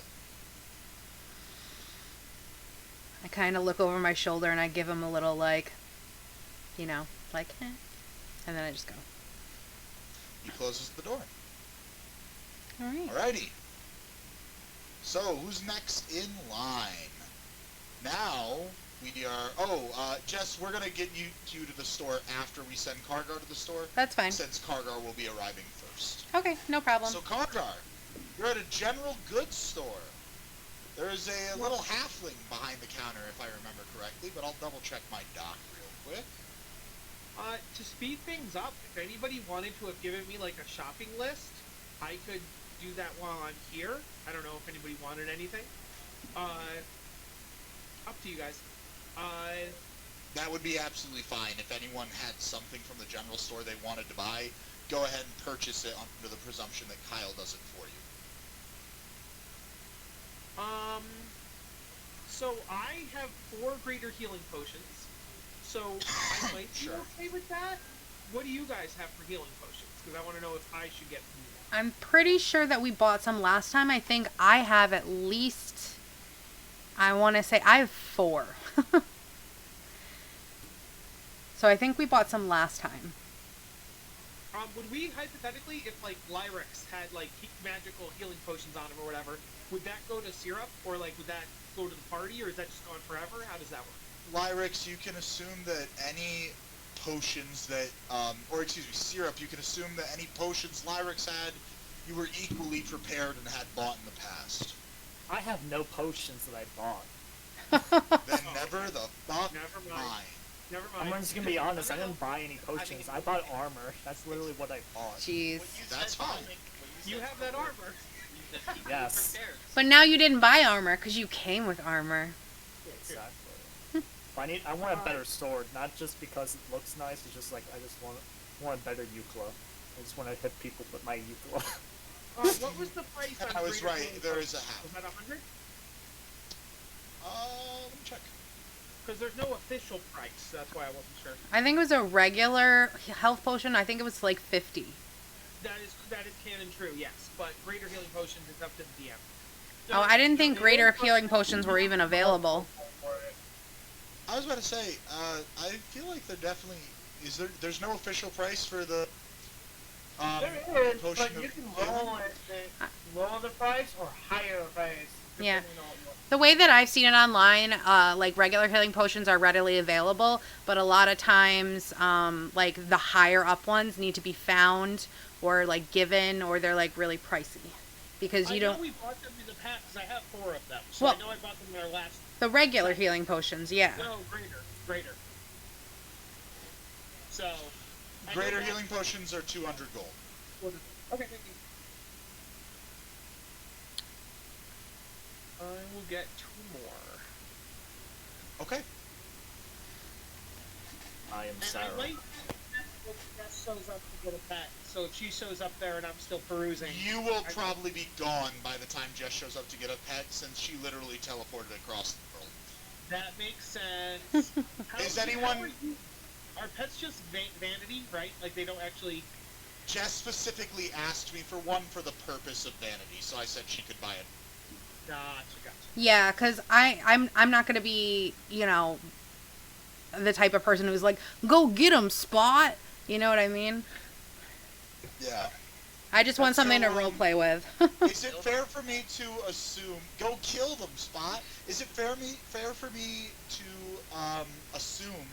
I kind of look over my shoulder and I give him a little like, you know, like, eh. And then I just go. He closes the door. Alright. Alrighty. So, who's next in line? Now, we are... Jess, we're going to get you to the store after we send Kargar to the store. That's fine. Since Kargar will be arriving first. Okay, no problem. So, Kargar, you're at a general goods store. There is a little halfling behind the counter, if I remember correctly, but I'll double-check my doc real quick. To speed things up, if anybody wanted to have given me like a shopping list, I could do that while I'm here. I don't know if anybody wanted anything. Up to you guys. That would be absolutely fine. If anyone had something from the general store they wanted to buy, go ahead and purchase it under the presumption that Kyle does it for you. So I have 4 greater healing potions. So I might be Sure. okay with that. What do you guys have for healing potions? Because I want to know if I should get more. I'm pretty sure that we bought some last time. I think I have at least, I want to say, I have 4. So I think we bought some last time. Would we, hypothetically, if, like, Lyrex had, like, magical healing potions on him or whatever, would that go to Syrup? Or, like, would that go to the party? Or is that just gone forever? How does that work? Lyrex, you can assume that any potions that, Syrup, you can assume that any potions Lyrex had, you were equally prepared and had bought in the past. I have no potions that I bought. Then never the fuck Never mind. mind. Never mind. I'm just gonna be honest, I didn't buy any potions. I bought armor. That's literally what I bought. Jeez. That's fine. You have that armor. Yes. But now you didn't buy armor because you came with armor. Exactly. But I want a better sword, not just because it looks nice. It's just like I just want a better Eucla. I just want to hit people with my Eucla. What was the price on I was greater right, healing there potions? is a half. Was that 100? Let me check. Because there's no official price, so that's why I wasn't sure. I think it was a regular health potion. I think it was like 50. That is canon true, yes. But greater healing potions is up to the DM. Oh, I didn't think greater healing potions were even available. I was about to say, I feel like there definitely there's no official price for the There is, potion but you of can healing? lower the price or higher the price. Yeah. depending on what- The way that I've seen it online, like regular healing potions are readily available, but a lot of times, like the higher up ones need to be found or like given, or they're like really pricey because you I don't. know we bought them in the past because I have 4 of them. So Well- I know I bought them in our last. The regular healing potions, yeah. No, greater. So. I know Greater that- healing potions are 200 gold. What is it? Okay, thank you. I will get 2 more. Okay. I am And Sarah. I might if Jess shows up to get a pet. So if she shows up there and I'm still perusing, You will probably be gone by the time Jess shows up to get a pet, since she literally teleported across the world. that makes sense. Is anyone- Are pets just vanity, right? Like they don't actually. Jess specifically asked me for one for the purpose of vanity, so I said she could buy it. Gotcha. Yeah, because I'm not going to be, the type of person who's like, go get him, Spot. You know what I mean? Yeah. I just want something to So, role play with. Is it fair for me to assume... Go kill them, Spot! Is it fair for me to assume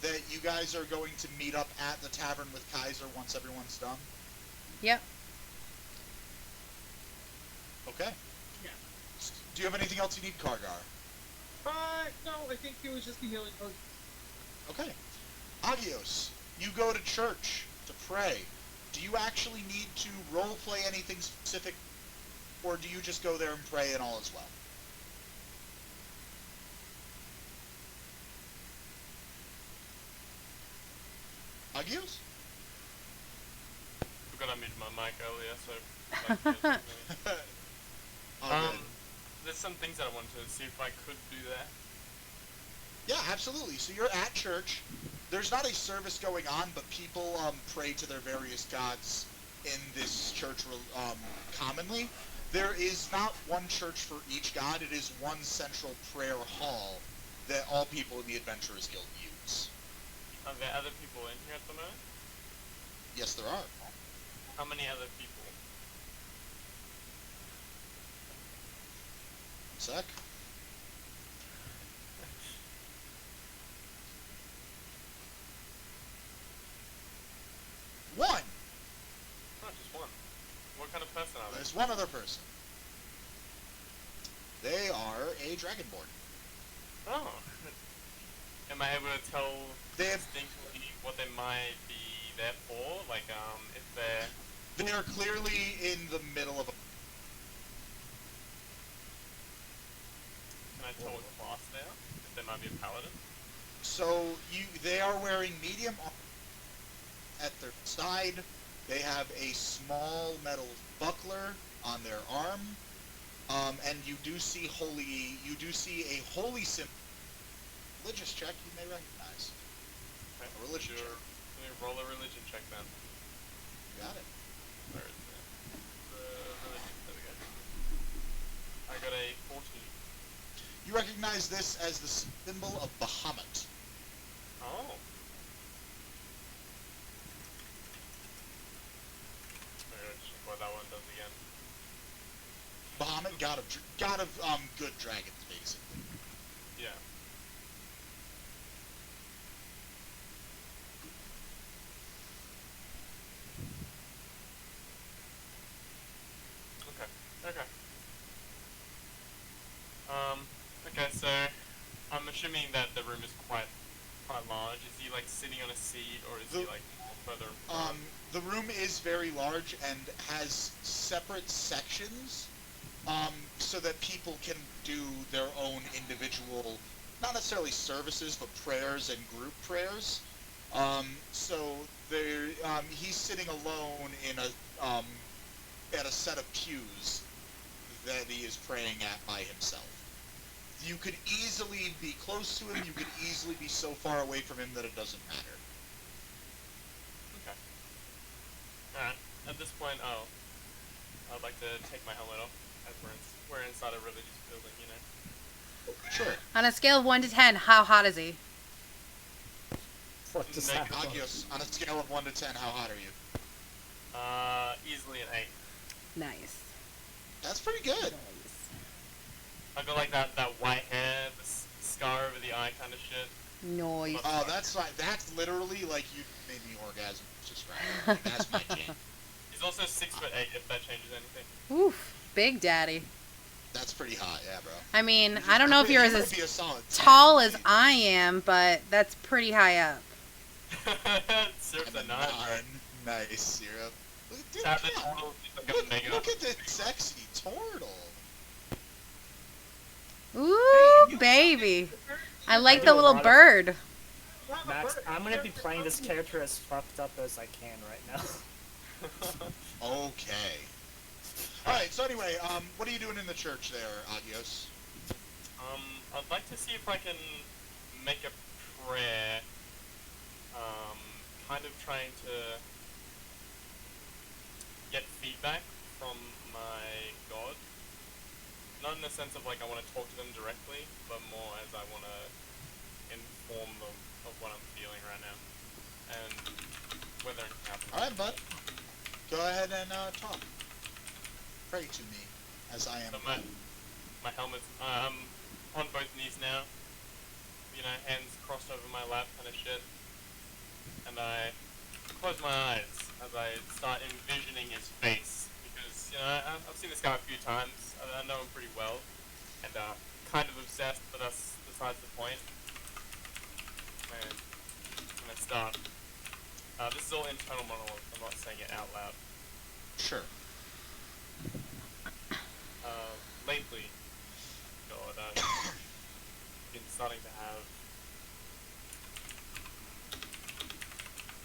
that you guys are going to meet up at the tavern with Kaiser once everyone's done? Yep. Okay. Yeah. Do you have anything else you need, Kargar? No, I think it was just a healing potion. Okay. Agios, you go to church to pray. Do you actually need to roleplay anything specific, or do you just go there and pray and all is well? Agios? Forgot I muted my mic earlier, so. All good. There's some things that I wanted to see if I could do there. Yeah, absolutely. So you're at church. There's not a service going on, but people pray to their various gods in this church commonly. There is not one church for each god. It is one central prayer hall that all people in the Adventurers Guild use. Are there other people in here at the moment? Yes, there are. How many other people? One sec. One! Not just one. What kind of person are they? There's one other person. They are a Dragonborn. Oh. Am I able to tell They have, distinctly what they might be there for? Like, if they're... they are clearly in the middle of a... Can I tell what class they are? If they might be a paladin? So, they are wearing medium armor at their side. They have a small metal buckler on their arm. And you do see a holy symbol. Religious check you may recognize. Okay. A religion Sure. check. Let me roll a religion check then. Got it. Where is it? Religion. There we go. I got a 14. You recognize this as the symbol of Bahamut. Oh. I gotta check what that one does again. Bahamut, god of good dragons, basically. Yeah. Okay. Okay, so I'm assuming that the room is quite large. Is he like sitting on a seat, or is he like further? The room is very large and has separate sections, so that people can do their own individual, not necessarily services, but prayers and group prayers. So he's sitting alone in at a set of pews that he is praying at by himself. You could easily be close to him, you could easily be so far away from him that it doesn't matter. Okay. Alright. At this point, I'd like to take my helmet off, as we're inside a religious building, you know. Sure. On a scale of 1 to 10, how hot is he? What does Negative. that Agios, on a scale of 1 to 10, how hot are you? Easily an 8. Nice. That's pretty good. I got like that white hair, the scar over the eye kind of shit. Nice. Oh, that's literally like you made me orgasm just right. Like, that's my jam. He's also 6'8", if that changes anything. Oof. Big daddy. That's pretty hot, yeah, bro. I mean, I don't know if you're You might as be a solid 10. tall as I am, but that's pretty high up. Syrup's I'm a 9, bro. Nice, syrup. Dude, Sad come that on. Turtle is like a mega. Look at this sexy turtle. Ooh, baby. I like the little bird. Max, I'm gonna be playing this character as fucked up as I can right now. Okay. Alright, so anyway, what are you doing in the church there, Adios? I'd like to see if I can make a prayer. Kind of trying to get feedback from my God. Not in the sense of like I want to talk to them directly, but more as I want to inform them of what I'm feeling right now, and whether it happens. Alright, bud. Go ahead and talk. Pray to me, as I am. So my helmet's on both knees now. You know, hands crossed over my lap, kind of shit. And I close my eyes as I start envisioning his face, because you know I've seen this guy a few times. I know him pretty well, and kind of obsessed, but that's besides the point. And I'm gonna start. This is all internal monologue. I'm not saying it out loud. Sure. Lately, God, I've been starting to have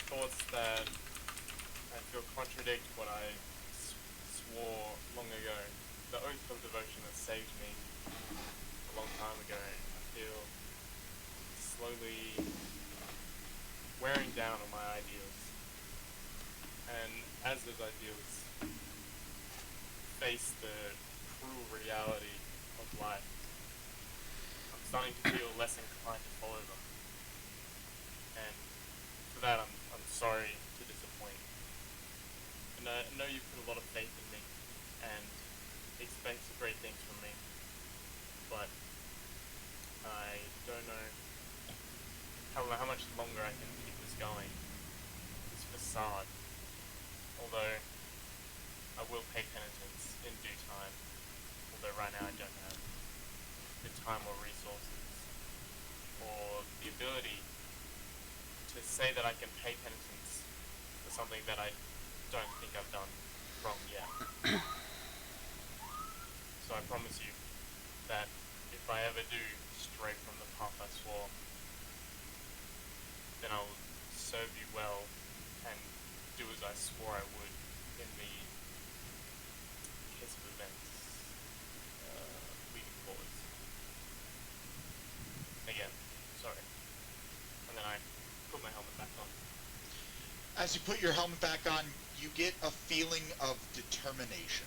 thoughts that I feel contradict what I swore long ago. The oath of devotion that saved me a long time ago. I feel slowly wearing down on my ideals. And as those ideals face the cruel reality of life, I'm starting to feel less inclined to follow them. And for that, I'm sorry to disappoint. And I know you put a lot of faith in me and expect great things from me, but I don't know how much longer I can keep this going, this facade. Although I will pay penitence in due time, although right now I don't have the time or resources or the ability to say that I can pay penitence for something that I don't think I've done wrong yet. So I promise you that if I ever do stray from the path I swore, then I'll serve you well and do as I swore I would in the case of events leading forwards. Again, sorry. And then I put my helmet back on. As you put your helmet back on, you get a feeling of determination.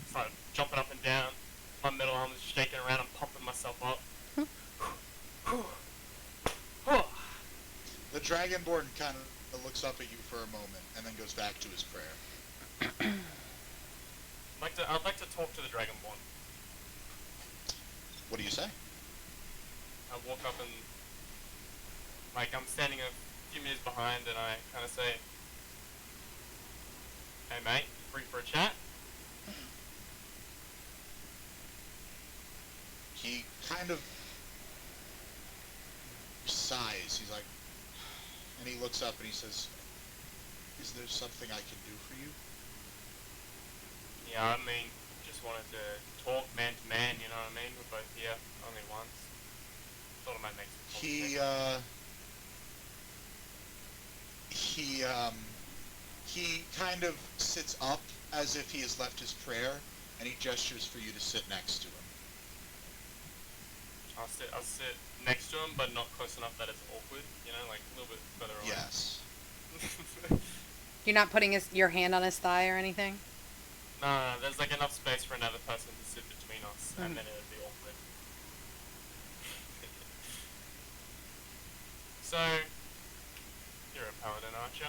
Start jumping up and down. My middle arm is shaking around. I'm pumping myself up. The Dragonborn kind of looks up at you for a moment and then goes back to his prayer. I'd like to talk to the Dragonborn. What do you say? I walk up and, like, I'm standing a few meters behind, and I kind of say, "Hey mate, free for a chat?" He kind of sighs. He's like, and he looks up and he says, "Is there something I can do for you?" Yeah, I mean, just wanted to talk man to man, you know what I mean? We're both here, only once. Thought it might make some he kind of sits up as if he has left his prayer, and he gestures for you to sit next to him. I'll sit next to him, but not close enough that it's awkward, you know, like a little bit further away. Yes. You're not putting your hand on his thigh or anything? No, there's like enough space for another person to sit between us, and then it would be awkward. So, you're a paladin, aren't you?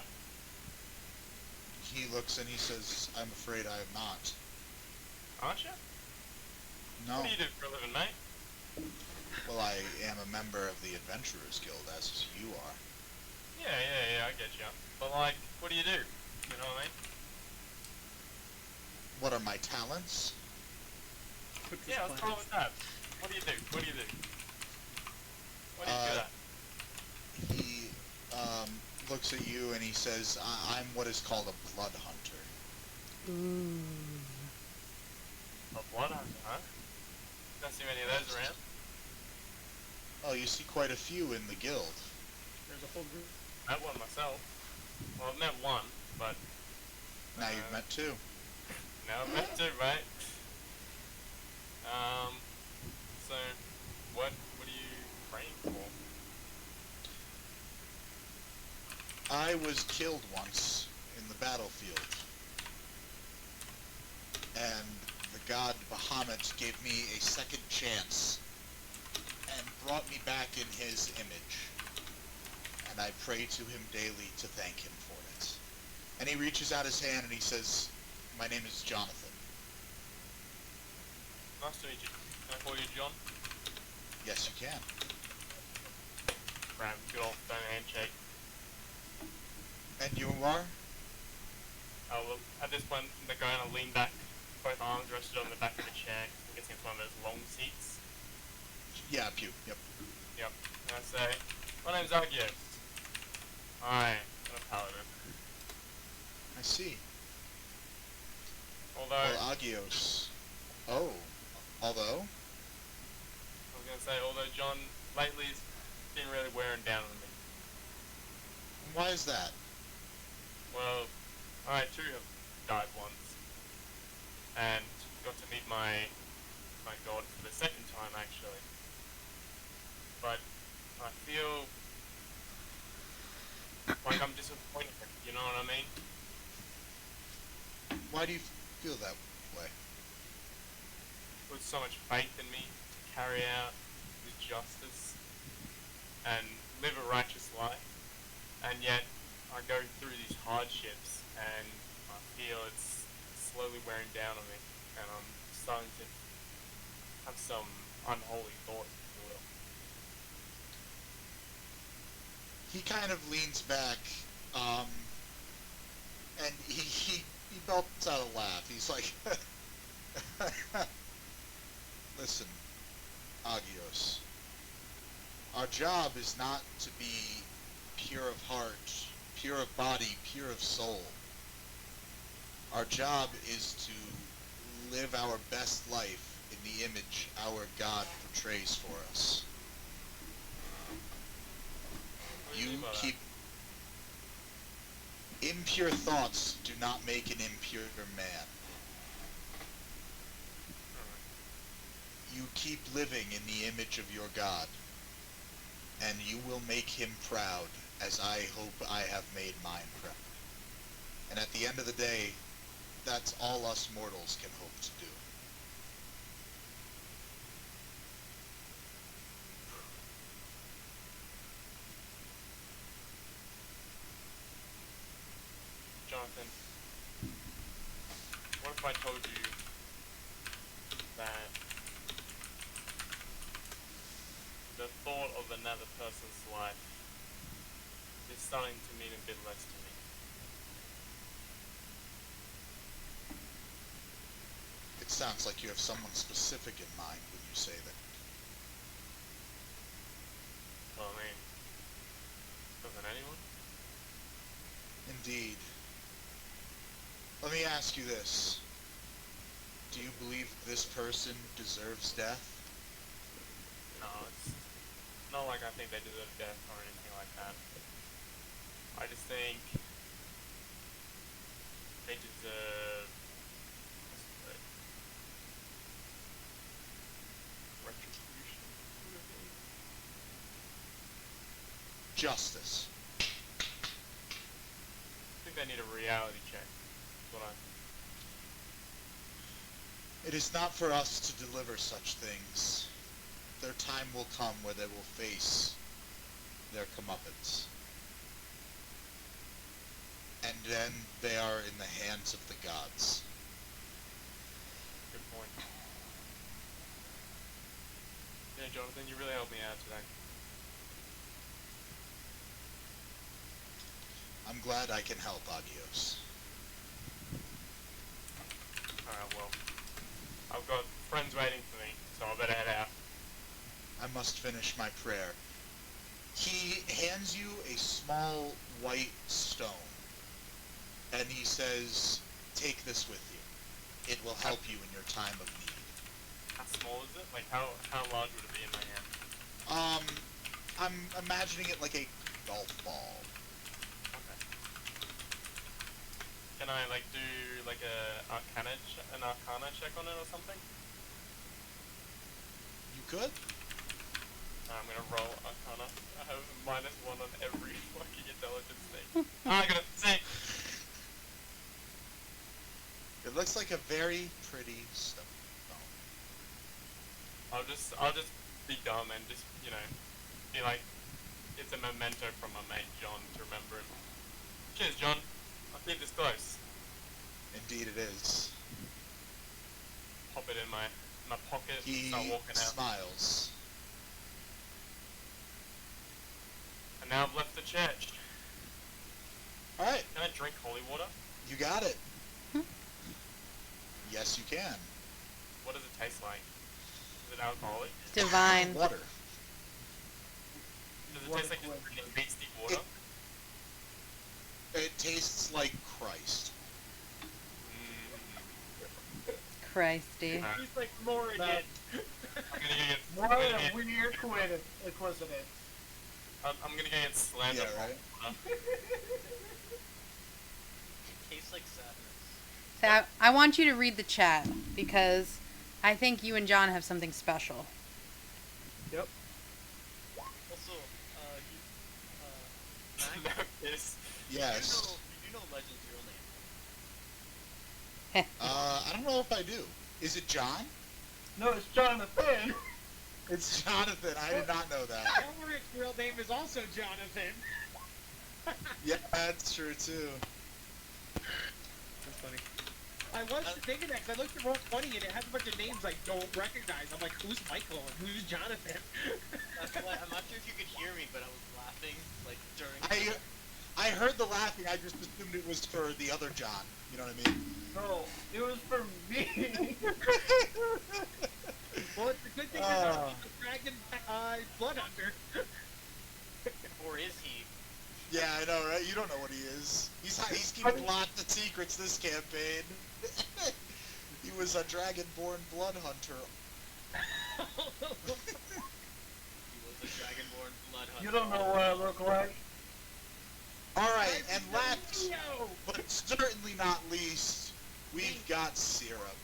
He looks and he says, "I'm afraid I am not." Aren't you? No. What do you do for a living, mate? Well, I am a member of the Adventurers Guild, as you are. Yeah, I get you. But like, what do you do? You know what I mean? What are my talents? Yeah, let's go with that. What do you do? looks at you and he says, I'm what is called a blood hunter. Ooh. A blood hunter, huh? Don't see many of those around. Oh, you see quite a few in the guild. There's a whole group. I had one myself. Well, I've met one, but Now you've met two. now I've met two, right? So, what are you praying for? I was killed once in the battlefield. And the god Bahamut gave me a second chance and brought me back in his image. And I pray to him daily to thank him for it. And he reaches out his hand and he says, my name is Jonathan. Nice to meet you. Can I call you John? Yes, you can. Grab good old phone handshake. And you are? Oh, well, at this point, the guy gonna lean back, both arms rested on the back of the chair. I'm guessing it's one of those long seats. Yeah, pew. Yep. Yep. And I say, my name's Agios. I'm a paladin. I see. Although, Well, Agios. Oh. Although? I was gonna say, although John lately has been really wearing down on me. Why is that? Well, I too have died once, and got to meet my god for the second time actually. But I feel like I'm disappointed. You know what I mean? Why do you feel that way? Put so much faith in me to carry out his justice and live a righteous life, and yet I go through these hardships and I feel it's slowly wearing down on me, and I'm starting to have some unholy thoughts, if you will. He kind of leans back, and he belts out a laugh. He's like, listen, Agios, our job is not to be pure of heart, pure of body, pure of soul. Our job is to live our best life in the image our God portrays for us. What do you You mean by that? keep impure thoughts do not make an impure man. You keep living in the image of your God, and you will make him proud, as I hope I have made mine proud. And at the end of the day, that's all us mortals can hope to do. Jonathan, what if I told you that the thought of another person's life is starting to mean a bit less to me? It sounds like you have someone specific in mind when you say that. Well, I mean, doesn't anyone? Indeed. Let me ask you this. Do you believe this person deserves death? No, it's not like I think they deserve death or anything like that. I just think they deserve what's the word? Retribution. Justice. I think they need a reality check. That's what I think. It is not for us to deliver such things. Their time will come where they will face their comeuppance. And then they are in the hands of the gods. Good point. Yeah, Jonathan, you really helped me out today. I'm glad I can help, Agios. Alright, well, I've got friends waiting for me, so I better head out. I must finish my prayer. He hands you a small white stone, and he says, "Take this with you. It will help you in your time of need." How small is it? Like, how large would it be in my hand? I'm imagining it like a golf ball. Okay. Can I, like, do, like, an arcana check on it or something? You could? I'm gonna roll arcana. I have -1 on every fucking intelligence thing. I got a 6! It looks like a very pretty stone. I'll just be dumb and just, be like, it's a memento from my mate John to remember him. Cheers, John. I'll keep this close. Indeed it is. Pop it in my pocket and He start walking out. smiles. And now I've left the church. Alright, Can I drink holy water? you got it. Yes, you can. What does it taste like? Is it alcoholic? Divine. Water. Does it What taste like a just really tasty water? It tastes like Christ. Christy. He's like more in No. it. I'm gonna get What a weird coincidence. I'm gonna get slammed Yeah, up. right? It tastes like sadness. So I want you to read the chat because I think you and John have something special. Yep. Also, No, Mac, it's Yes. you do know Legend's real name. I don't know if I do. Is it John? No, it's Jonathan. It's Jonathan. I did not know that. Elric's real name is also Jonathan. Yeah, that's true too. That's funny. I was thinking that because I looked at Roll20 and it has a bunch of names I don't recognize. I'm like, who's Michael and who's Jonathan? That's why I'm not sure if you could hear me, but I was laughing like during. I heard the laughing. I just assumed it was for the other John. You know what I mean? No, it was for me. Well, it's a good thing you're not a dragon blood hunter. Or is he? Yeah, I know, right? You don't know what he is. He's keeping lots of secrets this campaign. He was a dragonborn blood hunter. He was a dragonborn blood hunter. You don't know what I look like. Alright, and last, Yo! but certainly not least, we've got Syrup.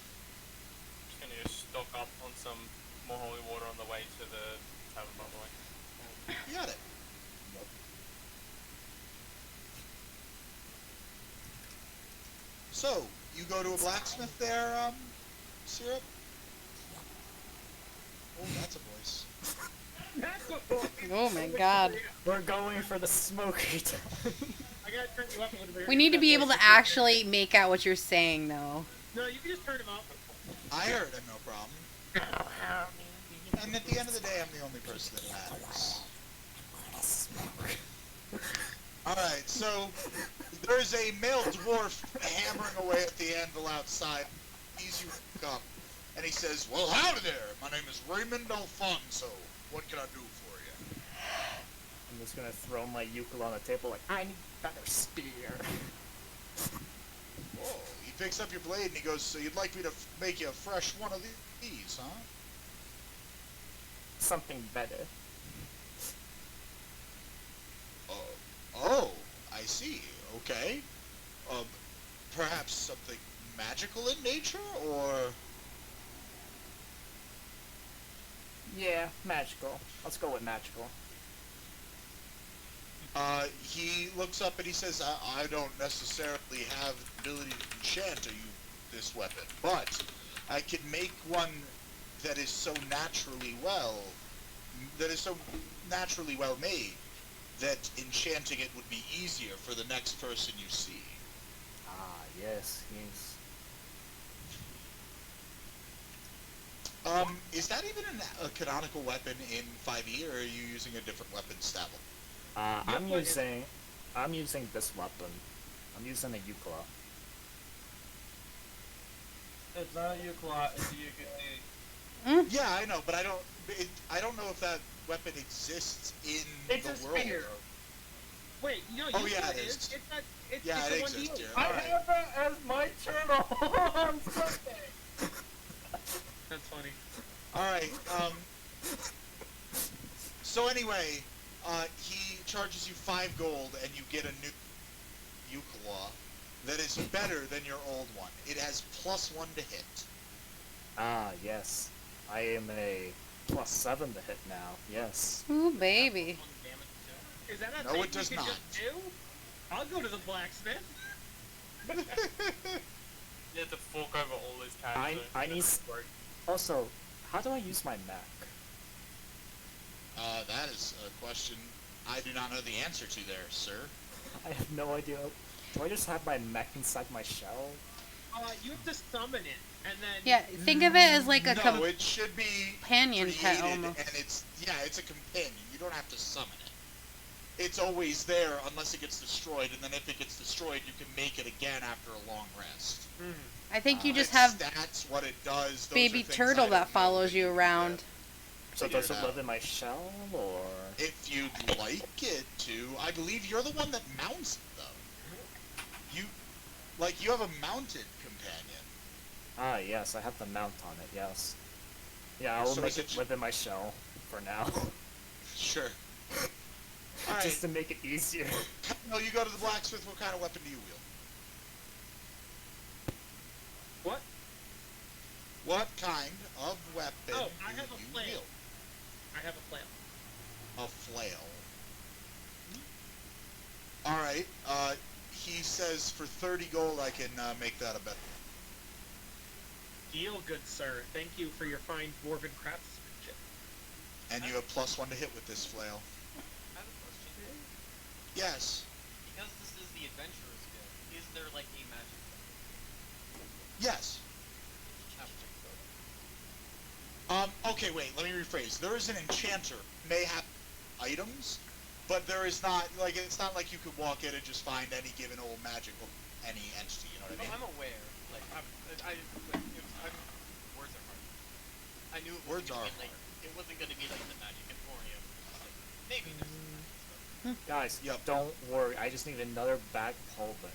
just gonna go stock up on some more holy water on the way to the tavern, by the way. You got it. So, you go to a blacksmith there, Syrup? Oh, that's a voice. That's what Oh my god. We're going for the smoky time. I gotta turn you up a little bit. We need to be able to actually make out what you're saying though. No, you can just turn him up. I heard him, no problem. And at the end of the day, I'm the only person that matters. Alright, so there's a male dwarf hammering away at the anvil outside. He's you up, and he says, "Well, howdy there. My name is Raymond Alfonso. What can I do for you?" I'm just gonna throw my ukulele on the table like, I need a better spear. Whoa. He picks up your blade and he goes, "So you'd like me to make you a fresh one of these, huh?" Something better. Oh, I see. Okay. Perhaps something magical in nature, or... Yeah, magical. Let's go with magical. He looks up and he says, I don't necessarily have the ability to enchant this weapon, but I can make one that is so naturally well made that enchanting it would be easier for the next person you see. Ah, yes, yes. Is that even a canonical weapon in 5e, or are you using a different weapon stable? I'm using this weapon. I'm using a ukulele. It's not a ukulele, it's a ukulele. Yeah, I know, but I don't know if that weapon exists in It's the a world. spear. Wait, no, Oh, you yeah, know it is. It's not. It's, Yeah, it's it a exists, 1D8. yeah. I Alright. have that as my journal on Sunday. That's funny. Alright, so anyway, he charges you 5 gold and you get a new Eucla that is better than your old one. It has +1 to hit. Ah, yes. I am a +7 to hit now. Yes. Ooh, baby. One damage too. Is that a No, thing it does you can not. just do? I'll go to the blacksmith. You have to fork over all his cash. I need Also, how do I use my Mac? That is a question I do not know the answer to there, sir. I have no idea. Do I just have my mech inside my shell? You have to summon it, and then Yeah, think of it as like a No, it should be companion pet created, almost. and it's a companion. You don't have to summon it. It's always there unless it gets destroyed, and then if it gets destroyed, you can make it again after a long rest. I think you just Its have stats, what it does. Those baby are things turtle I that don't know follows that you can, around. So figure does it out. live in my shell, or...? If you'd like it to, I believe you're the one that mounts it, though. You have a mounted companion. Ah, yes, I have the mount on it, yes. Yeah, I will So make is it it live in my shell, for now. Sure. Alright. Just to make it easier. No, you go to the blacksmith. What kind of weapon do you wield? what? What kind of weapon Oh, I do have a you flail. wield? I have a flail. A flail. Alright, he says for 30 gold I can make that a bet. Deal, good sir. Thank you for your fine dwarven craftsmanship. And you have +1 to hit with this flail. I have a question. Yes. Because this is the Adventurer's Guild, is there like a magic Yes. chapter? Okay, wait, let me rephrase. There is an enchanter, may have items, but there is not, like, it's not like you could walk in and just find any given old magic or any entity, you know what I mean? I'm aware. Like, words are hard. I knew it Words wasn't are gonna be, like, it wasn't gonna be like the Magic Emporium. Like, maybe there's some magic stuff. Guys, Yep. don't worry, I just need another bag of Holbein.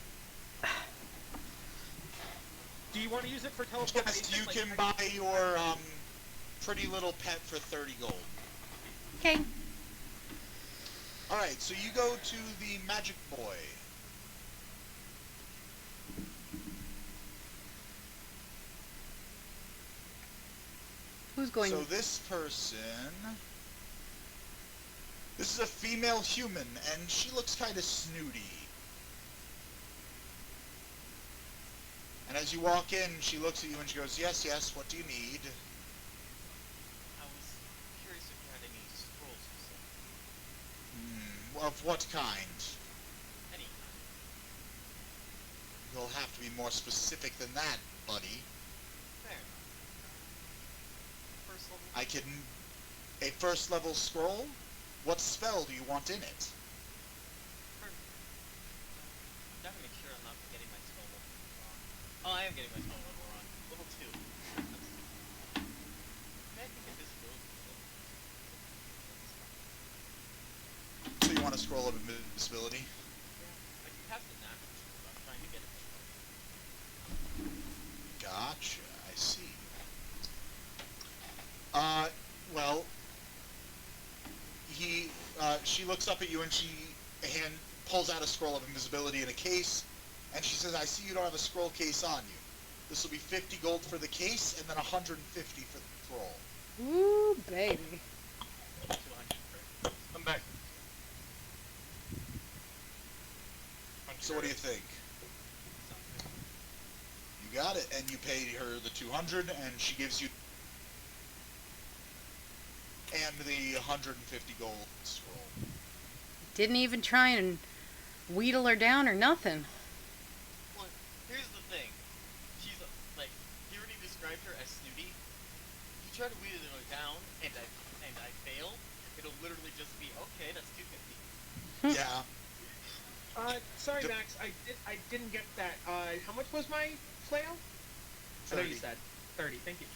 Do you want to use it for Yes, teleportation? you Like, can buy your, pretty little pet for 30 gold. Okay. Alright, so you go to the magic boy. Who's going? So this person... This is a female human, and she looks kind of snooty. And as you walk in, she looks at you and she goes, "Yes, yes, what do you need?" I was curious if you had any scrolls or something. Of what kind? Any kind. You'll have to be more specific than that, buddy. Fair enough. First level. I can... A first level scroll? What spell do you want in it? Perfect. I'm gotta make sure I'm not getting my spell level wrong. Oh, I am getting my spell level wrong. Level 2. Magic invisibility. So you want a scroll of invisibility? Yeah. I can pass the natural scroll, but I'm trying to get it. Gotcha, I see. Well, she looks up at you and she pulls out a scroll of invisibility in a case, and she says, "I see you don't have a scroll case on you. This will be 50 gold for the case, and then 150 for the scroll." Ooh, baby. 200 per. I'm back. So what do you think? Sounds good. You got it, and you pay her the 200, and she gives you and the 150 gold scroll. Didn't even try and wheedle her down or nothing. Look, here's the thing. She's like, he already described her as snooty. You try to wheel her down, and I fail. It'll literally just be okay. That's 250. Yeah. Sorry, Yep. Max. I didn't get that. How much was my flail? I know you 30. said 30. Thank you.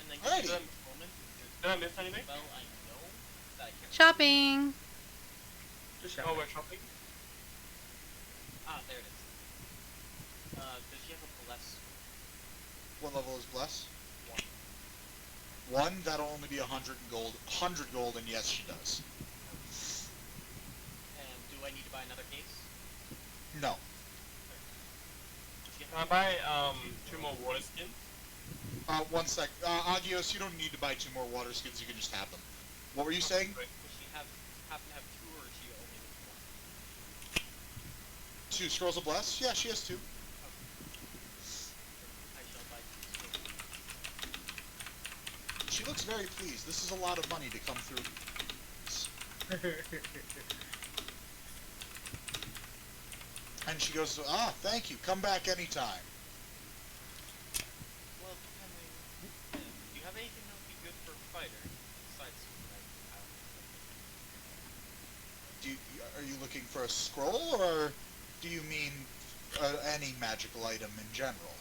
And then Alrighty. give them Coleman. Did I miss anything? Spell I know that I can't. Shopping. Just Oh, shopping. we're shopping? Ah, there it is. Does she have a bless? What level is Bless? One. 1, that'll only be 100 gold. 100 gold, and yes, she does. And do I need to buy another case? No. Does she Can I have buy, 2 more water skins? 1 sec. Agios, you don't need to buy 2 more water skins, you can just have them. What were you saying? Does she happen to have 2, or is she only with 1? 2 Scrolls of Bless? Yeah, she has 2. I shall buy 2. She looks very pleased. This is a lot of money to come through. And she goes, thank you. Come back anytime. Well, depending. Do you have anything that would be good for a fighter besides Are you looking for a scroll, or do you mean any magical item in general?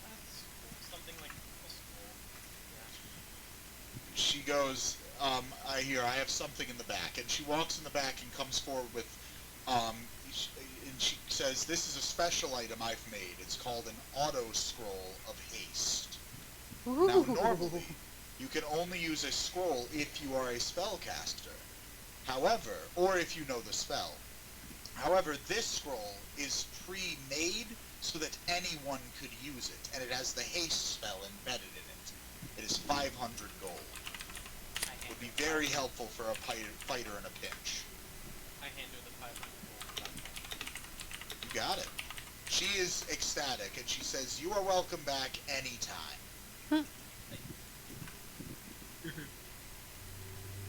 That's something like a scroll. Yeah. She goes, I have something in the back. And she walks in the back and comes forward with, and she says, this is a special item I've made. It's called an auto scroll of haste. Now, normally, you can only use a scroll if you are a spellcaster. However, or if you know the spell. However, this scroll is pre-made so that anyone could use it, and it has the haste spell embedded in it. It is 500 gold. Would be very helpful for a fighter in a pinch. I hand her the 500 gold. You got it. She is ecstatic, and she says, you are welcome back anytime.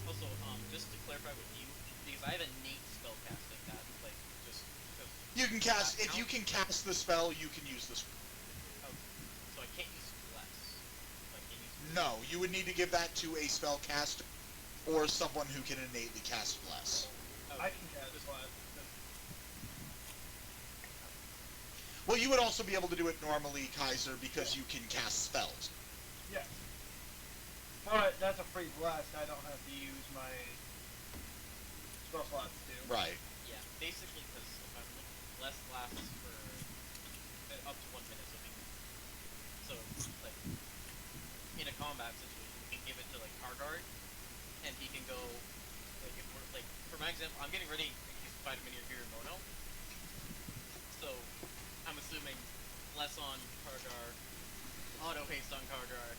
Also, just to clarify with you, because I have a innate spellcasting that, like, just because. You can cast, if you can cast the spell, you can use the scroll. Oh, so I can't use bless. I can't use. No, you would need to give that to a spellcaster, or someone who can innately cast Bless. Oh, I can cast Bless. Well, you would also be able to do it normally, Kaiser, because you can cast spells. Yes. But that's a free blast. I don't have to use my spell slots too. Right. Yeah, basically, because if I'm looking, bless lasts for up to 1 minute, so like in a combat situation, we can give it to like Kargard, and he can go like if we're like for my example, I'm getting ready to fight him in your Hero Mono, so I'm assuming bless on Kargar, auto haste on Kargar,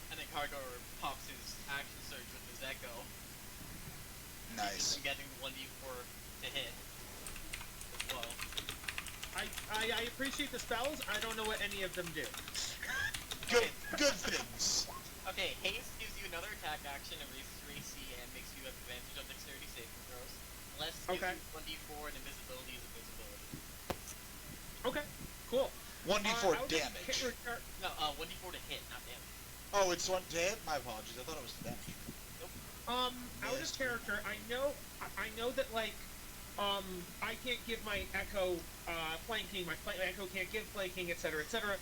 and then Kargar pops his action surge with his echo. Nice. I'm getting 1d4 to hit as well. I appreciate the spells. I don't know what any of them do. Good things. Okay, haste gives you another attack action and raises your AC and makes you have advantage on dexterity saving throws. Bless gives Okay. you 1d4 and invisibility is invisibility. Okay, cool. 1d4 I was damage. just No, 1d4 to hit, not damage. Oh, it's 1 to hit? My apologies. I thought it was the damage. out of character, I know that like, I can't give my Echo flanking. My Echo can't give flanking, etc., etc.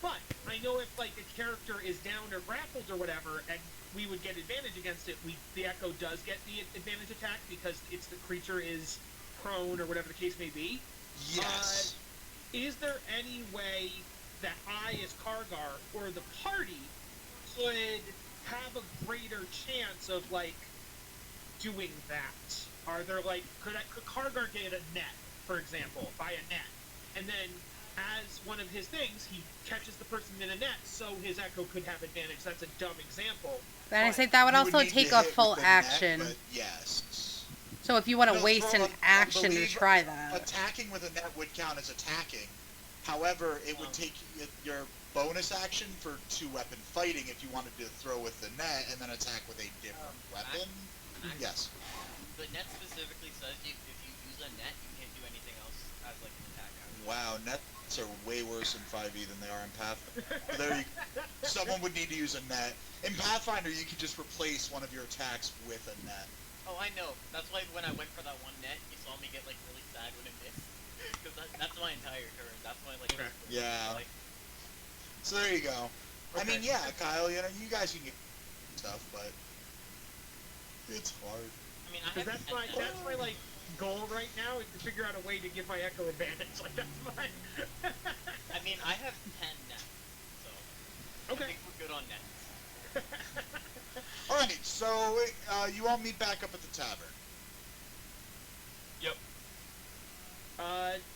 But I know if like a character is down or grappled or whatever, and we would get advantage against it. The Echo does get the advantage attack because the creature is prone or whatever the case may be. Yes. Is there any way that I, as Kargar, or the party, could have a greater chance of, like, doing that? Are there, like, could Kargar get a net, for example, buy a net, and then, as one of his things, he catches the person in a net, so his Echo could have advantage? That's a dumb example. Then I but say that would You also need take to a hit full with the action. Net, but yes. So if you want to No, waste throw an a- action to believe try that. Attacking with a net would count as attacking. However, it would take your bonus action for 2-weapon fighting if you wanted to throw with the net and then attack with a different weapon. Yes. The net specifically says if you use a net, you can't do anything else as like an attack action. Wow, nets are way worse in 5e than they are in Pathfinder. Someone would need to use a net. In Pathfinder, you could just replace one of your attacks with a net. Oh, I know. That's why when I went for that one net, you saw me get like really sad when it missed. Because that's my entire turn. That's my like. Okay. Yeah. Like, So there you go. I mean, Okay. yeah, Kyle, you know, you guys can get stuff, but it's hard. I mean, I Because have that's my like goal right now is to figure out a way to give my Echo advantage. Like that's my. I mean, I have 10 nets, so I Okay. think we're good on nets. All right, so you all meet back up at the tavern. Yep.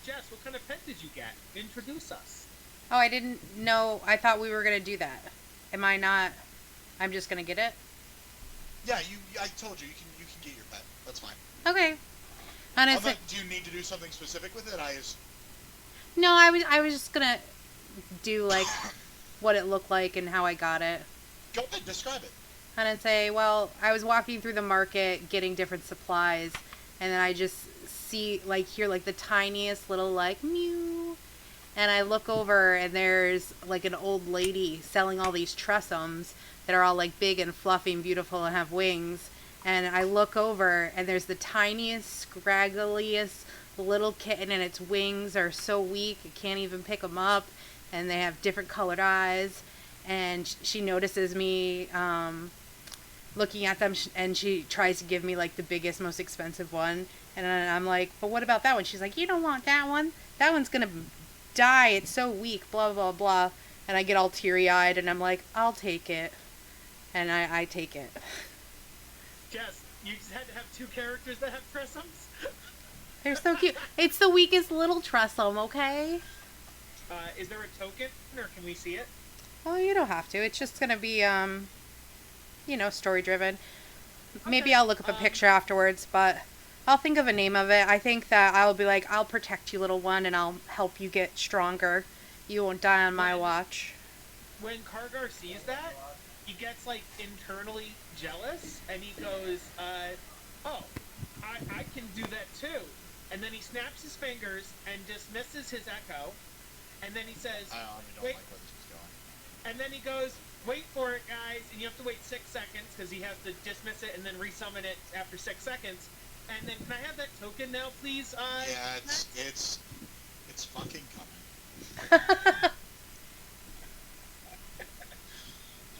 Jess, what kind of pet did you get? Introduce us. Oh, I didn't know. I thought we were gonna do that. Am I not? I'm just gonna get it. Yeah, I told you you can get your pet. That's fine. Okay. And it's Do you need to do something specific with it? no, I was just gonna do like what it looked like and how I got it. Go ahead, describe it. And I'd say, well, I was walking through the market getting different supplies, and then I just hear like the tiniest little like mew, and I look over and there's like an old lady selling all these tressums that are all like big and fluffy and beautiful and have wings, and I look over and there's the tiniest, scraggliest little kitten, and its wings are so weak it can't even pick them up, and they have different colored eyes, and she notices me looking at them, and she tries to give me like the biggest, most expensive one, and then I'm like, but what about that one? She's like, you don't want that one, that one's gonna die, it's so weak, blah blah blah. And I get all teary-eyed and I'm like, I'll take it, and I take it. Jess, you just had to have two characters that have tressums. They're so cute. It's the weakest little tressum, okay? Is there a token, or can we see it? Well, you don't have to. It's just gonna be story driven. Maybe Okay, I'll look up a picture afterwards, but I'll think of a name of it. I think that I'll be like, I'll protect you, little one, and I'll help you get stronger. You won't die on my watch. When Kargar sees that, he gets like internally jealous, and he goes, "Oh, I can do that too." And then he snaps his fingers and dismisses his Echo, and then he says, I don't "Wait," like where this is going. and then he goes, "Wait for it, guys," and you have to wait 6 seconds because he has to dismiss it and then resummon it after 6 seconds. And then, can I have that token now, please? Yeah, Matt? it's fucking coming.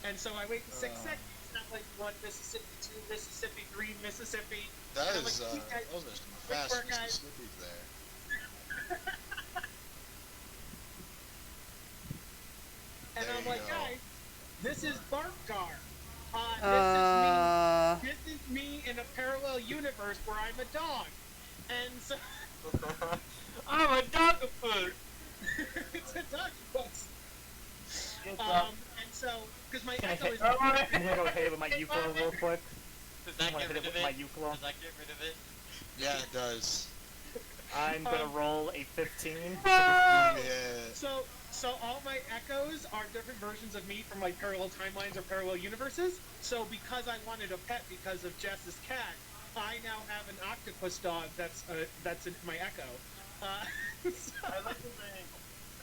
And so I wait 6 seconds, not like 1 Mississippi, 2 Mississippi, 3 Mississippi. That And I'm is like, "You guys- those are some wait fast for it, guys." Mississippi's there. And There I'm you like, go. guys, this is Barkgar. Uh, This is me in a parallel universe where I'm a dog. And so I'm a dogapoo. it's a dog bus. Get And so, because my Can I Echo hit, is can I go hit it with my Euclid real quick? Does I that wanna get hit rid it of with my it? Euclid. Does that get rid of it? Yeah, it does. I'm gonna roll a 15. Yeah. So all my Echoes are different versions of me from like parallel timelines or parallel universes. So because I wanted a pet because of Jess's cat, I now have an octopus dog that's my Echo. So, I like to think,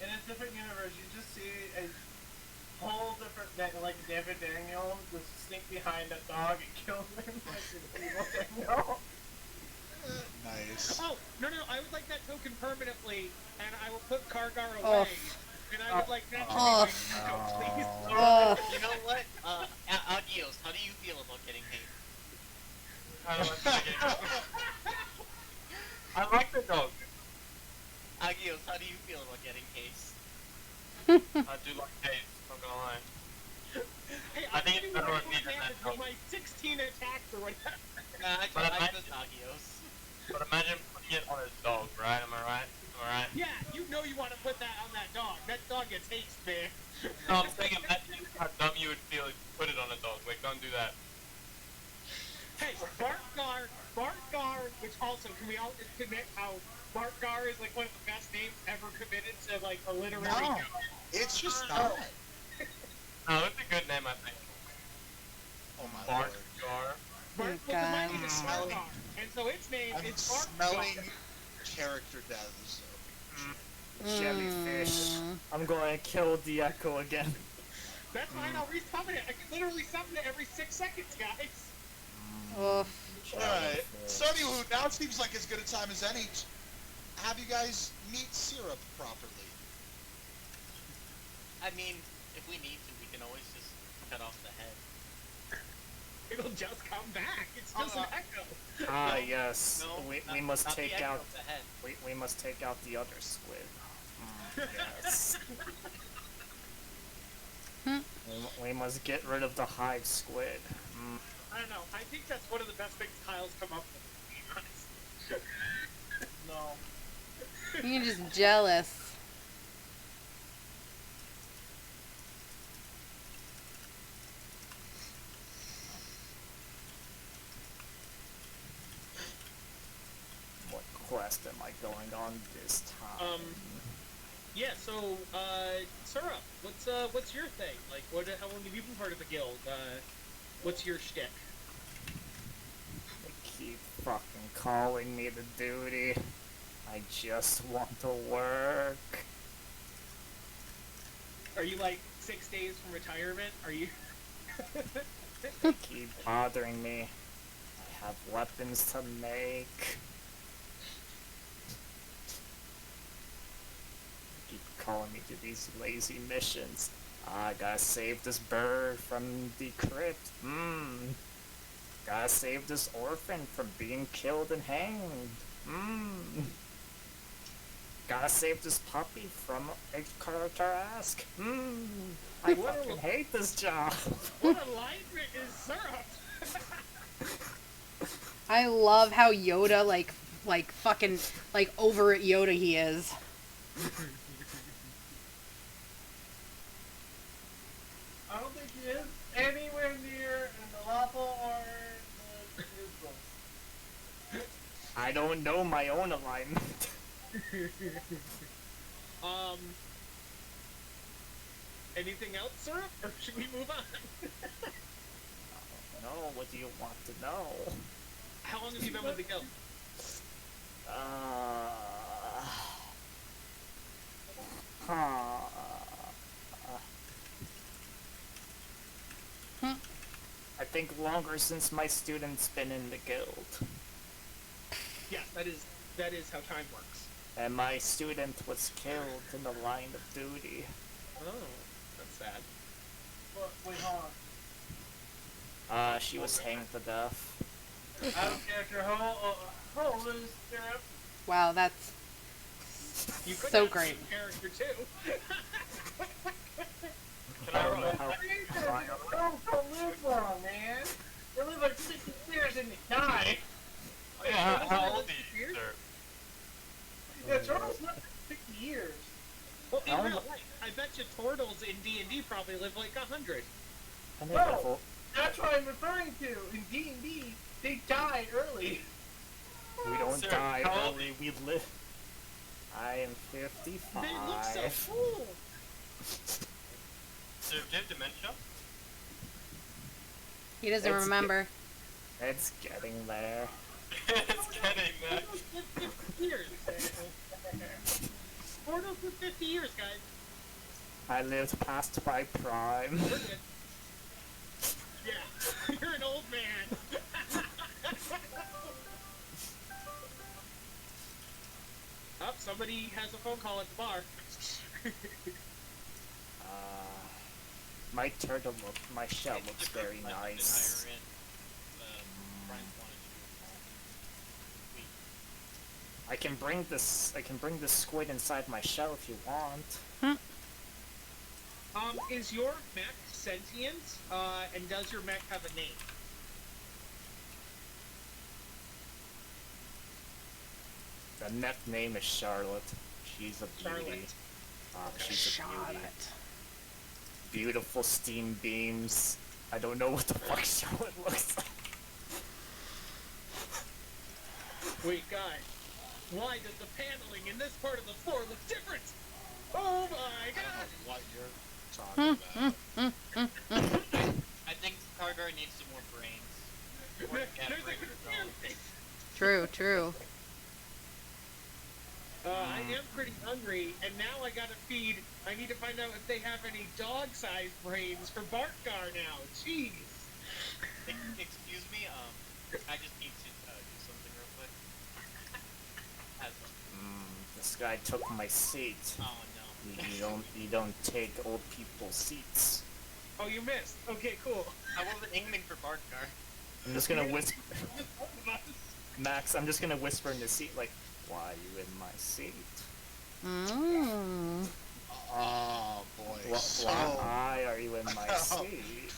in a different universe, you just see a whole different, like David Daniel, just sneak behind a dog and kill him like an evil Daniel. Nice. oh no, I would like that token permanently, and I will put Kargar away. Oh. And I would like that to Oh. be my Echo, please. Oh. You know what? Agios, how do you feel about getting hate? I like the game. I like the dog. Agios, how do you feel about getting haste? I do like Haste, not gonna lie. Hey, I I'm think getting it's better more with me than damage that with my 16 attacks or whatever. I But I trust Agios. But imagine putting it on his dog, right? Am I right? Am I right? Yeah, you know you want to put that on that dog. That dog gets haste, man. No, I'm saying imagine how dumb you would feel if you put it on a dog. Like, don't do that. Hey, Barkgar, which also, can we all admit how Barkgar is like one of the best names ever committed to like a literary No, genre? it's just not. No, it's a good name, I think. Oh my lord. Barkgar. Well, 'cause my name is Smelling- Barkgar, and so its name I'm is smelling Barkgar. character deaths. Jellyfish. Mm. I'm going to kill the Echo again. That's fine, I'll resummon it. I can literally summon it every 6 seconds, guys. Oof. Alright, so anywho, now it seems like as good a time as any to have you guys meet Syrup properly. I mean, if we need to, we can always just cut off the head. It'll just come back. It's just an echo. Ah, yes. No, We must not take the out. echo, the head. We must take out the other squid. Yes. We must get rid of the hive squid. I don't know. I think that's one of the best things Kyle's come up with, to be honest. No. You're just jealous. What quest am I going on this time? Yeah, so, Syrup, what's your thing? Like, how long have you been part of the guild? What's your shtick? They keep fucking calling me to duty. I just want to work. Are you, like, 6 days from retirement? Are you... They keep bothering me. I have weapons to make. Keep calling me to these lazy missions. I gotta save this bird from the crypt. Gotta save this orphan from being killed and hanged. Gotta save this puppy from a Tartask. I fucking hate this job. What alignment is Syrup? I love how Yoda, like fucking, like, over at Yoda he is. I don't think he is anywhere near the lava or the Israel. I don't know my own alignment. Anything else, Syrup? Or should we move on? No, what do you want to know? How long have you been with the guild? I think longer since my student's been in the guild. Yes, that is how time works. And my student was killed in the line of duty. Oh, that's sad. Wait, hold on. She was hanged to death. Out of character, how old is Syrup? Wow, that's You could so have great. a character too. I don't know how. Turtles don't live long, man. They live like 60 years and they die. Yeah, how old are you, sir? Yeah, turtles live for 60 years. Well, in real life, I bet you turtles in D&D probably live like 100. No, that's what I'm referring to. In D&D, they die early. We don't Sir, die how old early, we live. I am 55. They look so cool. Sir, do you have dementia? He doesn't It's remember. It's getting there. It's getting there. Turtles live 50 years. Turtles live 50 years, guys. I lived past my prime. We're good. Yeah, you're an old man. Oh, somebody has a phone call at the bar. My turtle my shell looks very nice. I can bring this squid inside my shell if you want. Is your mech sentient? And does your mech have a name? The mech name is Charlotte. She's a beauty. Charlotte. She's a beauty. Charlotte. Beautiful steam beams. I don't know what the fuck Charlotte looks like. Wait, guys. Why does the paneling in this part of the floor look different? Oh my god! What you're talking about? I think Cargar needs some more brains. Or There's a brain of his own. conspiracy. True. I am pretty hungry, and now I gotta feed. I need to find out if they have any dog-sized brains for Bartgar now. Jeez. Excuse me, I just need to do something real quick. This guy took my seat. Oh no. You don't take old people's seats. Oh, you missed. Okay, cool. I wasn't aiming for Barkar. I'm just gonna whisper, Both of us. Max. I'm just gonna whisper in the seat, like, "Why are you in my seat? Mm. Oh boy. Why are you in my seat?"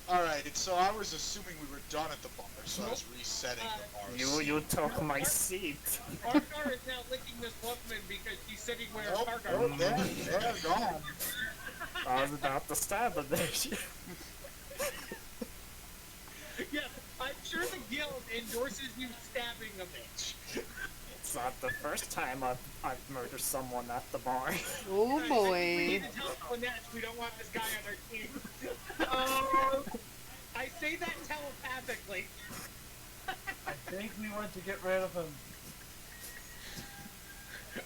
Alright, so I was assuming we were done at the bar, so I was resetting the bar. You took my seat. Barkar is now licking this woman because she's sitting where Oh, Barkar they're gone. I was about to stab her there. Yeah, I'm sure the guild endorses you stabbing a bitch. It's not the first time I've murdered someone at the bar. Oh We boy. need to tell Lynette we don't want this guy on our team. I say that telepathically. I think we want to get rid of him.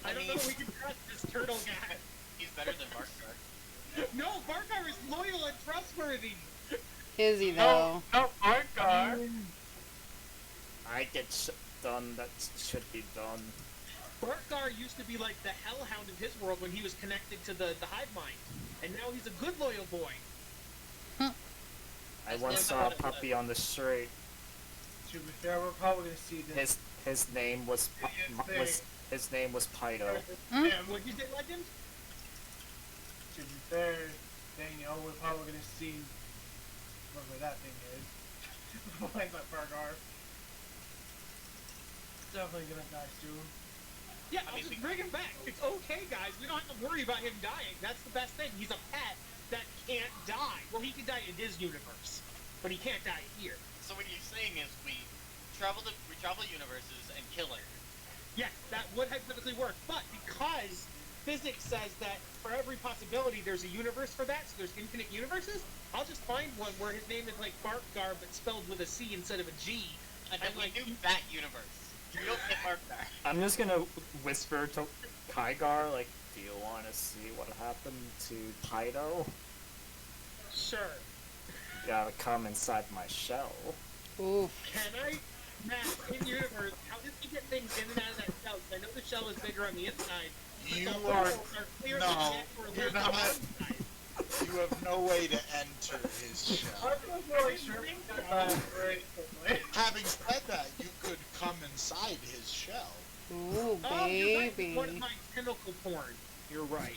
I don't know if we can trust this turtle guy. He's better than Barkar. No, Barkar is loyal and trustworthy. Is he No, though? no, Barkar. I get shit done that should be done. Barkar used to be like the hellhound in his world when he was connected to the hive mind. And now he's a good loyal boy. I once saw a puppy on the street. To be fair, we're probably gonna see this. His name was his name was Pido. Mm. And what'd you say, Legend? To be fair, Daniel, we're probably gonna see whatever that thing is. Played by Bargar. Definitely gonna die soon. Yeah, I'll just bring him back. It's okay, guys. We don't have to worry about him dying. That's the best thing. He's a pet that can't die. Well, he can die in his universe, but he can't die here. So what you're saying is we travel universes and kill her. Yes, that would hypothetically work, but because physics says that for every possibility there's a universe for that, so there's infinite universes, I'll just find one where his name is like Barkgar but spelled with a C instead of a G. And then we do that universe. You don't get Barkar. I'm just gonna whisper to Kygar, like, "Do you want to see what happened to Pido? Sure. You gotta come inside my shell." Oof. Can I, Matt, in universe, how does he get things in and out of that shell? 'Cause I know the shell is bigger on the inside. You but the are holes clearly no, neck or you're leg on not. the inside. You have no way to enter his shell. I'm not really sure we got very quickly. Having said that, you could come inside his shell. Ooh, Oh, you're right. It's one of baby. my tentacle porn. You're right.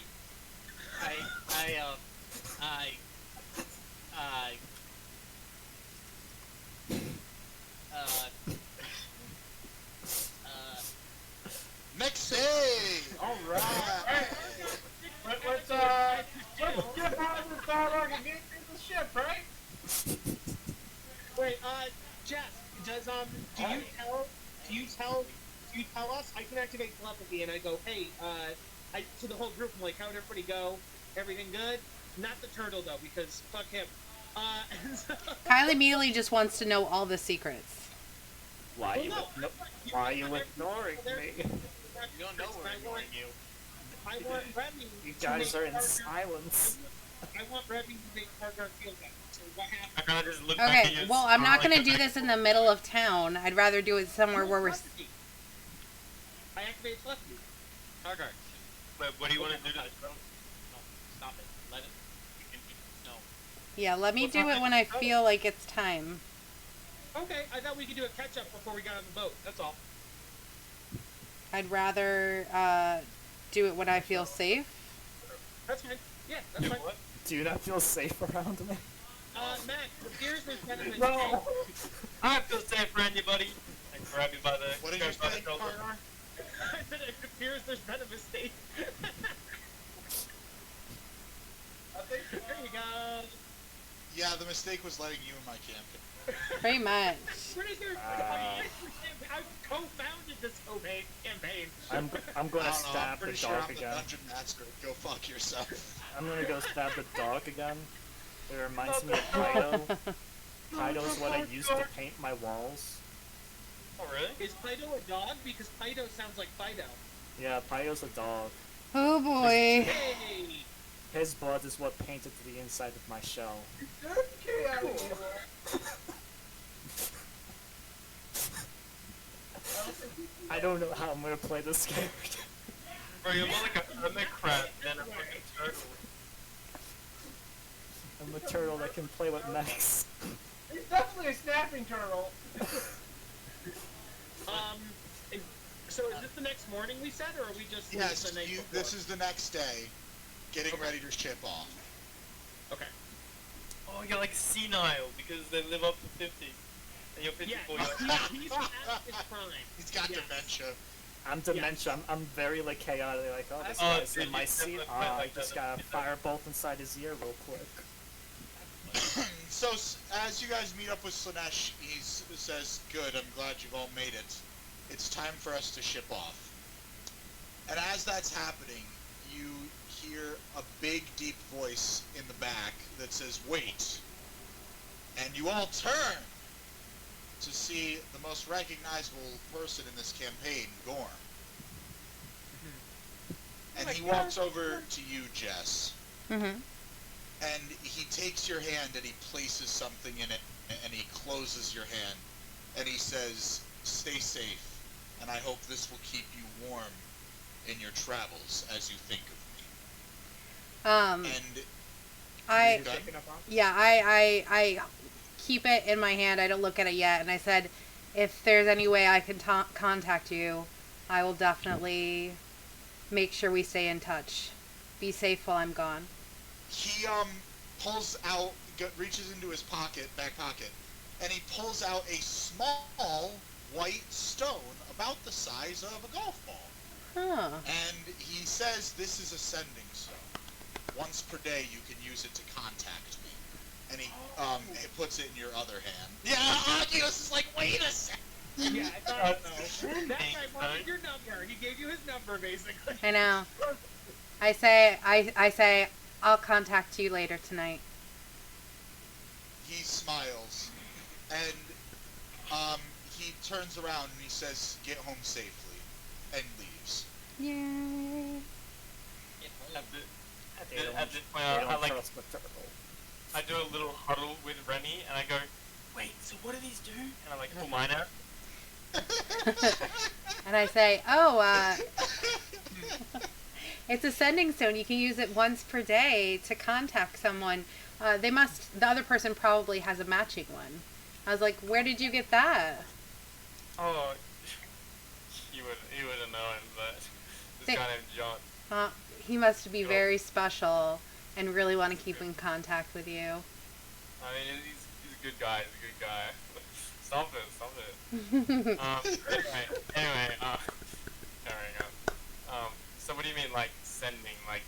Next day! Alright! Let's get out of this dialogue and get into the ship, right? Wait, Jess, does do you tell us? I can activate telepathy and I go, hey, to the whole group, I'm like, how'd everybody go? Everything good? Not the turtle though, because fuck him. And so, Kylie immediately just wants to know all the secrets. Why you Well, no, why are you ignoring me? You don't know we're ignoring you. I want Remy. You to guys make are in Barkar- silence. I want Remy to make Barkar feel better. So what I happened? kind of just look back at Okay, you. well, I'm not like gonna a- do this in the middle of town. I'd rather do it somewhere where we're. Telepathy. I activated telepathy. Targar. Wait, what do you want to do? No, stop it. Let it. You can. No. Yeah, let me do it when I feel like it's time. Okay, I thought we could do a catch up before we got on the boat. That's all. I'd rather do it when I feel safe. That's fine. Yeah, that's fine. Do you not feel safe around me? Matt, it appears there's been a mistake. No. I feel safe around you, buddy. I grab you by the. What did you by the say, shoulder. Carter? I said it appears there's been a mistake. There you go. Yeah, the mistake was letting you in my camp. Pretty much. What is your... I've co-founded this campaign. I'm I gonna don't know, I'm stab the pretty sure dog I'm the again. dungeon master. Go fuck yourself. I'm gonna go stab the dog again. It reminds me of Pido. Pido's what I used to paint my walls. Oh, really? Is Fido a dog? Because Fido sounds like Fido. Yeah, Pido's a dog. Oh boy. Hey! His blood is what painted the inside of my shell. I don't know how I'm gonna play this game. Bro, you're more like a hermit crab than a fucking turtle. I'm I'm a turtle that can play with mechs. He's definitely a snapping turtle. and- so is this the next morning we said, or are we just Yes, the night you, before? this is the next day, getting Okay. ready to ship off. Okay. Oh, you're like senile because they live up to 50. And you're 54. Yeah, You're like, he's past his prime. He's got Yes. dementia. I'm dementia. I'm very like chaotic. Like, oh, this Oh, guy's dude, in my you seat. definitely Oh, felt I like just that. got a firebolt inside his ear real quick. So, as you guys meet up with Slanesh, he says, "Good, I'm glad you've all made it. It's time for us to ship off." And as that's happening, you hear a big, deep voice in the back that says, "Wait." And you all turn to see the most recognizable person in this campaign, Gorm. And he walks over to you, Jess. Mm-hmm. And he takes your hand and he places something in it, and he closes your hand, and he says, "Stay safe, and I hope this will keep you warm in your travels as you think of me." And I Done? I keep it in my hand. I don't look at it yet, and I said, if there's any way I can contact you, I will definitely make sure we stay in touch. Be safe while I'm gone. he pulls out, reaches into his back pocket, and he pulls out a small white stone about the size of a golf ball. Huh. And he says, "This is a sending stone. Once per day you can use it to contact me." And he puts it in your other hand. Yeah, Oculus is like, "Wait a second." Yeah, I thought so. That guy wanted your number. He gave you his number, basically. I know. I say, I'll contact you later tonight. He smiles, and he turns around and he says, "Get home safely," and leaves. Yay. At this point, They don't I like trust the turtle. I do a little huddle with Rennie, and I go, "Wait, so what do these do?" And I like pull mine out. And I say, it's a sending stone. You can use it once per day to contact someone. The other person probably has a matching one. I was like, where did you get that? Oh, he would have known, but this guy named John. He must be Sure. very special and really want to keep in contact with you. I mean, he's a good guy. He's a good guy. Stop it. Anyway, there we go. So what do you mean, like, sending, like,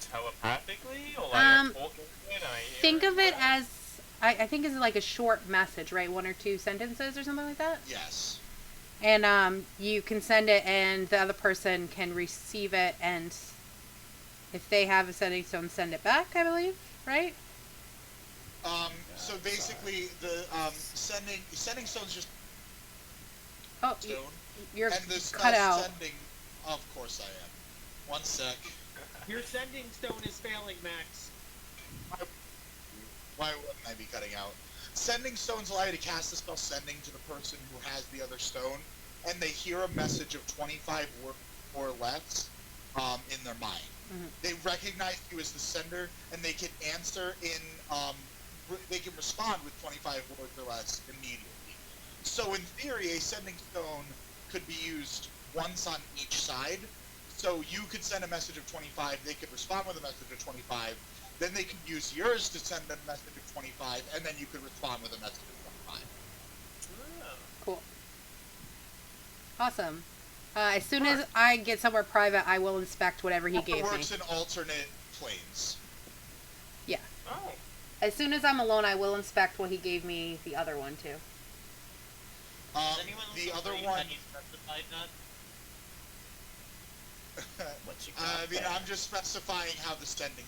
telepathically, or like, Um, talking to it and I hear Think of it or- as, I think it's like a short message, right? 1 or 2 sentences or something like that. Yes. And you can send it, and the other person can receive it, and if they have a sending stone, send it back, I believe, right? So basically, the sending stone's just Oh, stone, you're and the spell cut out. sending. Of course I am. One sec. Your sending stone is failing, Max. Why wouldn't I be cutting out? Sending stones allow you to cast the spell sending to the person who has the other stone, and they hear a message of 25 or less in their mind. Mhm. They recognize you as the sender, and they can answer in, they can respond with 25 words or less immediately. So in theory, a sending stone could be used once on each side. So you could send a message of 25, they could respond with a message of 25, then they could use yours to send a message of 25, and then you could respond with a message of 25. Cool. Awesome. As soon as I get somewhere private, I will inspect whatever he It gave me. works in alternate planes. Yeah. Oh. As soon as I'm alone, I will inspect what he gave me the other one to. Is anyone The else other afraid one, that he specified that? What you got I mean, there? I'm just specifying how the sending.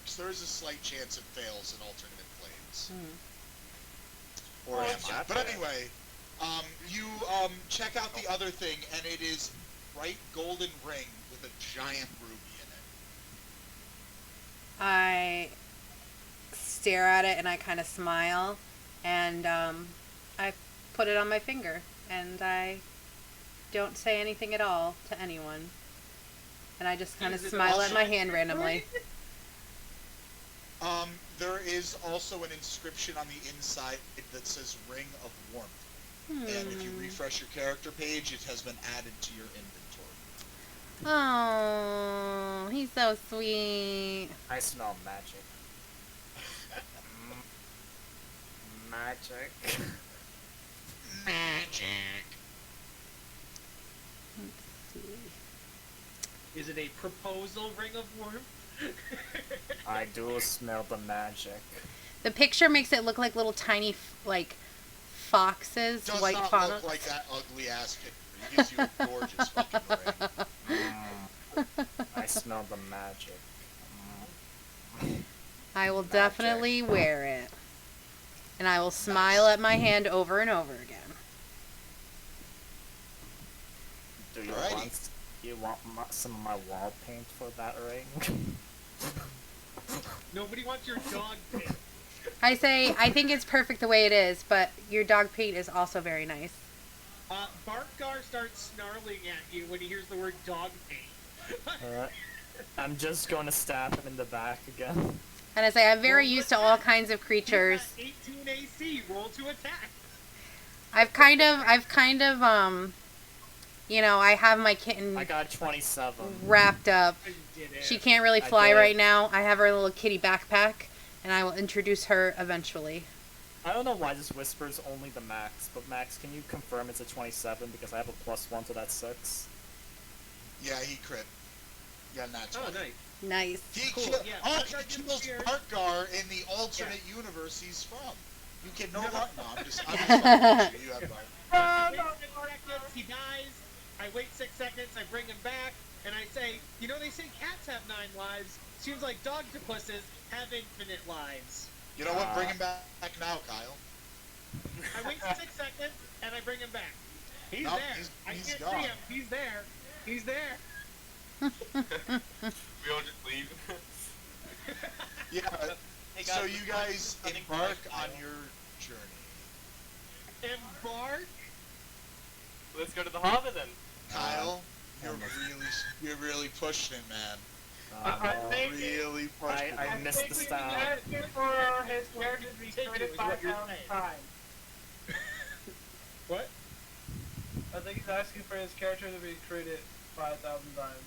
So there is a slight chance it fails in alternate planes. Mhm. Or Oh, am I? gotcha. But anyway, you check out the other thing, and it is bright golden ring with a giant ruby in it. I stare at it and I kind of smile, and I put it on my finger, and I don't say anything at all to anyone. And I just kind of Is it smile at my also- hand randomly. There is also an inscription on the inside that says Ring of Warmth. And if you refresh your character page, it has been added to your inventory. Oh, he's so sweet. I smell magic. Magic. Magic. Let's see. Is it a proposal ring of warmth? I do smell the magic. The picture makes it look like little tiny, like, foxes, Does white not fauna. look like that ugly ass picture. He gives you a gorgeous fucking ring. I smell the magic. I will Magic. definitely wear it. And I will smile at my hand over and over again. Do you Alrighty. want some of my wall paint for that ring? Nobody wants your dog paint. I think it's perfect the way it is, but your dog paint is also very nice. Barkgar starts snarling at you when he hears the word dog paint. Alright. I'm just going to stab him in the back again. And I say I'm very used to all kinds of creatures. He's got 18 AC, roll to attack. I've kind of, I have my kitten I got 27. wrapped up. You did it. She can't really I fly did. right now. I have her little kitty backpack, and I will introduce her eventually. I don't know why this whispers only the max, but Max, can you confirm it's a 27 because I have a +1 to that 6? Yeah, he crit. Yeah, that's Oh, nice. Nice. He Cool, kill- yeah. oh, Barkgar he gets kills here. Barkgar in the alternate universe he's from. You can no No. longer. No, I'm just fucking with you. You have Barkgar. I wait 6 seconds, he dies. I wait 6 seconds, I bring him back, and I say, they say cats have 9 lives. Seems like dogtopuses have infinite lives. You know what? Bring him back now, Kyle. I wait 6 seconds, and I bring him back. He's Nope, there. he's I can't gone. see him. He's there. He's there. We all just leave. Yeah. Hey, So guys, you guys running embark back, on Kyle. your journey. Embark? Let's go to the harbor then. Kyle, almost. you're really pushing it, man. I think Really pushing I it. missed think the we stab. can ask him for his character to be Continue created is 5,000 what you're saying. times. What? I think he's asking for his character to be created 5,000 times.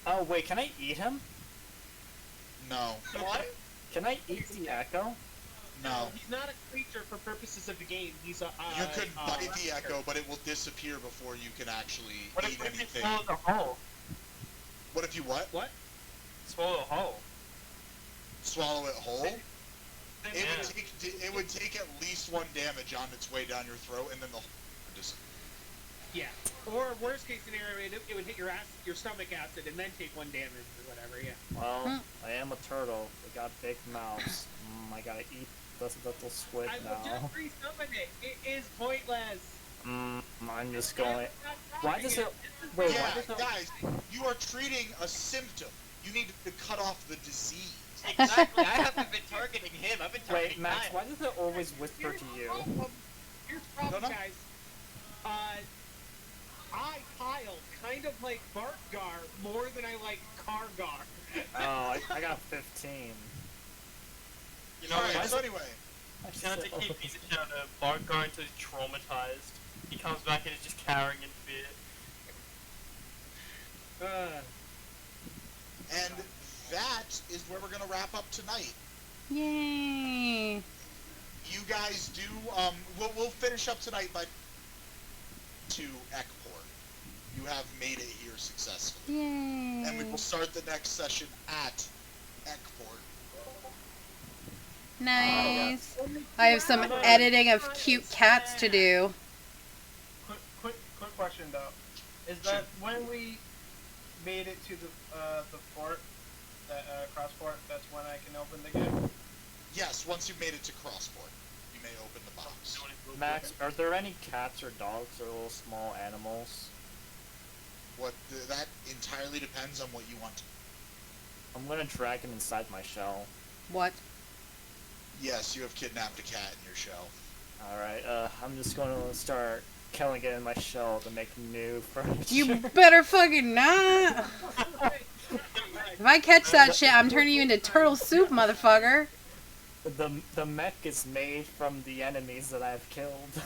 Oh wait, can I eat him? No, What? Can I eat the echo? no. He's not a creature for purposes of the game. He's a. You could bite the echo, but it will disappear before you can actually What if eat we just anything. swallow the whole? What if you what? What? Swallow the whole. Swallow it whole? Yeah. It would take at least 1 damage on its way down your throat, and then the whole would disappear. Yeah. Or worst case scenario, it would hit your stomach acid and then take 1 damage or whatever. Yeah. Well, I am a turtle. I got big mouths. I gotta eat this little squid I will now. just resummon it. It is pointless. I'm just going. I'm not Why dropping does it. it? This is Wait, Yeah, why does it? guys, you are treating a symptom. You need to cut off the disease. Exactly. I haven't been targeting him. I've been Wait, targeting Max, Kyle. why does it always whisper Here's to the you? problem. Here's the problem, No, no. guys. Kyle, kind of like Barkgar more than I like Kargar. Oh, I got 15. You know, Alright, why so anyway, He's gonna take a piece of shit out of Barkgar until he's traumatized. He comes back and is just cowering in fear. and that is where we're gonna wrap up tonight. Yay! You guys do, we'll finish up tonight by to Ekport. You have made it here successfully. Yay! And we will start the next session at Ekport. Nice. I have some editing of cute cats to do. Quick question though. Is that when we made it to the fort, cross fort, that's when I can open the game? Yes, once you've made it to Crossport, you may open the box. Max, are there any cats or dogs or little small animals? That entirely depends on what you want to. I'm gonna drag him inside my shell. What? Yes, you have kidnapped a cat in your shell. Alright, I'm just gonna start killing it in my shell to make new furniture. You better fucking not! Nice. If I catch that shit, I'm turning you into turtle soup, motherfucker. The mech is made from the enemies that I've killed.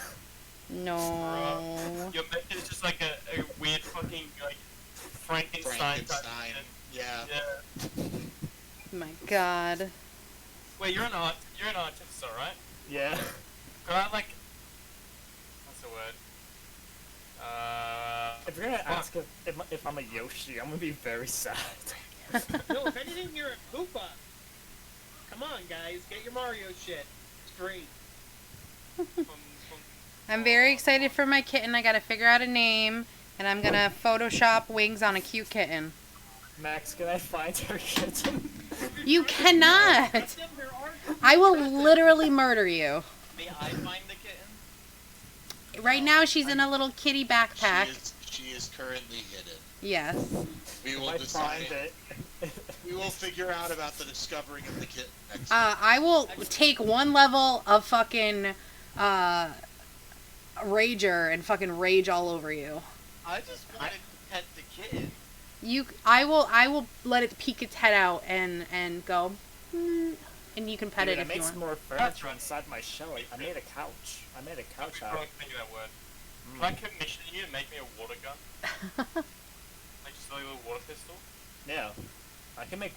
No. Your mech is just like a weird fucking like Frankenstein. Frankenstein. Yeah. Yeah. My God. Wait, you're an artist, right? Yeah. Could I like? What's the word? If you're gonna ask if I'm a Yoshi, I'm gonna be very sad. No, if anything, you're a Koopa. Come on, guys, get your Mario shit straight. I'm very excited for my kitten. I gotta figure out a name, and I'm gonna Photoshop wings on a cute kitten. Max, can I find her kitten? You cannot! There are I will literally murder you. May I find the kitten? Right now, she's in a little kitty backpack. She is currently hidden. Yes. We If will I decide. find it. We will figure out about the discovering of the kitten next. I will take one level of fucking rager and fucking rage all over you. I just wanted to pet the kitten. I will let it peek its head out and go, and you can pet Dude, it I if made you some want. more furniture inside my shell. I made a couch. I made a couch out. Probably think of that word. Can I commission you to make me a water gun? Like just a little water pistol? Yeah. I can make